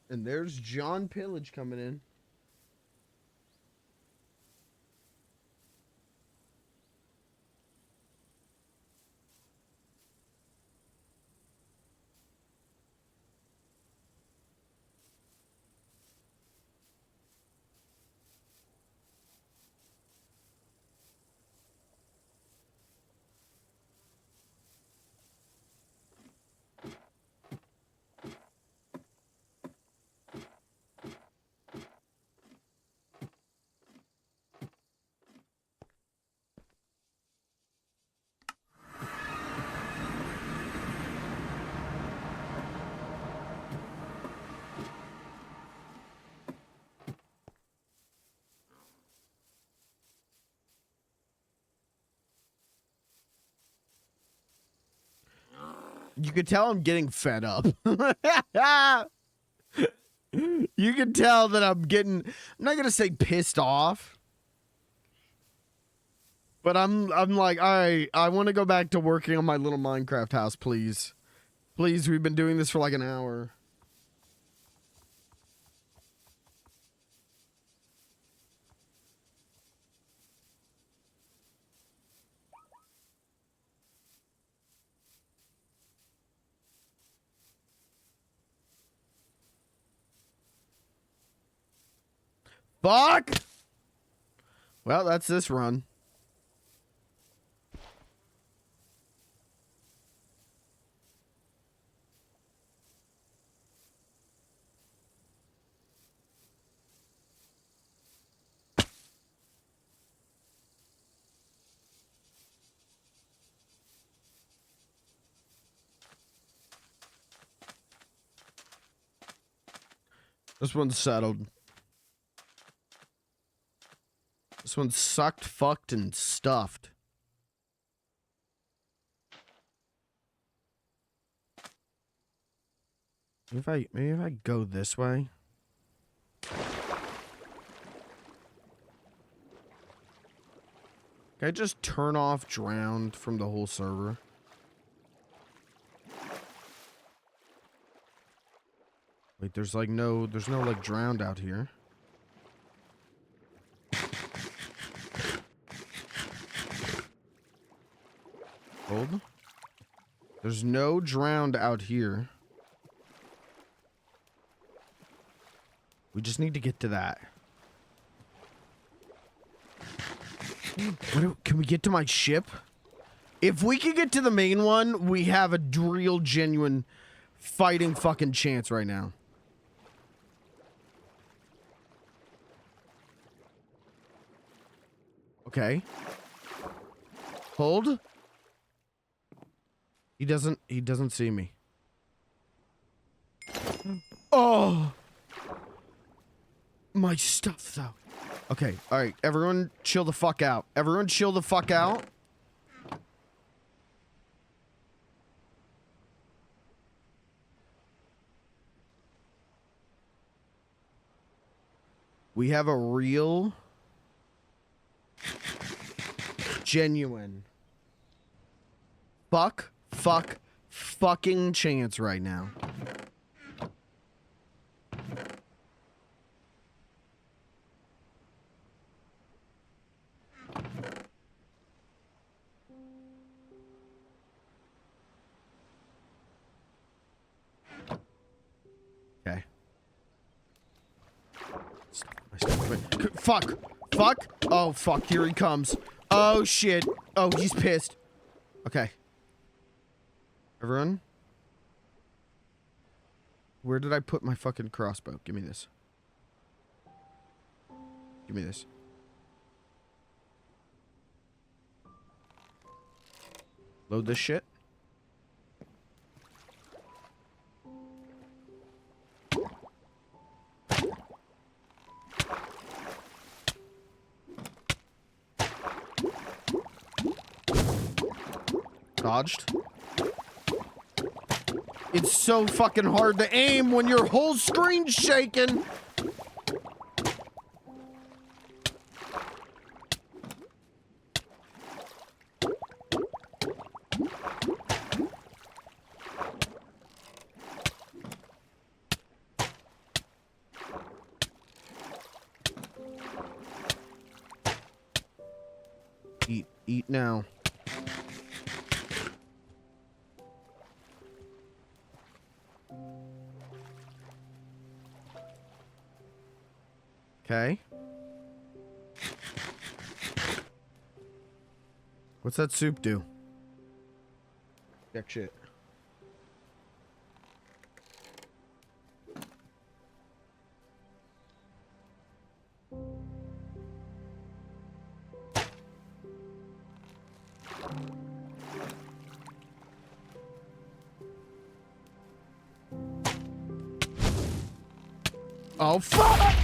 And there's John Pillage coming in. You can tell I'm getting fed up. You can tell that I'm not going to say pissed off. But I'm like, all right, I want to go back to working on my little Minecraft house, please. Please, we've been doing this for like an hour. Fuck! Well, that's this run. This one's settled. This one's sucked, fucked, and stuffed. Maybe if I go this way. Can I just turn off drowned from the whole server? Wait, there's no like drowned out here. Hold. There's no drowned out here. We just need to get to that. Can we get to my ship? If we can get to the main one, we have a real, genuine fighting fucking chance right now. Okay. Hold. He doesn't see me. Oh! My stuff, though. Okay, alright. Everyone chill the fuck out. Everyone chill the fuck out. We have a real, genuine fucking chance right now. Okay. Fuck. Fuck. Oh, fuck. Here he comes. Oh, shit. Oh, he's pissed. Okay. Everyone? Where did I put my fucking crossbow? Give me this. Give me this. Load this shit. Dodged. It's so fucking hard to aim when your whole screen's shaking. Eat now. Okay. What's that soup do? Check shit. Oh, fuck!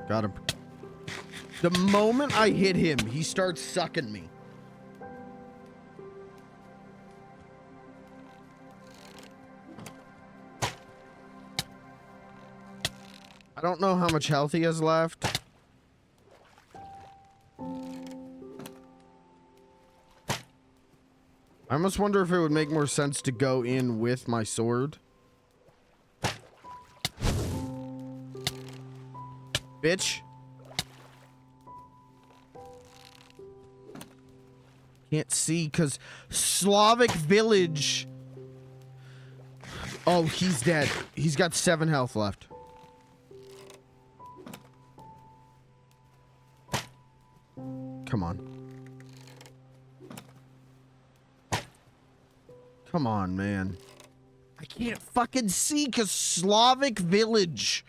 Got him. The moment I hit him, he starts sucking me. I don't know how much health he has left. I almost wonder if it would make more sense to go in with my sword. Bitch. Can't see because Slavic village. Oh, he's dead. He's got 7 health left. Come on. Come on, man. I can't fucking see because Slavic village.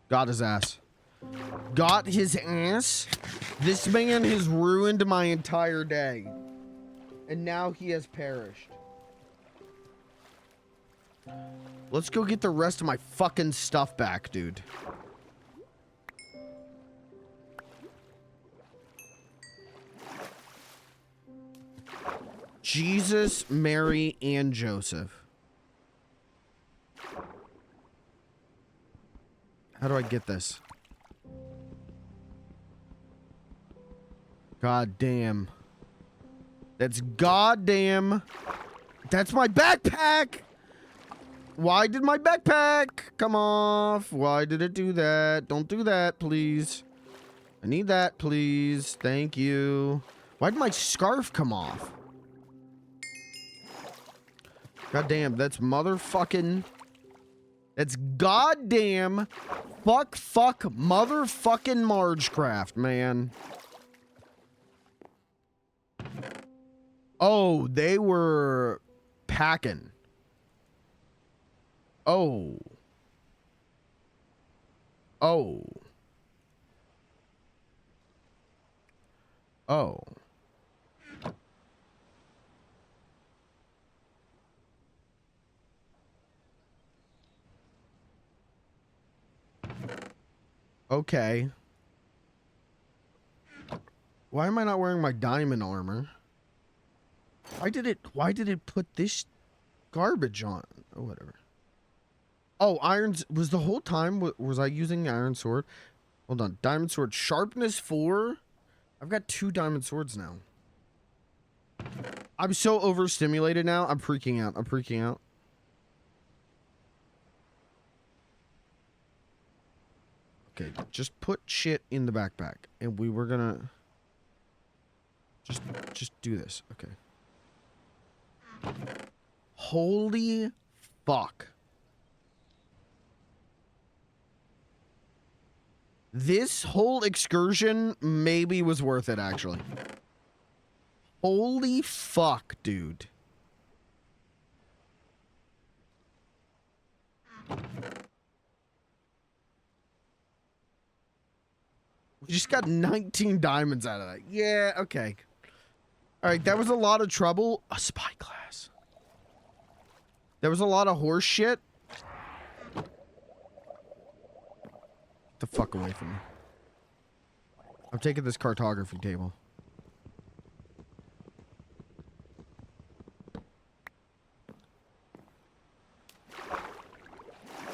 Got his ass. Got his ass. This man has ruined my entire day. And now he has perished. Let's go get the rest of my fucking stuff back, dude. Jesus, Mary, and Joseph. How do I get this? God damn. That's goddamn. That's my backpack. Why did my backpack come off? Why did it do that? Don't do that, please. I need that, please. Thank you. Why did my scarf come off? God damn, that's motherfucking... That's goddamn fuck motherfucking Margecraft, man. Oh, they were packing. Oh. Oh. Oh. Okay. Why am I not wearing my diamond armor? Why did it put this garbage on? Oh, whatever. Oh, irons was the whole time. Was I using the iron sword? Hold on. Diamond sword. Sharpness 4. I've got 2 diamond swords now. I'm so overstimulated now. I'm freaking out. I'm freaking out. Okay, just put shit in the backpack. And we were gonna... Just do this. Okay. Holy fuck. This whole excursion maybe was worth it, actually. Holy fuck, dude. We just got 19 diamonds out of that. Yeah, okay. Alright, that was a lot of trouble. A spy class. There was a lot of horse shit. Get the fuck away from me. I'm taking this cartography table.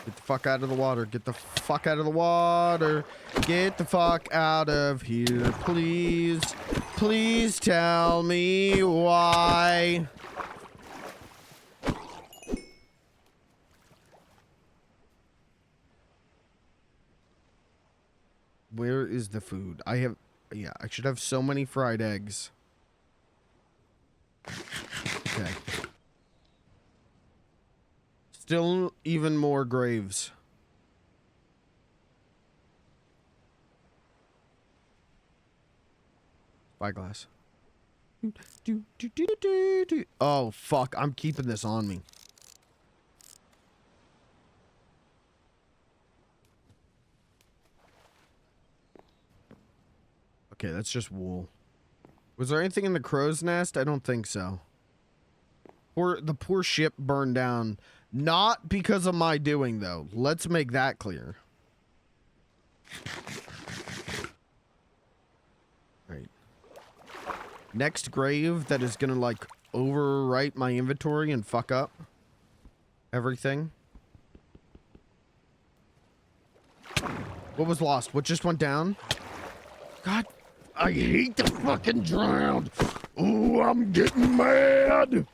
Get the fuck out of the water. Get the fuck out of the water. Get the fuck out of here, please. Please tell me why. Where is the food? I have... Yeah, I should have so many fried eggs. Okay. Still even more graves. Spyglass. Oh, fuck. I'm keeping this on me. Okay, that's just wool. Was there anything in the crow's nest? I don't think so. The poor ship burned down. Not because of my doing, though. Let's make that clear. Right. Next grave that is gonna, like, overwrite my inventory and fuck up everything. What was lost? What just went down? God, I hate the fucking drowned. Ooh, I'm getting mad.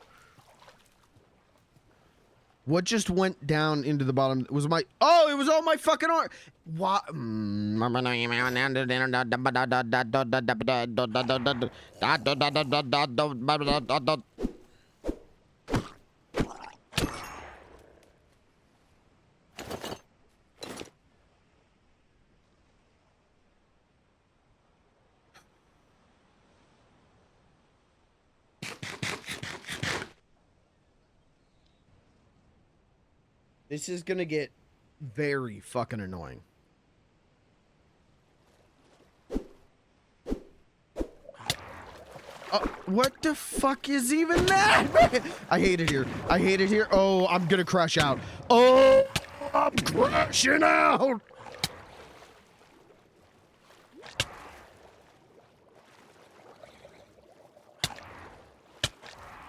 What just went down into the bottom? Was my... Oh, it was all my fucking art. What? This is gonna get very fucking annoying. What the fuck is even that? I hate it here. I hate it here. Oh, I'm gonna crash out. Oh, I'm crashing out.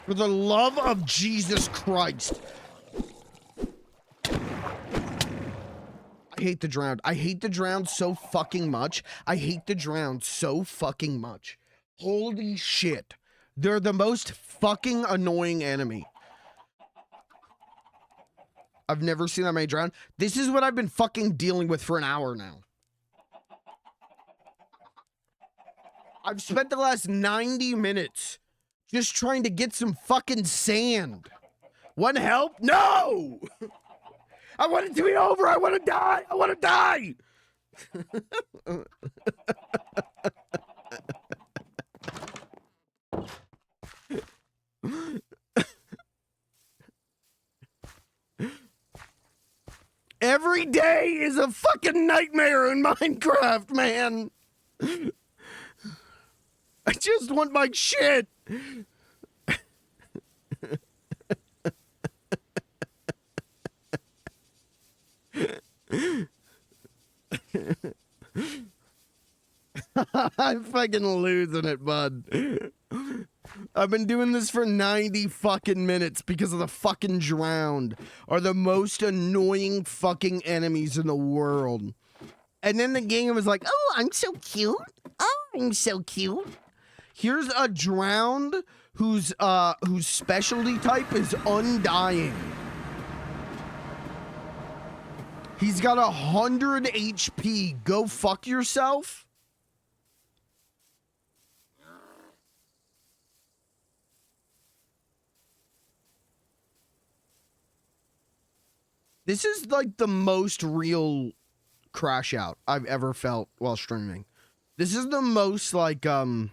For the love of Jesus Christ. I hate the drowned. I hate the drowned so fucking much. I hate the drowned so fucking much. Holy shit. They're the most fucking annoying enemy. I've never seen that many drowned. This is what I've been fucking dealing with for an hour now. I've spent the last 90 minutes just trying to get some fucking sand. Want help? No! I want it to be over. I want to die. I want to die. Every day is a fucking nightmare in Minecraft, man. I just want my shit. I'm fucking losing it, bud. I've been doing this for 90 fucking minutes because of the fucking drowned are the most annoying fucking enemies in the world. And then the game was like, oh, I'm so cute. Oh, I'm so cute. Here's a drowned whose specialty type is undying. He's got 100 HP. Go fuck yourself. This is like the most real crash out I've ever felt while streaming. This is the most like, I'm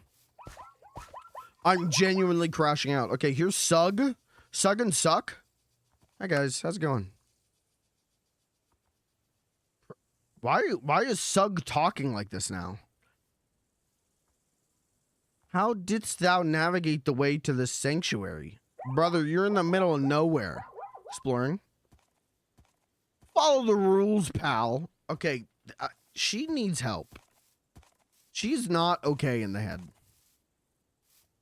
genuinely crashing out. Okay, here's Sug. Sug and Suck. Hi guys, how's it going? Why is Sug talking like this now? How didst thou navigate the way to this sanctuary? Brother, you're in the middle of nowhere. Exploring. Follow the rules, pal. Okay, she needs help. She's not okay in the head.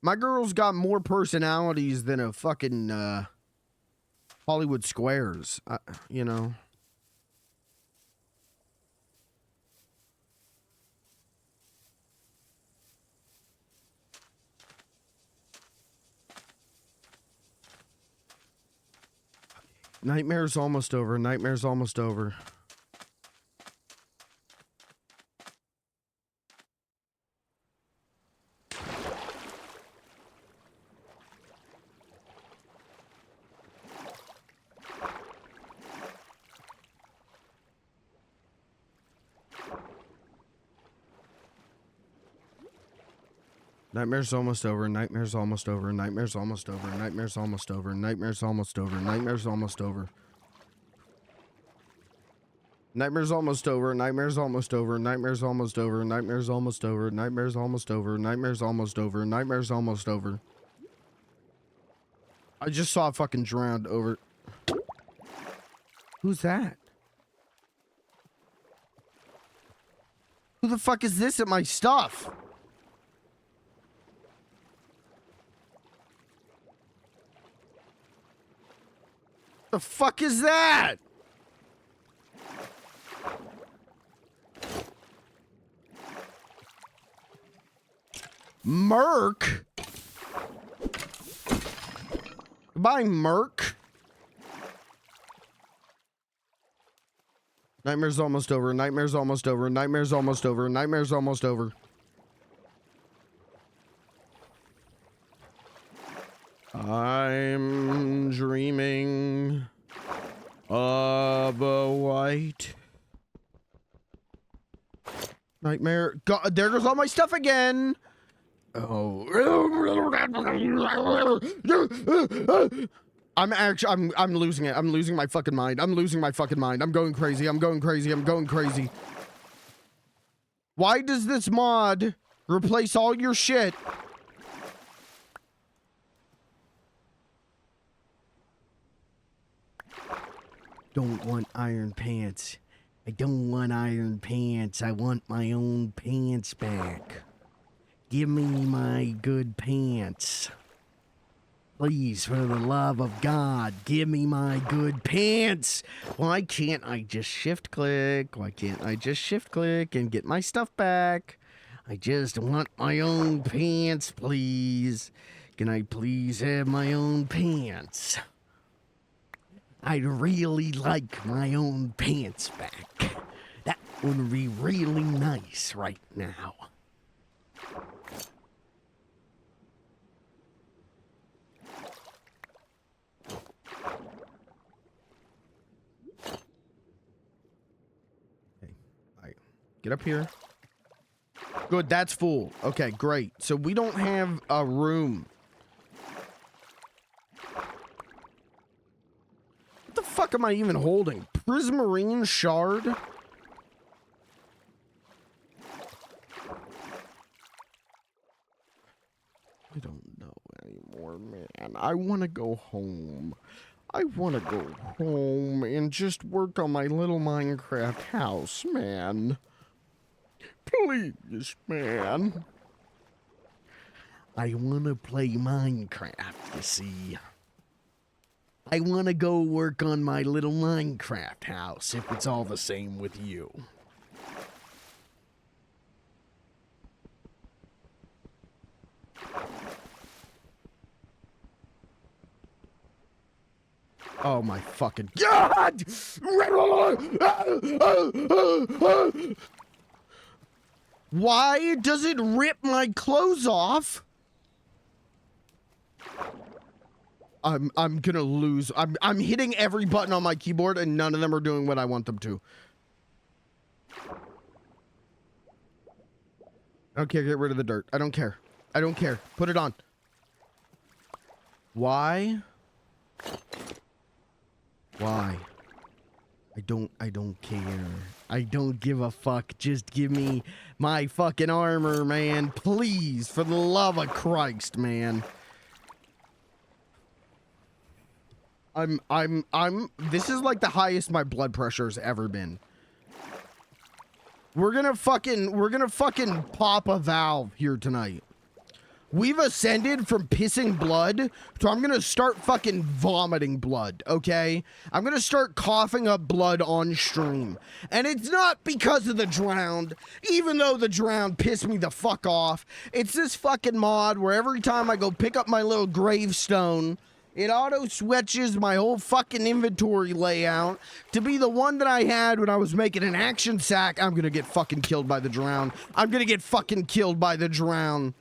My girl's got more personalities than a fucking Hollywood Squares. You know. Nightmare's almost over. Nightmare's almost over. Nightmare's almost over. Nightmare's almost over. Nightmare's almost over. Nightmare's almost over. Nightmare's almost over. Nightmare's almost over. Nightmare's almost over. Nightmare's almost over. Nightmare's almost over. Nightmare's almost over. Nightmare's almost over. Nightmare's almost over. Nightmare's almost over. I just saw a fucking drowned over. Who's that? Who the fuck is this at my stuff? The fuck is that? Merc? Goodbye, Merc. Nightmare's almost over. Nightmare's almost over. Nightmare's almost over. Nightmare's almost over. I'm dreaming of a white nightmare. God, there goes all my stuff again. Oh. I'm losing it. I'm losing my fucking mind. I'm losing my fucking mind. I'm going crazy. I'm going crazy. I'm going crazy. Why does this mod replace all your shit? Don't want iron pants. I don't want iron pants. I want my own pants back. Give me my good pants. Please, for the love of God, give me my good pants. Why can't I just shift click? Why can't I just shift click and get my stuff back? I just want my own pants, please. Can I please have my own pants? I'd really like my own pants back. That would be really nice right now. Okay, alright. Get up here. Good, that's full. Okay, great. So we don't have a room. What the fuck am I even holding? Prismarine shard? I don't know anymore, man. I want to go home. I want to go home and just work on my little Minecraft house, man. Please, man. I want to play Minecraft, you see. I want to go work on my little Minecraft house, if it's all the same with you. Oh my fucking God! Why does it rip my clothes off? I'm gonna lose. I'm hitting every button on my keyboard and none of them are doing what I want them to. I don't care. Get rid of the dirt. I don't care. I don't care. Put it on. Why? Why? I don't care. I don't give a fuck. Just give me my fucking armor, man. Please, for the love of Christ, man. This is like the highest my blood pressure has ever been. We're gonna fucking pop a valve here tonight. We've ascended from pissing blood to I'm gonna start fucking vomiting blood, okay? I'm gonna start coughing up blood on stream. And it's not because of the drowned, even though the drowned pissed me the fuck off. It's this fucking mod where every time I go pick up my little gravestone, It auto switches my whole fucking inventory layout to be the one that I had when I was making an action sack. I'm gonna get fucking killed by the drown. I'm gonna get fucking killed by the drown.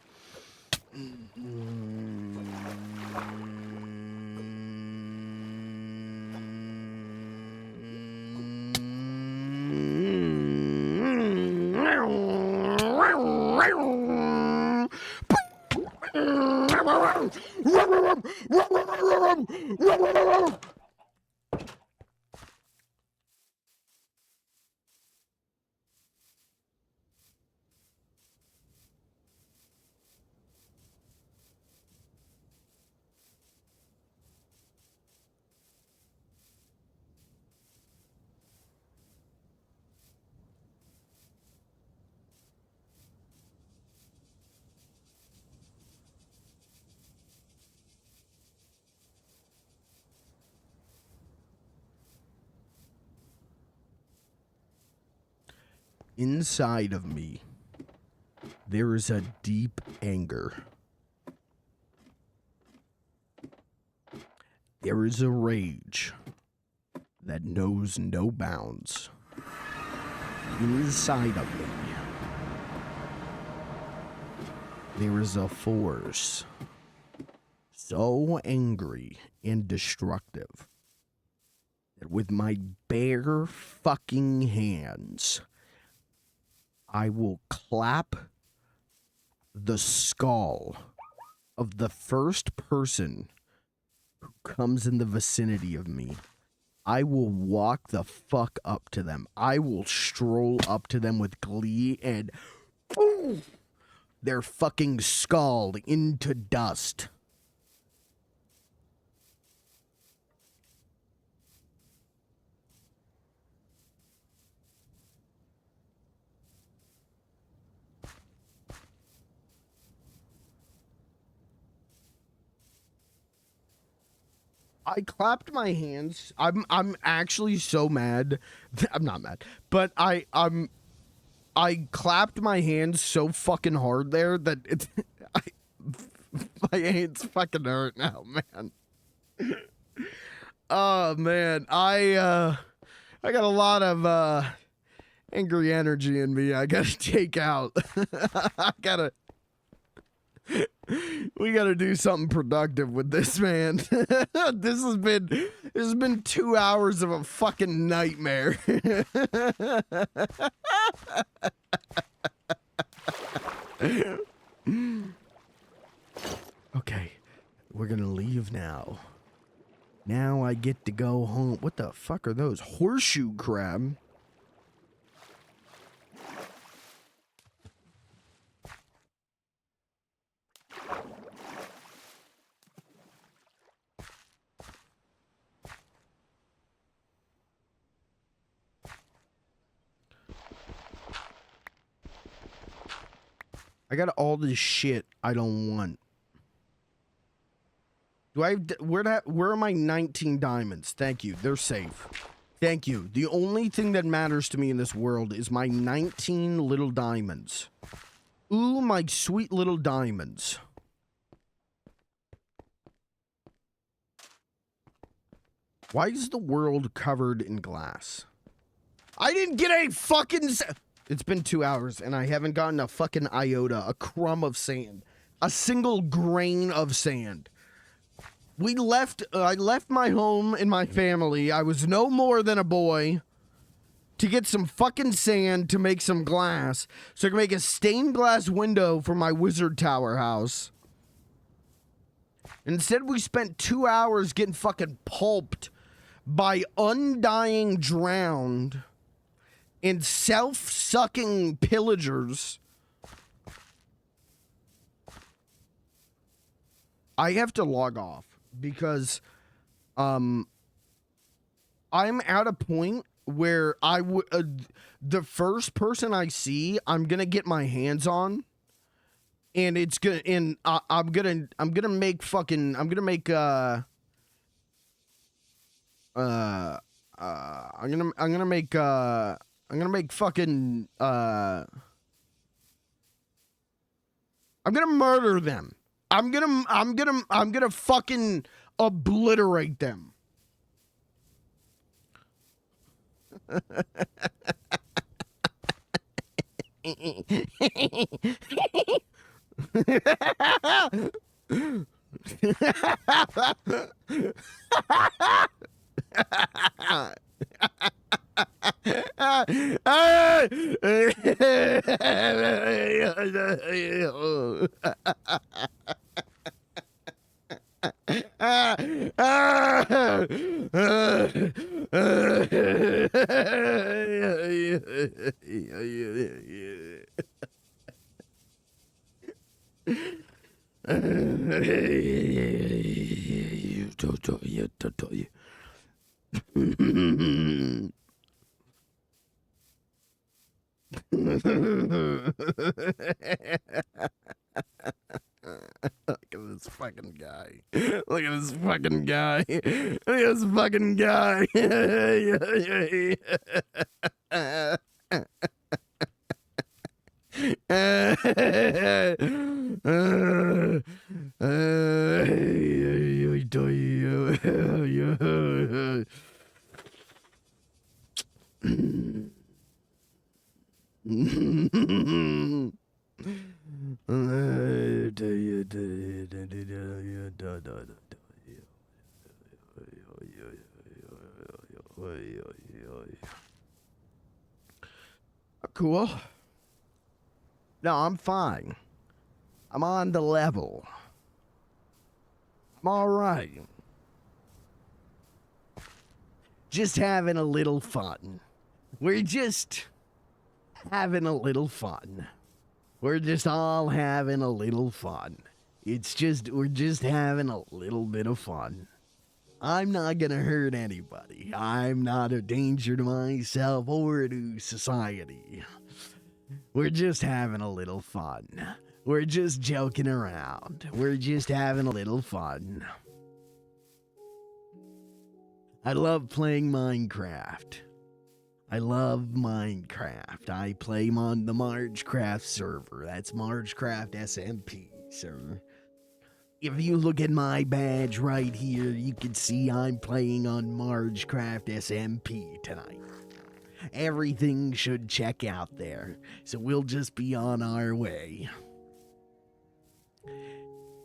Inside of me, there is a deep anger. There is a rage that knows no bounds. Inside of me, there is a force so angry and destructive that with my bare fucking hands, I will clap the skull of the first person who comes in the vicinity of me. I will walk the fuck up to them. I will stroll up to them with glee and boom, their fucking skull into dust. I clapped my hands. I'm actually so mad. I'm not mad, but I clapped my hands so fucking hard there that it's my hands fucking hurt now, man. Oh man, I got a lot of angry energy in me. I gotta take out. We gotta do something productive with this, man. This has been 2 hours of a fucking nightmare. Okay, we're gonna leave now. Now I get to go home. What the fuck are those? Horseshoe crab? I got all this shit I don't want. Do I have, where are my 19 diamonds? Thank you. They're safe. Thank you. The only thing that matters to me in this world is my 19 little diamonds. Ooh, my sweet little diamonds. Why is the world covered in glass? I didn't get a fucking... It's been 2 hours and I haven't gotten a fucking iota, a crumb of sand. A single grain of sand. I left my home and my family. I was no more than a boy to get some fucking sand to make some glass so I can make a stained glass window for my wizard tower house. Instead, we spent 2 hours getting fucking pulped by undying drowned and self-sucking pillagers. I have to log off because I'm at a point where the first person I see, I'm gonna get my hands on, and it's gonna, and I'm gonna make fucking, I'm gonna make fucking I'm gonna murder them. I'm gonna fucking obliterate them. Look at this fucking guy. Look at this fucking guy. Look at this fucking guy. Cool. No, I'm fine. I'm on the level. I'm all right. Just having a little fun. We're just having a little fun. We're just all having a little fun. We're just having a little bit of fun. I'm not gonna hurt anybody. I'm not a danger to myself or to society. We're just having a little fun. We're just joking around. We're just having a little fun. I love playing Minecraft. I love Minecraft. I play on the Margecraft server. That's Margecraft SMP, sir. If you look at my badge right here, you can see I'm playing on Margecraft SMP tonight. Everything should check out there, so we'll just be on our way.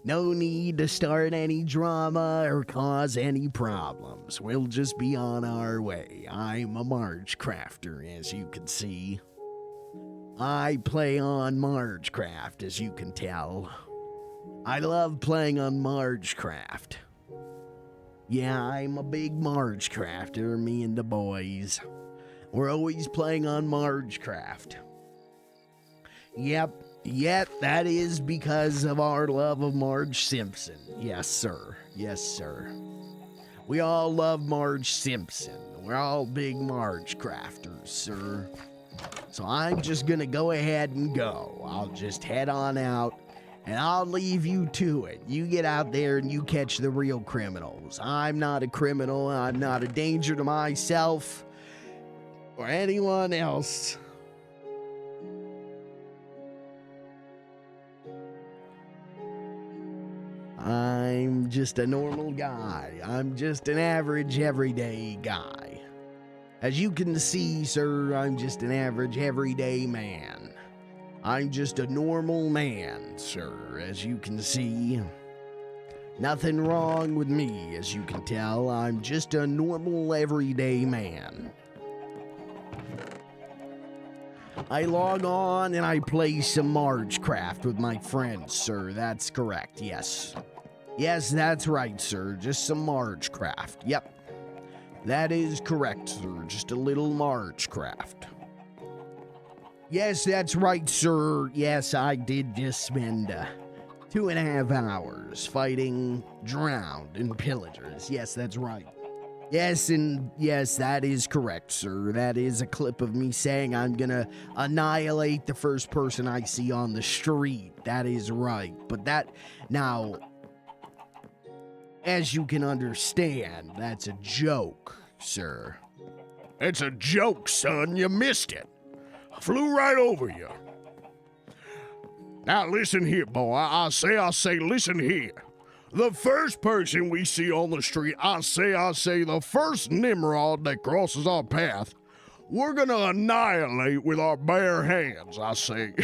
No need to start any drama or cause any problems. We'll just be on our way. I'm a Margecrafter, as you can see. I play on Margecraft, as you can tell. I love playing on Margecraft. Yeah, I'm a big Margecrafter, me and the boys. We're always playing on Margecraft. Yep, that is because of our love of Marge Simpson. Yes, sir. Yes, sir. We all love Marge Simpson. We're all big Margecrafters, sir. So I'm just gonna go ahead and go. I'll just head on out, and I'll leave you to it. You get out there and you catch the real criminals. I'm not a criminal. I'm not a danger to myself or anyone else. I'm just a normal guy. I'm just an average, everyday guy. As you can see, sir, I'm just an average, everyday man. I'm just a normal man, sir, as you can see. Nothing wrong with me, as you can tell. I'm just a normal, everyday man. I log on and I play some Margecraft with my friends, sir. That's correct, yes. Yes, that's right, sir. Just some Margecraft. Yep. That is correct, sir. Just a little Margecraft. Yes, that's right, sir. Yes, I did just spend 2.5 hours fighting drowned and pillagers. Yes, that's right. Yes, and yes, that is correct, sir. That is a clip of me saying I'm gonna annihilate the first person I see on the street. That is right. But that, now, as you can understand, that's a joke, sir. It's a joke, son. You missed it. Flew right over you. Now listen here, boy. I say, listen here. The first person we see on the street, I say, the first Nimrod that crosses our path, we're gonna annihilate with our bare hands, I say.